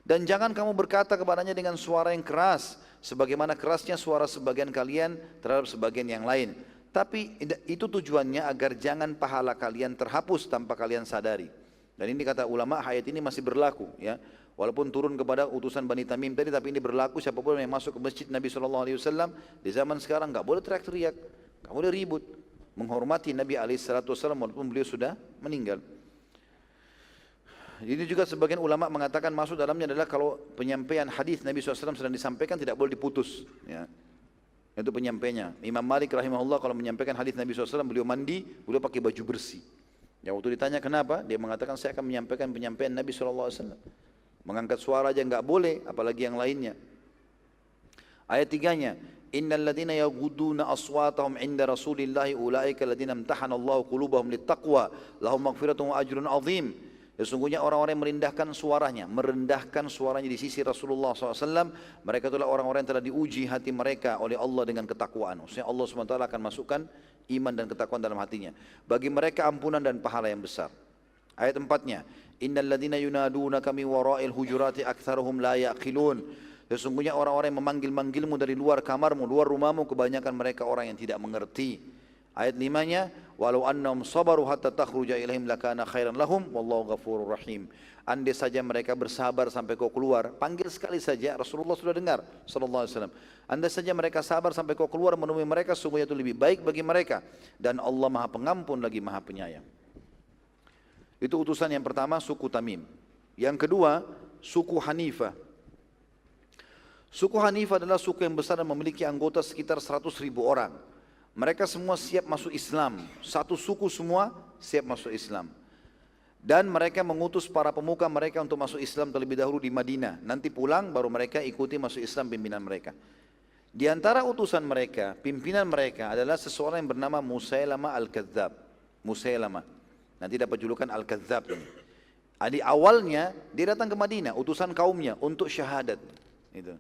Dan jangan kamu berkata kepadanya dengan suara yang keras, sebagaimana kerasnya suara sebagian kalian terhadap sebagian yang lain. Tapi itu tujuannya agar jangan pahala kalian terhapus tanpa kalian sadari. Dan ini kata ulama, ayat ini masih berlaku, ya. Walaupun turun kepada utusan Bani Tamim tadi, tapi ini berlaku siapapun yang masuk ke masjid Nabi SAW di zaman sekarang nggak boleh teriak-teriak, nggak boleh ribut, menghormati Nabi SAW walaupun beliau sudah meninggal. Ini juga sebagian ulama mengatakan masuk dalamnya adalah kalau penyampaian hadis Nabi SAW sedang disampaikan tidak boleh diputus, ya. Itu penyampainya. Imam Malik rahimahullah kalau menyampaikan hadis Nabi SAW beliau mandi, beliau pakai baju bersih. Ya, waktu ditanya kenapa, dia mengatakan saya akan menyampaikan penyampaian Nabi SAW. Mengangkat suara aja nggak boleh, apalagi yang lainnya. Ayat 3-nya, innal ladzina yaghudduna aswatahum 'inda Rasulillahi ulaika alladzina imtahana Allahu qulubahum littaqwa lahum maghfiratun wa ajrun 'azim. Sesungguhnya orang-orang yang merendahkan suaranya di sisi Rasulullah SAW, mereka itulah orang-orang yang telah diuji hati mereka oleh Allah dengan ketakwaan. Maksudnya Allah SWT akan masukkan iman dan ketakwaan dalam hatinya. Bagi mereka ampunan dan pahala yang besar. Ayat 4-nya, innal ladzina yunadunaka min wara'il hujurati aktsaruhum la yaqilun. Sesungguhnya orang-orang yang memanggil-manggilmu dari luar kamarmu, luar rumahmu, kebanyakan mereka orang yang tidak mengerti. Ayat 5-nya, walau annahum sabaru hatta takhruja ilaihim lakana khairan lahum wallahu ghafurur rahim. Andai saja mereka bersabar sampai kau keluar, panggil sekali saja, Rasulullah sudah dengar sallallahu alaihi wasallam. Andai saja mereka sabar sampai kau keluar menemui mereka, sungguh itu lebih baik bagi mereka, dan Allah Maha Pengampun lagi Maha Penyayang. Itu utusan yang pertama, suku Tamim. Yang kedua, suku Hanifah. Suku Hanifah adalah suku yang besar dan memiliki anggota sekitar 100.000 orang. Mereka semua siap masuk Islam. Satu suku semua siap masuk Islam. Dan mereka mengutus para pemuka mereka untuk masuk Islam terlebih dahulu di Madinah. Nanti pulang baru mereka ikuti masuk Islam pimpinan mereka. Di antara utusan mereka, pimpinan mereka adalah seseorang yang bernama Musailamah Al-Kadzab. Musailamah. Nanti dapat julukan Al-Kadzab ini. Di awalnya dia datang ke Madinah, utusan kaumnya untuk syahadat. Itu.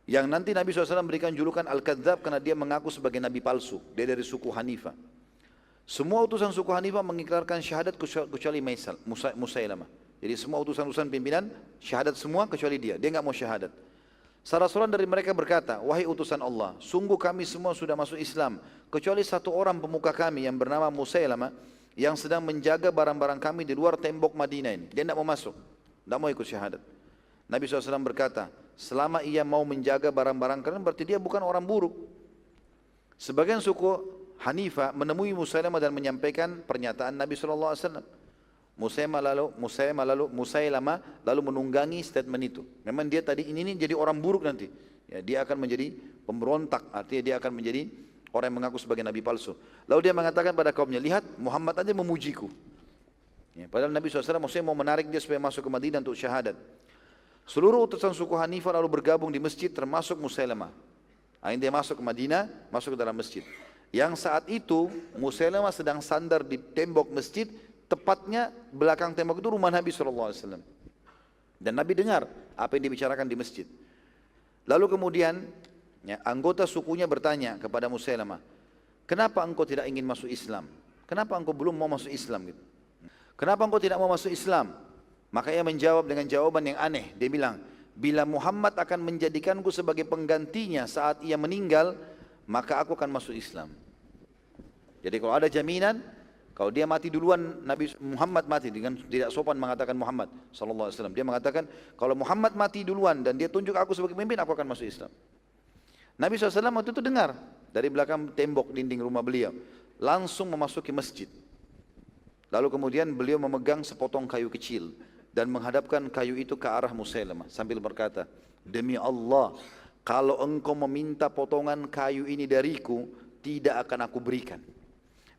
Yang nanti Nabi SAW berikan julukan Al-Kadzab karena dia mengaku sebagai Nabi palsu. Dia dari suku Hanifah. Semua utusan suku Hanifah mengikrarkan syahadat kecuali Musailamah. Jadi semua utusan-utusan pimpinan syahadat semua kecuali dia. Dia nggak mau syahadat. Salah seorang dari mereka berkata, wahai utusan Allah, sungguh kami semua sudah masuk Islam, kecuali satu orang pemuka kami yang bernama Musailamah yang sedang menjaga barang-barang kami di luar tembok Madinah ini. Dia tidak mau masuk, tidak mau ikut syahadat. Nabi SAW berkata, selama ia mau menjaga barang-barang kalian berarti dia bukan orang buruk. Sebagian suku Hanifah menemui Musailamah dan menyampaikan pernyataan Nabi SAW. Musailamah lalu menunggangi statement itu. Memang dia tadi ini jadi orang buruk nanti. Ya, dia akan menjadi pemberontak, artinya dia akan menjadi orang yang mengaku sebagai Nabi palsu. Lalu dia mengatakan pada kaumnya, lihat Muhammad aja memujiku. Ya, padahal Nabi SAW maksudnya mau menarik dia supaya masuk ke Madinah untuk syahadat. Seluruh utusan suku Hanifah lalu bergabung di masjid termasuk Musailamah. Akhirnya dia masuk ke Madinah, masuk ke dalam masjid. Yang saat itu Musailamah sedang sandar di tembok masjid, tepatnya belakang tembok itu rumah Nabi SAW. Dan Nabi dengar apa yang dibicarakan di masjid. Lalu kemudian ya, anggota sukunya bertanya kepada Musailamah, kenapa engkau tidak ingin masuk Islam? Kenapa engkau belum mau masuk Islam? Gitu. Kenapa engkau tidak mau masuk Islam? Maka ia menjawab dengan jawaban yang aneh. Dia bilang, bila Muhammad akan menjadikanku sebagai penggantinya saat ia meninggal, maka aku akan masuk Islam. Jadi kalau ada jaminan, kalau dia mati duluan, Nabi Muhammad mati dengan tidak sopan mengatakan Muhammad sallallahu alaihi wasallam. Dia mengatakan, kalau Muhammad mati duluan dan dia tunjuk aku sebagai pemimpin, aku akan masuk Islam. Nabi SAW waktu itu dengar dari belakang tembok dinding rumah beliau, langsung memasuki masjid. Lalu kemudian beliau memegang sepotong kayu kecil dan menghadapkan kayu itu ke arah Musailamah sambil berkata, demi Allah, kalau engkau meminta potongan kayu ini dariku, tidak akan aku berikan.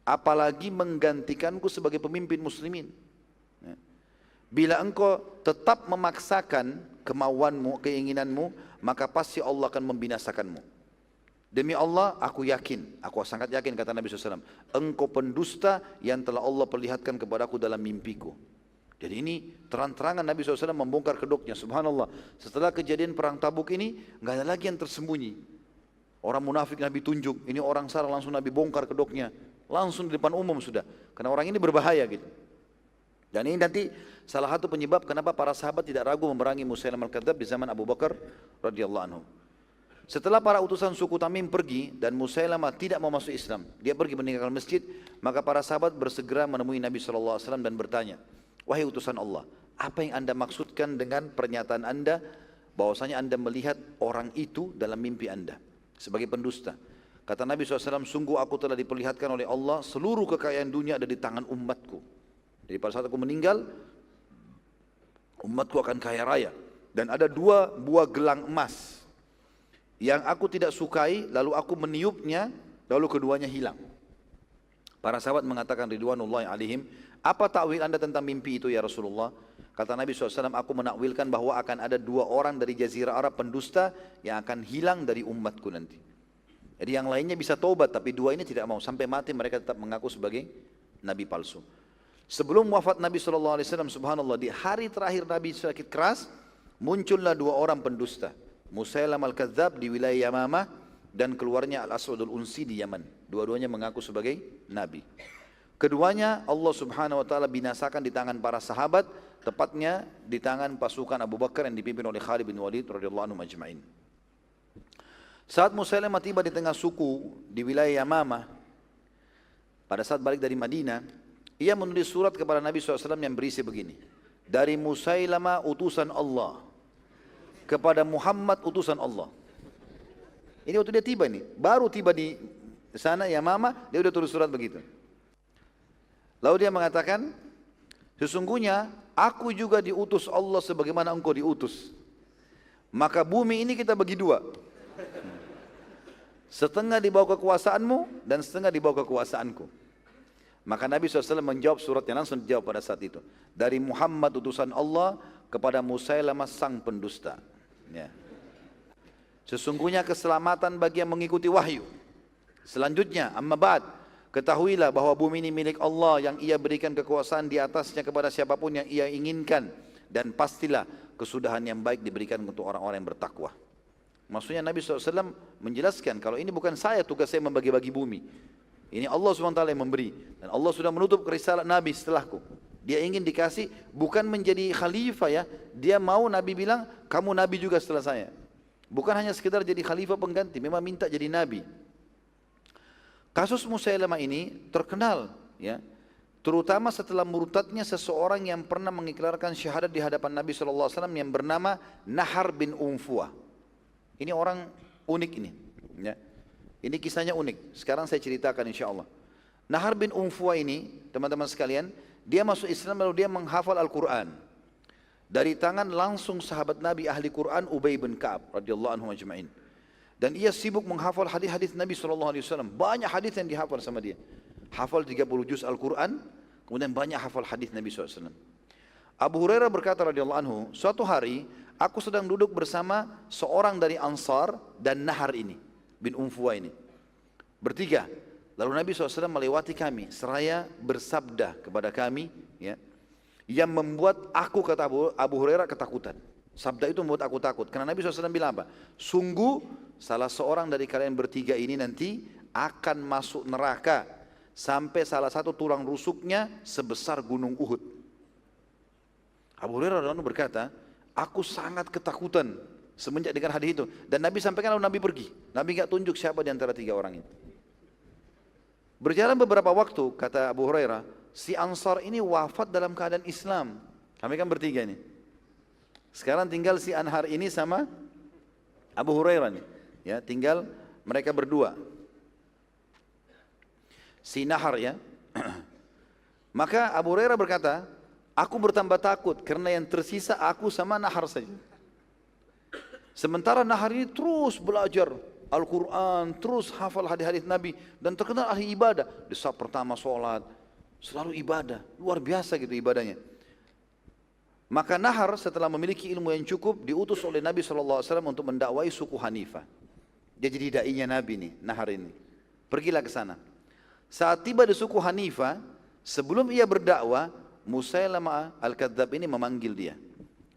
Apalagi menggantikanku sebagai pemimpin muslimin. Bila engkau tetap memaksakan kemauanmu, keinginanmu, maka pasti Allah akan membinasakanmu. Demi Allah, aku yakin, aku sangat yakin, kata Nabi SAW, engkau pendusta yang telah Allah perlihatkan kepadaku dalam mimpiku. Jadi ini terang-terangan Nabi SAW membongkar kedoknya. Subhanallah. Setelah kejadian perang Tabuk ini, nggak ada lagi yang tersembunyi. Orang munafik Nabi tunjuk, ini orang salah, langsung Nabi bongkar kedoknya. Langsung di depan umum sudah. Karena orang ini berbahaya gitu. Dan ini nanti salah satu penyebab kenapa para sahabat tidak ragu memerangi Musailamah al-Kadzdzab di zaman Abu Bakar radhiyallahu anhu. Setelah para utusan suku Tamim pergi dan Musailamah tidak mau masuk Islam, dia pergi meninggalkan masjid, maka para sahabat bersegera menemui Nabi SAW dan bertanya, wahai utusan Allah, apa yang anda maksudkan dengan pernyataan anda bahwasanya anda melihat orang itu dalam mimpi anda sebagai pendusta? Kata Nabi SAW, sungguh aku telah diperlihatkan oleh Allah seluruh kekayaan dunia ada di tangan umatku. Jadi pada saat aku meninggal, umatku akan kaya raya. Dan ada 2 buah gelang emas yang aku tidak sukai, lalu aku meniupnya, lalu keduanya hilang. Para sahabat mengatakan ridwanullahi alaihim, apa takwil anda tentang mimpi itu ya Rasulullah? Kata Nabi SAW, aku menakwilkan bahwa akan ada 2 orang dari Jazirah Arab pendusta yang akan hilang dari umatku nanti. Jadi yang lainnya bisa taubat, tapi 2 ini tidak mau. Sampai mati mereka tetap mengaku sebagai Nabi palsu. Sebelum wafat Nabi SAW, subhanallah, di hari terakhir Nabi sakit keras, muncullah 2 orang pendusta. Musailamah al-Kadzdzab di wilayah Yamamah dan keluarnya Al-Aswadul Unsi di Yaman. Dua-duanya mengaku sebagai Nabi. Keduanya Allah subhanahu wa ta'ala binasakan di tangan para sahabat, tepatnya di tangan pasukan Abu Bakar yang dipimpin oleh Khalid bin Walid radhiyallahu anhu majma'in. Saat Musailamah tiba di tengah suku di wilayah Yamamah, pada saat balik dari Madinah, ia menulis surat kepada Nabi SAW yang berisi begini. Dari Musailamah utusan Allah kepada Muhammad utusan Allah. Ini waktu dia tiba nih, baru tiba di sana Yamamah, dia udah tulis surat begitu. Lalu dia mengatakan, sesungguhnya aku juga diutus Allah sebagaimana engkau diutus. Maka bumi ini kita bagi 2. Setengah di bawah kekuasaanmu dan setengah di bawah kekuasaanku. Maka Nabi SAW menjawab suratnya, langsung dijawab pada saat itu. Dari Muhammad utusan Allah kepada Musailamah sang pendusta. Ya. Sesungguhnya keselamatan bagi yang mengikuti wahyu. Selanjutnya, amma ba'd, ketahuilah bahwa bumi ini milik Allah yang ia berikan kekuasaan di atasnya kepada siapapun yang ia inginkan. Dan pastilah kesudahan yang baik diberikan untuk orang-orang yang bertakwa. Maksudnya Nabi SAW menjelaskan kalau ini bukan saya, tugas saya membagi-bagi bumi. Ini Allah SWT yang memberi. Dan Allah sudah menutup risalah Nabi setelahku. Dia ingin dikasih bukan menjadi khalifah ya. Dia mau Nabi bilang, kamu Nabi juga setelah saya. Bukan hanya sekedar jadi khalifah pengganti, memang minta jadi Nabi. Kasus Musailamah ini terkenal ya. Terutama setelah murtadnya seseorang yang pernah mengiklarkan syahadat di hadapan Nabi SAW yang bernama Nahar bin Unfuah. Ini orang unik ini ya. Ini kisahnya unik. Sekarang saya ceritakan insya Allah. Nahar bin Unfuah ini, teman-teman sekalian, dia masuk Islam lalu dia menghafal Al-Quran. Dari tangan langsung sahabat Nabi ahli Quran Ubay bin Ka'ab radhiyallahu anhu ajma'in. Dan ia sibuk menghafal hadis-hadis Nabi SAW. Banyak hadis yang dihafal sama dia. Hafal 30 juz Al-Quran, kemudian banyak hafal hadis Nabi SAW. Abu Hurairah berkata radhiyallahu anhu, suatu hari aku sedang duduk bersama seorang dari Ansar dan Nahar ini. Bin Unfuah ini bertiga, lalu Nabi SAW melewati kami seraya bersabda kepada kami ya, yang membuat aku, kata Abu Hurairah, ketakutan. Sabda itu membuat aku takut karena Nabi SAW bilang apa? Sungguh salah seorang dari kalian bertiga ini nanti akan masuk neraka sampai salah satu tulang rusuknya sebesar gunung Uhud. Abu Hurairah berkata, aku sangat ketakutan semenjak dengan hadis itu. Dan Nabi sampaikan lalu Nabi pergi. Nabi enggak tunjuk siapa di antara 3 orang itu. Berjalan beberapa waktu, kata Abu Hurairah, si Ansar ini wafat dalam keadaan Islam. Kami kan bertiga ini. Sekarang tinggal si Anhar ini sama Abu Hurairah nih. Ya, tinggal mereka berdua. Si Nahar ya. Maka Abu Hurairah berkata, aku bertambah takut karena yang tersisa aku sama Nahar saja. Sementara Nahar ini terus belajar Al-Quran, terus hafal hadis-hadis Nabi, dan terkenal ahli ibadah. Di saat pertama sholat, selalu ibadah, luar biasa gitu ibadahnya. Maka Nahar setelah memiliki ilmu yang cukup, diutus oleh Nabi SAW untuk mendakwai suku Hanifah. Dia jadi da'inya Nabi nih, Nahar ini. Pergilah ke sana. Saat tiba di suku Hanifah, sebelum ia berdakwah, Musailamah Al-Kadzab ini memanggil dia.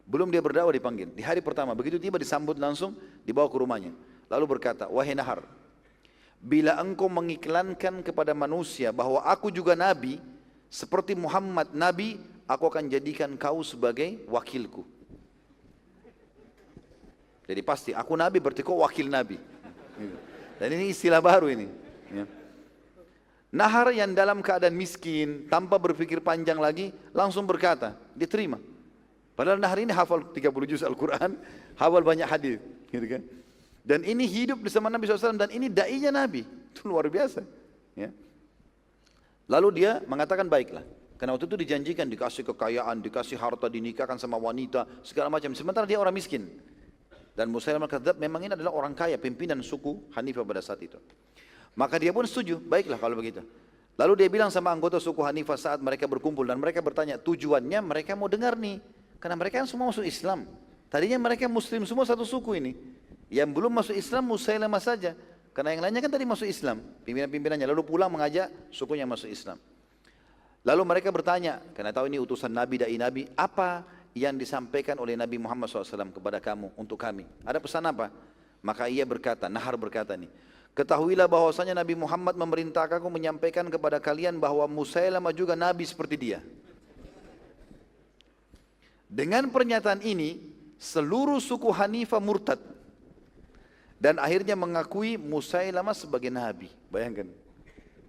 Belum dia berdakwah dipanggil. Di hari pertama, begitu tiba disambut langsung, dibawa ke rumahnya. Lalu berkata, wahai Nahar, bila engkau mengiklankan kepada manusia bahwa aku juga Nabi, seperti Muhammad Nabi, aku akan jadikan kau sebagai wakilku. Jadi pasti, aku Nabi berarti kau wakil Nabi. Dan ini istilah baru ini. Ya. Nahar yang dalam keadaan miskin, tanpa berpikir panjang lagi, langsung berkata, diterima. Padahal Nahar ini hafal 30 juz Al-Quran, hafal banyak hadis, gitu kan? Dan ini hidup bersama Nabi SAW dan ini da'inya Nabi, itu luar biasa. Ya. Lalu dia mengatakan baiklah, karena waktu itu dijanjikan dikasih kekayaan, dikasih harta, dinikahkan sama wanita, segala macam. Sementara dia orang miskin. Dan Musailamah Al-Kadzab memang ini adalah orang kaya, pimpinan suku Hanifah pada saat itu. Maka dia pun setuju, baiklah kalau begitu. Lalu dia bilang sama anggota suku Hanifah saat mereka berkumpul dan mereka bertanya tujuannya, mereka mau dengar nih. Karena mereka kan semua masuk Islam. Tadinya mereka muslim semua satu suku ini. Yang belum masuk Islam Musailamah saja. Karena yang lainnya kan tadi masuk Islam. Pimpinan-pimpinannya lalu pulang mengajak sukunya masuk Islam. Lalu mereka bertanya, karena tahu ini utusan Nabi, da'i Nabi, apa yang disampaikan oleh Nabi Muhammad SAW kepada kamu, untuk kami? Ada pesan apa? Maka ia berkata, Nahar berkata nih, ketahuilah bahwasanya Nabi Muhammad memerintahkan aku menyampaikan kepada kalian bahwa Musailamah juga Nabi seperti dia. Dengan pernyataan ini, seluruh suku Hanifah murtad dan akhirnya mengakui Musailamah sebagai Nabi. Bayangkan,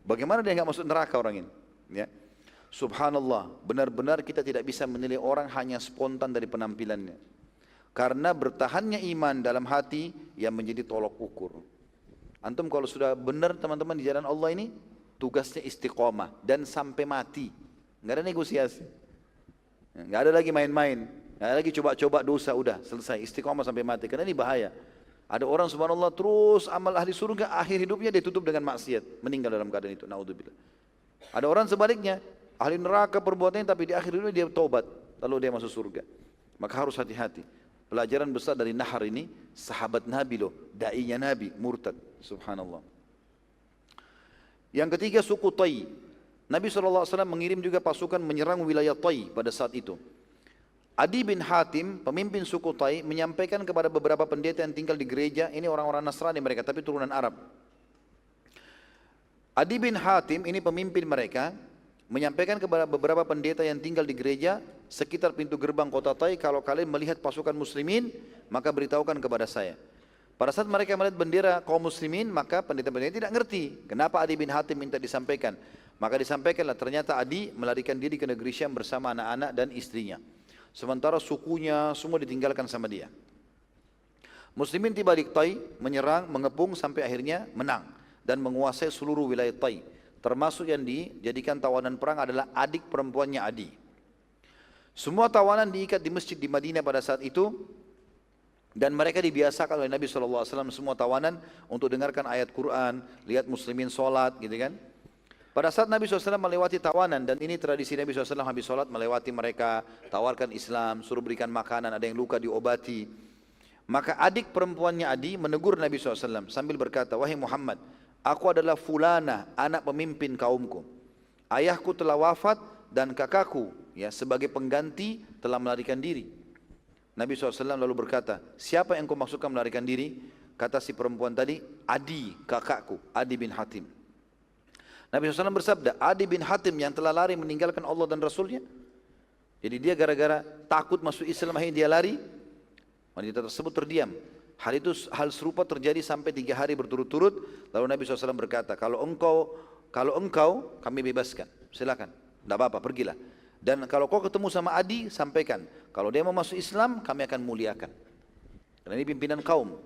bagaimana dia nggak masuk neraka orang ini? Ya. Subhanallah, benar-benar kita tidak bisa menilai orang hanya spontan dari penampilannya. Karena bertahannya iman dalam hati yang menjadi tolok ukur. Antum kalau sudah benar teman-teman di jalan Allah ini, tugasnya istiqomah dan sampai mati. Nggak ada negosiasi. Nggak ada lagi main-main, nggak ada lagi coba-coba dosa, udah selesai istiqomah sampai mati. Karena ini bahaya. Ada orang subhanallah terus amal ahli surga, akhir hidupnya dia tutup dengan maksiat, meninggal dalam keadaan itu. Naudzubillah. Ada orang sebaliknya, ahli neraka perbuatannya tapi di akhir hidupnya dia taubat, lalu dia masuk surga. Maka harus hati-hati. Pelajaran besar dari Nahar ini, sahabat Nabi loh, da'inya Nabi, murtad. Subhanallah. Yang ketiga suku Tai. Nabi SAW mengirim juga pasukan menyerang wilayah Tai pada saat itu. Adi bin Hatim, pemimpin suku Tai, menyampaikan kepada beberapa pendeta yang tinggal di gereja, ini orang-orang Nasrani mereka, tapi turunan Arab. Adi bin Hatim, ini pemimpin mereka, menyampaikan kepada beberapa pendeta yang tinggal di gereja sekitar pintu gerbang kota Tai, kalau kalian melihat pasukan muslimin, maka beritahukan kepada saya. Pada saat mereka melihat bendera kaum muslimin, maka pendeta-pendeta tidak ngerti kenapa Adi bin Hatim minta disampaikan. Maka disampaikanlah, ternyata Adi melarikan diri ke negeri Syam bersama anak-anak dan istrinya. Sementara sukunya semua ditinggalkan sama dia. Muslimin tiba di Tai, menyerang, mengepung sampai akhirnya menang dan menguasai seluruh wilayah Tai. Termasuk yang dijadikan tawanan perang adalah adik perempuannya Adi. Semua tawanan diikat di masjid di Madinah pada saat itu. Dan mereka dibiasakan oleh Nabi SAW semua tawanan untuk dengarkan ayat Quran, lihat muslimin sholat gitu kan. Pada saat Nabi SAW melewati tawanan, dan ini tradisi Nabi SAW habis sholat melewati mereka, tawarkan Islam, suruh berikan makanan, ada yang luka diobati. Maka adik perempuannya Adi menegur Nabi SAW sambil berkata, wahai Muhammad, aku adalah fulana, anak pemimpin kaumku. Ayahku telah wafat dan kakakku ya sebagai pengganti telah melarikan diri. Nabi SAW lalu berkata, siapa yang kau maksudkan melarikan diri? Kata si perempuan tadi, Adi, kakakku, Adi bin Hatim. Nabi SAW bersabda, Adi bin Hatim yang telah lari meninggalkan Allah dan Rasulnya. Jadi dia gara-gara takut masuk Islam, akhirnya dia lari. Wanita tersebut terdiam. Hal serupa terjadi sampai 3 hari berturut-turut. Lalu Nabi SAW berkata, kalau engkau kami bebaskan, silakan, tidak apa-apa, pergilah. Dan kalau kau ketemu sama Adi, sampaikan, kalau dia mau masuk Islam, kami akan muliakan. Karena ini pimpinan kaum.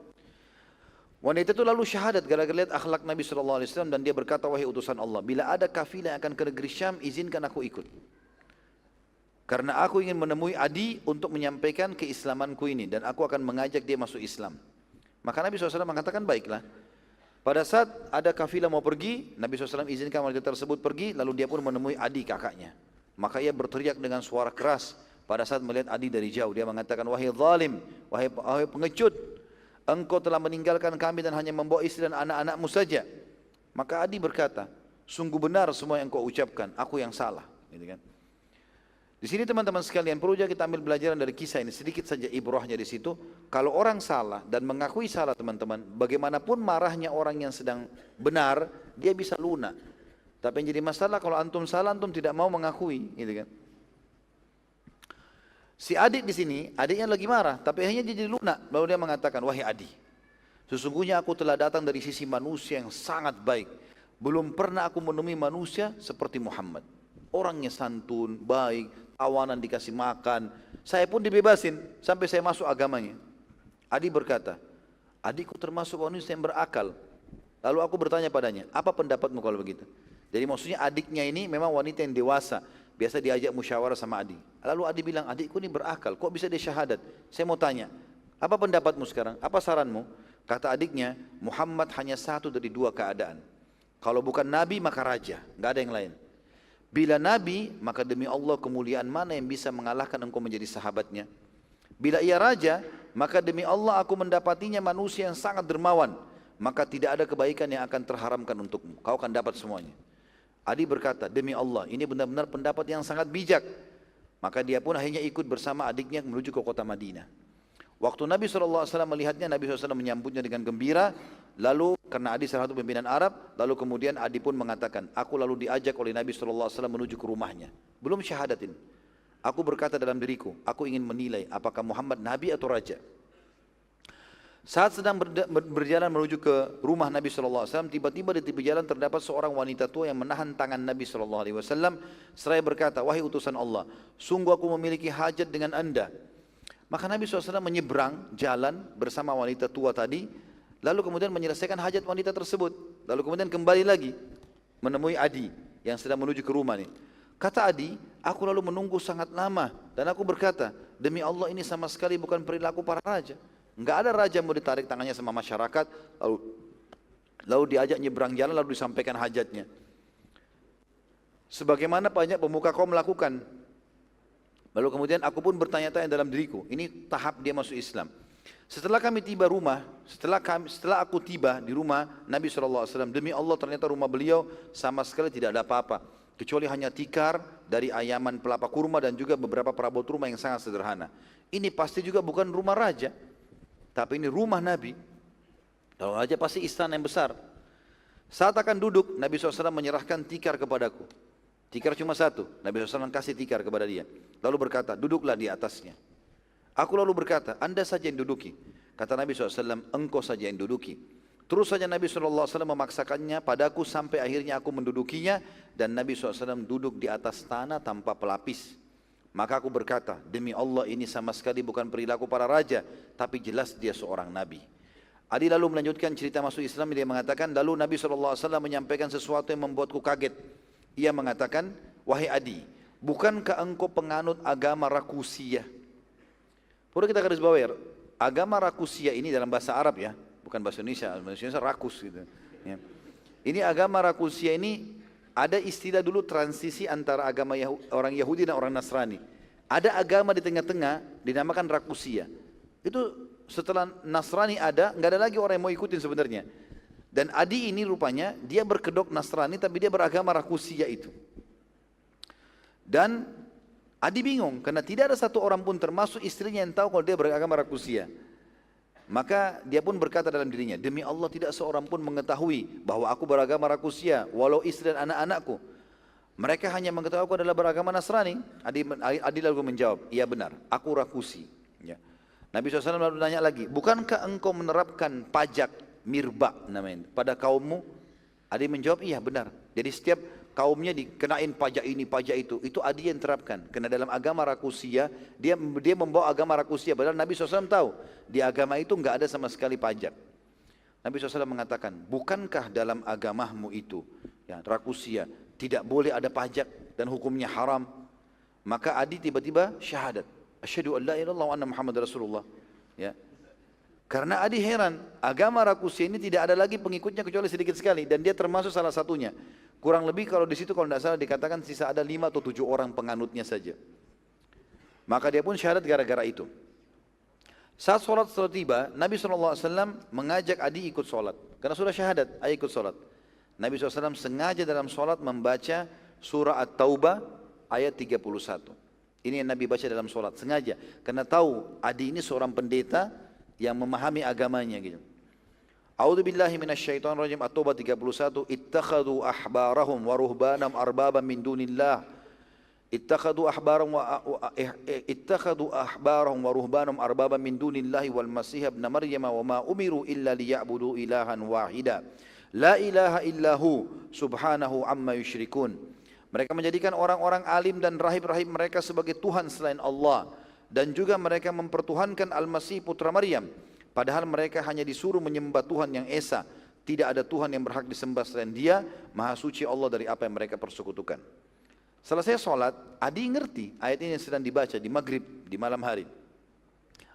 Wanita itu lalu syahadat gara-gara lihat akhlak Nabi SAW dan dia berkata, wahai utusan Allah, bila ada kafilah yang akan ke negeri Syam, izinkan aku ikut. Karena aku ingin menemui Adi untuk menyampaikan keislamanku ini dan aku akan mengajak dia masuk Islam. Maka Nabi SAW mengatakan, baiklah. Pada saat ada kafilah mau pergi, Nabi SAW izinkan wanita tersebut pergi, lalu dia pun menemui Adi kakaknya. Maka ia berteriak dengan suara keras pada saat melihat Adi dari jauh. Dia mengatakan, wahai zalim, wahai pengecut, engkau telah meninggalkan kami dan hanya membawa istri dan anak-anakmu saja. Maka Adi berkata, sungguh benar semua yang kau ucapkan, aku yang salah. Gitu kan. Di sini teman-teman sekalian perlu juga kita ambil pelajaran dari kisah ini, sedikit saja ibrahnya di situ. Kalau orang salah dan mengakui salah teman-teman, bagaimanapun marahnya orang yang sedang benar, dia bisa lunak. Tapi yang jadi masalah kalau antum salah, antum tidak mau mengakui, gitu kan. Si adik di sini, adiknya lagi marah, tapi akhirnya dia jadi lunak. Lalu dia mengatakan, wahai adik, sesungguhnya aku telah datang dari sisi manusia yang sangat baik. Belum pernah aku menemui manusia seperti Muhammad. Orangnya santun, baik, tawanan dikasih makan. Saya pun dibebasin sampai saya masuk agamanya. Adik berkata, adikku termasuk manusia yang berakal. Lalu aku bertanya padanya, apa pendapatmu kalau begitu? Jadi maksudnya adiknya ini memang wanita yang dewasa. Biasa diajak musyawarah sama adik. Lalu adik bilang, adikku ini berakal, kok bisa dia syahadat? Saya mau tanya, apa pendapatmu sekarang? Apa saranmu? Kata adiknya, Muhammad hanya satu dari dua keadaan. Kalau bukan nabi maka raja, nggak ada yang lain. Bila nabi, maka demi Allah kemuliaan mana yang bisa mengalahkan engkau menjadi sahabatnya? Bila ia raja, maka demi Allah aku mendapatinya manusia yang sangat dermawan. Maka tidak ada kebaikan yang akan terharamkan untukmu. Kau akan dapat semuanya. Adi berkata, demi Allah, ini benar-benar pendapat yang sangat bijak. Maka dia pun akhirnya ikut bersama adiknya menuju ke kota Madinah. Waktu Nabi SAW melihatnya, Nabi SAW menyambutnya dengan gembira. Lalu karena Adi salah satu pimpinan Arab, lalu kemudian Adi pun mengatakan, aku lalu diajak oleh Nabi SAW menuju ke rumahnya. Belum syahadatin. Aku berkata dalam diriku, aku ingin menilai apakah Muhammad Nabi atau Raja. Saat sedang berjalan menuju ke rumah Nabi SAW, tiba-tiba di tepi jalan terdapat seorang wanita tua yang menahan tangan Nabi SAW. Seraya berkata, wahai utusan Allah, sungguh aku memiliki hajat dengan anda. Maka Nabi SAW menyeberang jalan bersama wanita tua tadi, lalu kemudian menyelesaikan hajat wanita tersebut. Lalu kemudian kembali lagi menemui Adi yang sedang menuju ke rumah ini. Kata Adi, aku lalu menunggu sangat lama dan aku berkata, demi Allah ini sama sekali bukan perilaku para raja. Enggak ada raja mau ditarik tangannya sama masyarakat, lalu diajak nyebrang jalan, lalu disampaikan hajatnya. Sebagaimana banyak pemuka kaum melakukan. Lalu kemudian aku pun bertanya-tanya dalam diriku, ini tahap dia masuk Islam. Setelah kami tiba rumah, setelah aku tiba di rumah Nabi SAW, demi Allah ternyata rumah beliau sama sekali tidak ada apa-apa. Kecuali hanya tikar dari ayaman pelapa kurma dan juga beberapa perabot rumah yang sangat sederhana. Ini pasti juga bukan rumah raja. Tapi ini rumah Nabi. Kalau raja pasti istana yang besar. Saat akan duduk, Nabi SAW menyerahkan tikar kepadaku. Tikar cuma satu. Nabi SAW kasih tikar kepada dia. Lalu berkata, duduklah di atasnya. Aku lalu berkata, anda saja yang duduki. Kata Nabi SAW, engkau saja yang duduki. Terus saja Nabi SAW memaksakannya padaku sampai akhirnya aku mendudukinya. Dan Nabi SAW duduk di atas tanah tanpa pelapis. Maka aku berkata, demi Allah ini sama sekali bukan perilaku para raja, tapi jelas dia seorang nabi. Adi lalu melanjutkan cerita masuk Islam, dia mengatakan, lalu Nabi SAW menyampaikan sesuatu yang membuatku kaget. Ia mengatakan, wahai Adi, bukankah engkau penganut agama Rakusiyah? Perlu kita garis bawahi, agama Rakusiyah ini dalam bahasa Arab ya, bukan bahasa Indonesia, bahasa Indonesia rakus gitu. Ya. Ini agama Rakusiyah ini, ada istilah dulu transisi antara agama orang Yahudi dan orang Nasrani. Ada agama di tengah-tengah dinamakan Rakusia. Itu setelah Nasrani ada, nggak ada lagi orang yang mau ikutin sebenarnya. Dan Adi ini rupanya dia berkedok Nasrani tapi dia beragama Rakusia itu. Dan Adi bingung karena tidak ada satu orang pun termasuk istrinya yang tahu kalau dia beragama Rakusia. Maka dia pun berkata dalam dirinya, demi Allah tidak seorang pun mengetahui bahwa aku beragama Rakusia, walau istri dan anak-anakku. Mereka hanya mengetahui aku adalah beragama Nasrani. Adi lalu menjawab, iya benar, aku Rakusi. Ya. Nabi SAW lalu nanya lagi, bukankah engkau menerapkan pajak mirba namanya pada kaummu? Adi menjawab, iya benar. Jadi setiap kaumnya dikenain pajak ini, pajak itu Adi yang terapkan. Karena dalam agama Rakusia, dia membawa agama Rakusia. Padahal Nabi SAW tahu, di agama itu enggak ada sama sekali pajak. Nabi SAW mengatakan, bukankah dalam agamamu itu, ya, Rakusia, tidak boleh ada pajak dan hukumnya haram? Maka Adi tiba-tiba syahadat. Asyhadu an la ilaha illallah wa anna Muhammad Rasulullah. Ya. Karena Adi heran, agama Rakusia ini tidak ada lagi pengikutnya kecuali sedikit sekali. Dan dia termasuk salah satunya. Kurang lebih kalau di situ kalau tidak salah dikatakan sisa ada 5 atau 7 orang penganutnya saja. Maka dia pun syahadat gara-gara itu. Saat sholat setelah tiba, Nabi SAW mengajak Adi ikut sholat. Karena sudah syahadat, ayo ikut sholat. Nabi SAW sengaja dalam sholat membaca surah At-Taubah ayat 31. Ini yang Nabi baca dalam sholat, sengaja. Karena tahu Adi ini seorang pendeta yang memahami agamanya gitu. A'udzu billahi minasyaitonir rajim. At-Taubah 31. Ittakhadhu ahbarahum wa ruhbanahum arbaban min dunillah. Ittakhadhu ahbarahum wa ruhbanahum arbaban min dunillahi wal masih ibn Maryam wa ma umiru illa liya'budu ilahan wahida. La ilaha illahu subhanahu amma yusyrikun. Mereka menjadikan orang-orang alim dan rahib-rahib mereka sebagai Tuhan selain Allah. Dan juga mereka mempertuhankan Al-Masih putra Maryam. Padahal mereka hanya disuruh menyembah Tuhan yang Esa. Tidak ada Tuhan yang berhak disembah selain Dia. Maha suci Allah dari apa yang mereka persekutukan. Selesai sholat, Adi ngerti ayat ini yang sedang dibaca di maghrib, di malam hari.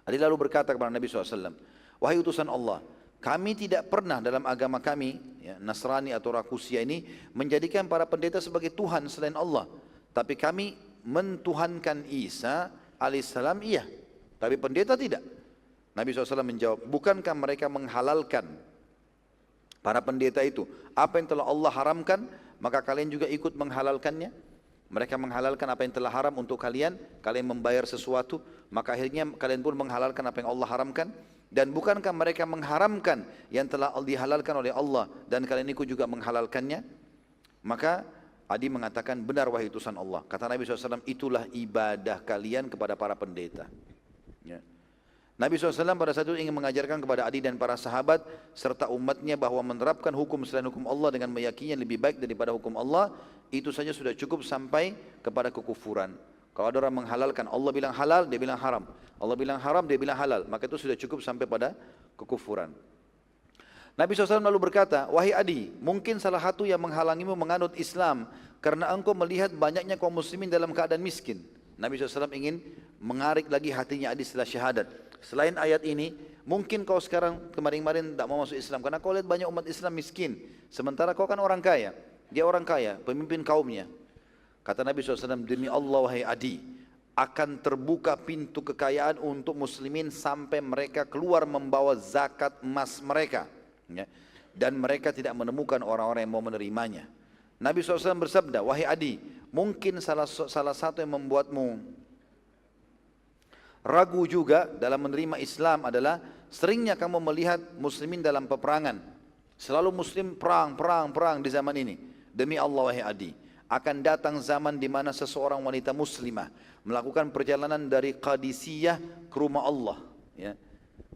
Adi lalu berkata kepada Nabi SAW, wahai utusan Allah, kami tidak pernah dalam agama kami, ya, Nasrani atau Rakusia ini, menjadikan para pendeta sebagai Tuhan selain Allah. Tapi kami mentuhankan Isa alaihissalam iya, tapi pendeta tidak. Nabi SAW menjawab, bukankah mereka menghalalkan para pendeta itu apa yang telah Allah haramkan, maka kalian juga ikut menghalalkannya? Mereka menghalalkan apa yang telah haram untuk kalian, kalian membayar sesuatu, maka akhirnya kalian pun menghalalkan apa yang Allah haramkan. Dan bukankah mereka mengharamkan yang telah dihalalkan oleh Allah dan kalian ikut juga menghalalkannya? Maka Adi mengatakan, benar wahai utusan Allah. Kata Nabi SAW, itulah ibadah kalian kepada para pendeta. Ya. Nabi SAW pada saat itu ingin mengajarkan kepada Adi dan para sahabat serta umatnya bahwa menerapkan hukum selain hukum Allah dengan meyakini lebih baik daripada hukum Allah, itu saja sudah cukup sampai kepada kekufuran. Kalau ada orang menghalalkan, Allah bilang halal, dia bilang haram. Allah bilang haram, dia bilang halal. Maka itu sudah cukup sampai pada kekufuran. Nabi SAW lalu berkata, wahai Adi, mungkin salah satu yang menghalangimu menganut Islam karena engkau melihat banyaknya kaum muslimin dalam keadaan miskin. Nabi SAW ingin mengarik lagi hatinya Adi setelah syahadat. Selain ayat ini, mungkin kau sekarang kemarin-kemarin tidak mau masuk Islam karena kau lihat banyak umat Islam miskin. Sementara kau kan orang kaya. Dia orang kaya, pemimpin kaumnya. Kata Nabi SAW, demi Allah wahai Adi, akan terbuka pintu kekayaan untuk muslimin sampai mereka keluar membawa zakat emas mereka. Ya. Dan mereka tidak menemukan orang-orang yang mau menerimanya. Nabi SAW bersabda, wahai Adi, mungkin salah satu yang membuatmu ragu juga dalam menerima Islam adalah seringnya kamu melihat muslimin dalam peperangan. Selalu muslim perang di zaman ini. Demi Allah wahai Adi, akan datang zaman di mana seseorang wanita muslimah melakukan perjalanan dari Qadisiyah ke rumah Allah. Ya.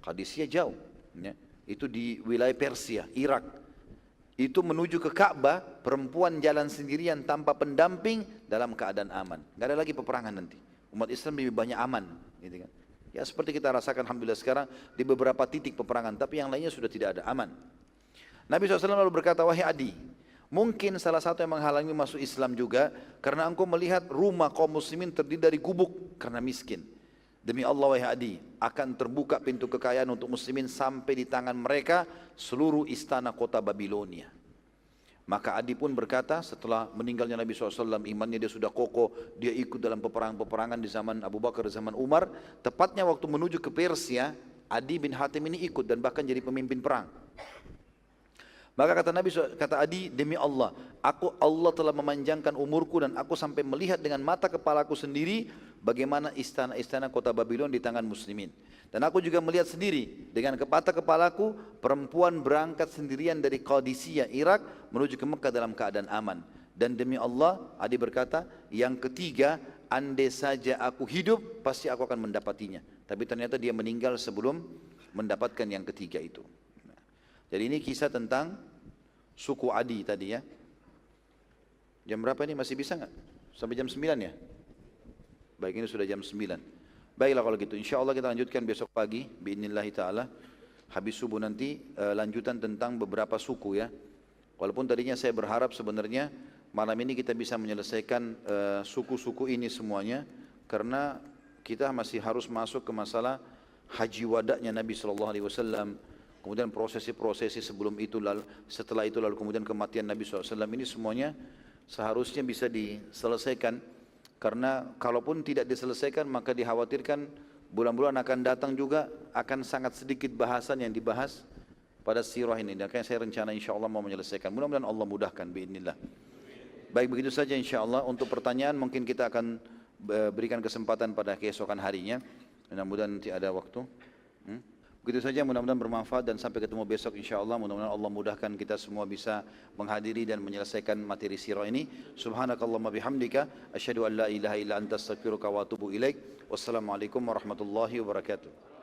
Qadisiyah jauh. Ya. Itu di wilayah Persia, Irak. Itu menuju ke Ka'bah, perempuan jalan sendirian tanpa pendamping dalam keadaan aman. Tidak ada lagi peperangan nanti. Umat Islam lebih banyak aman. Gitu kan. Ya seperti kita rasakan alhamdulillah sekarang di beberapa titik peperangan, tapi yang lainnya sudah tidak ada, aman. Nabi SAW lalu berkata, wahai Adi, mungkin salah satu yang menghalangi masuk Islam juga karena engkau melihat rumah kaum muslimin terdiri dari gubuk karena miskin. Demi Allah wahai Adi, akan terbuka pintu kekayaan untuk muslimin sampai di tangan mereka seluruh istana kota Babilonia. Maka Adi pun berkata setelah meninggalnya Nabi SAW, imannya dia sudah kokoh, dia ikut dalam peperangan-peperangan di zaman Abu Bakar, di zaman Umar. Tepatnya waktu menuju ke Persia, Adi bin Hatim ini ikut dan bahkan jadi pemimpin perang. Maka kata Adi, demi Allah, Allah telah memanjangkan umurku dan aku sampai melihat dengan mata kepalaku sendiri bagaimana istana-istana kota Babylon di tangan muslimin. Dan aku juga melihat sendiri dengan mata kepalaku perempuan berangkat sendirian dari Qadisiyah, Irak menuju ke Mekah dalam keadaan aman. Dan demi Allah, Adi berkata, yang ketiga, andai saja aku hidup pasti aku akan mendapatinya. Tapi ternyata dia meninggal sebelum mendapatkan yang ketiga itu. Jadi ini kisah tentang suku Adi tadi ya. Jam berapa ini, masih bisa nggak? Sampai jam 9 ya? Baik, ini sudah jam 9. Baiklah kalau gitu, insya Allah kita lanjutkan besok pagi bi'inillahi ta'ala. Habis subuh nanti lanjutan tentang beberapa suku ya. Walaupun tadinya saya berharap sebenarnya malam ini kita bisa menyelesaikan suku-suku ini semuanya. Karena kita masih harus masuk ke masalah haji wada'nya Nabi SAW. Kemudian prosesi-prosesi sebelum itu, lalu setelah itu, lalu kemudian kematian Nabi SAW, ini semuanya seharusnya bisa diselesaikan. Karena kalaupun tidak diselesaikan maka dikhawatirkan bulan-bulan akan datang juga akan sangat sedikit bahasan yang dibahas pada sirah ini. Makanya saya rencana insya Allah mau menyelesaikan. Mudah-mudahan Allah mudahkan biidznillah. Baik, begitu saja insya Allah. Untuk pertanyaan mungkin kita akan berikan kesempatan pada keesokan harinya. Mudah-mudahan nanti ada waktu. Begitu saja, mudah-mudahan bermanfaat dan sampai ketemu besok insyaAllah. Mudah-mudahan Allah mudahkan kita semua bisa menghadiri dan menyelesaikan materi sirah ini. Subhanakallahumma bihamdika asyhadu an la ilaha illa anta astaghfiruka wa atubu ilaik. Wassalamualaikum warahmatullahi wabarakatuh.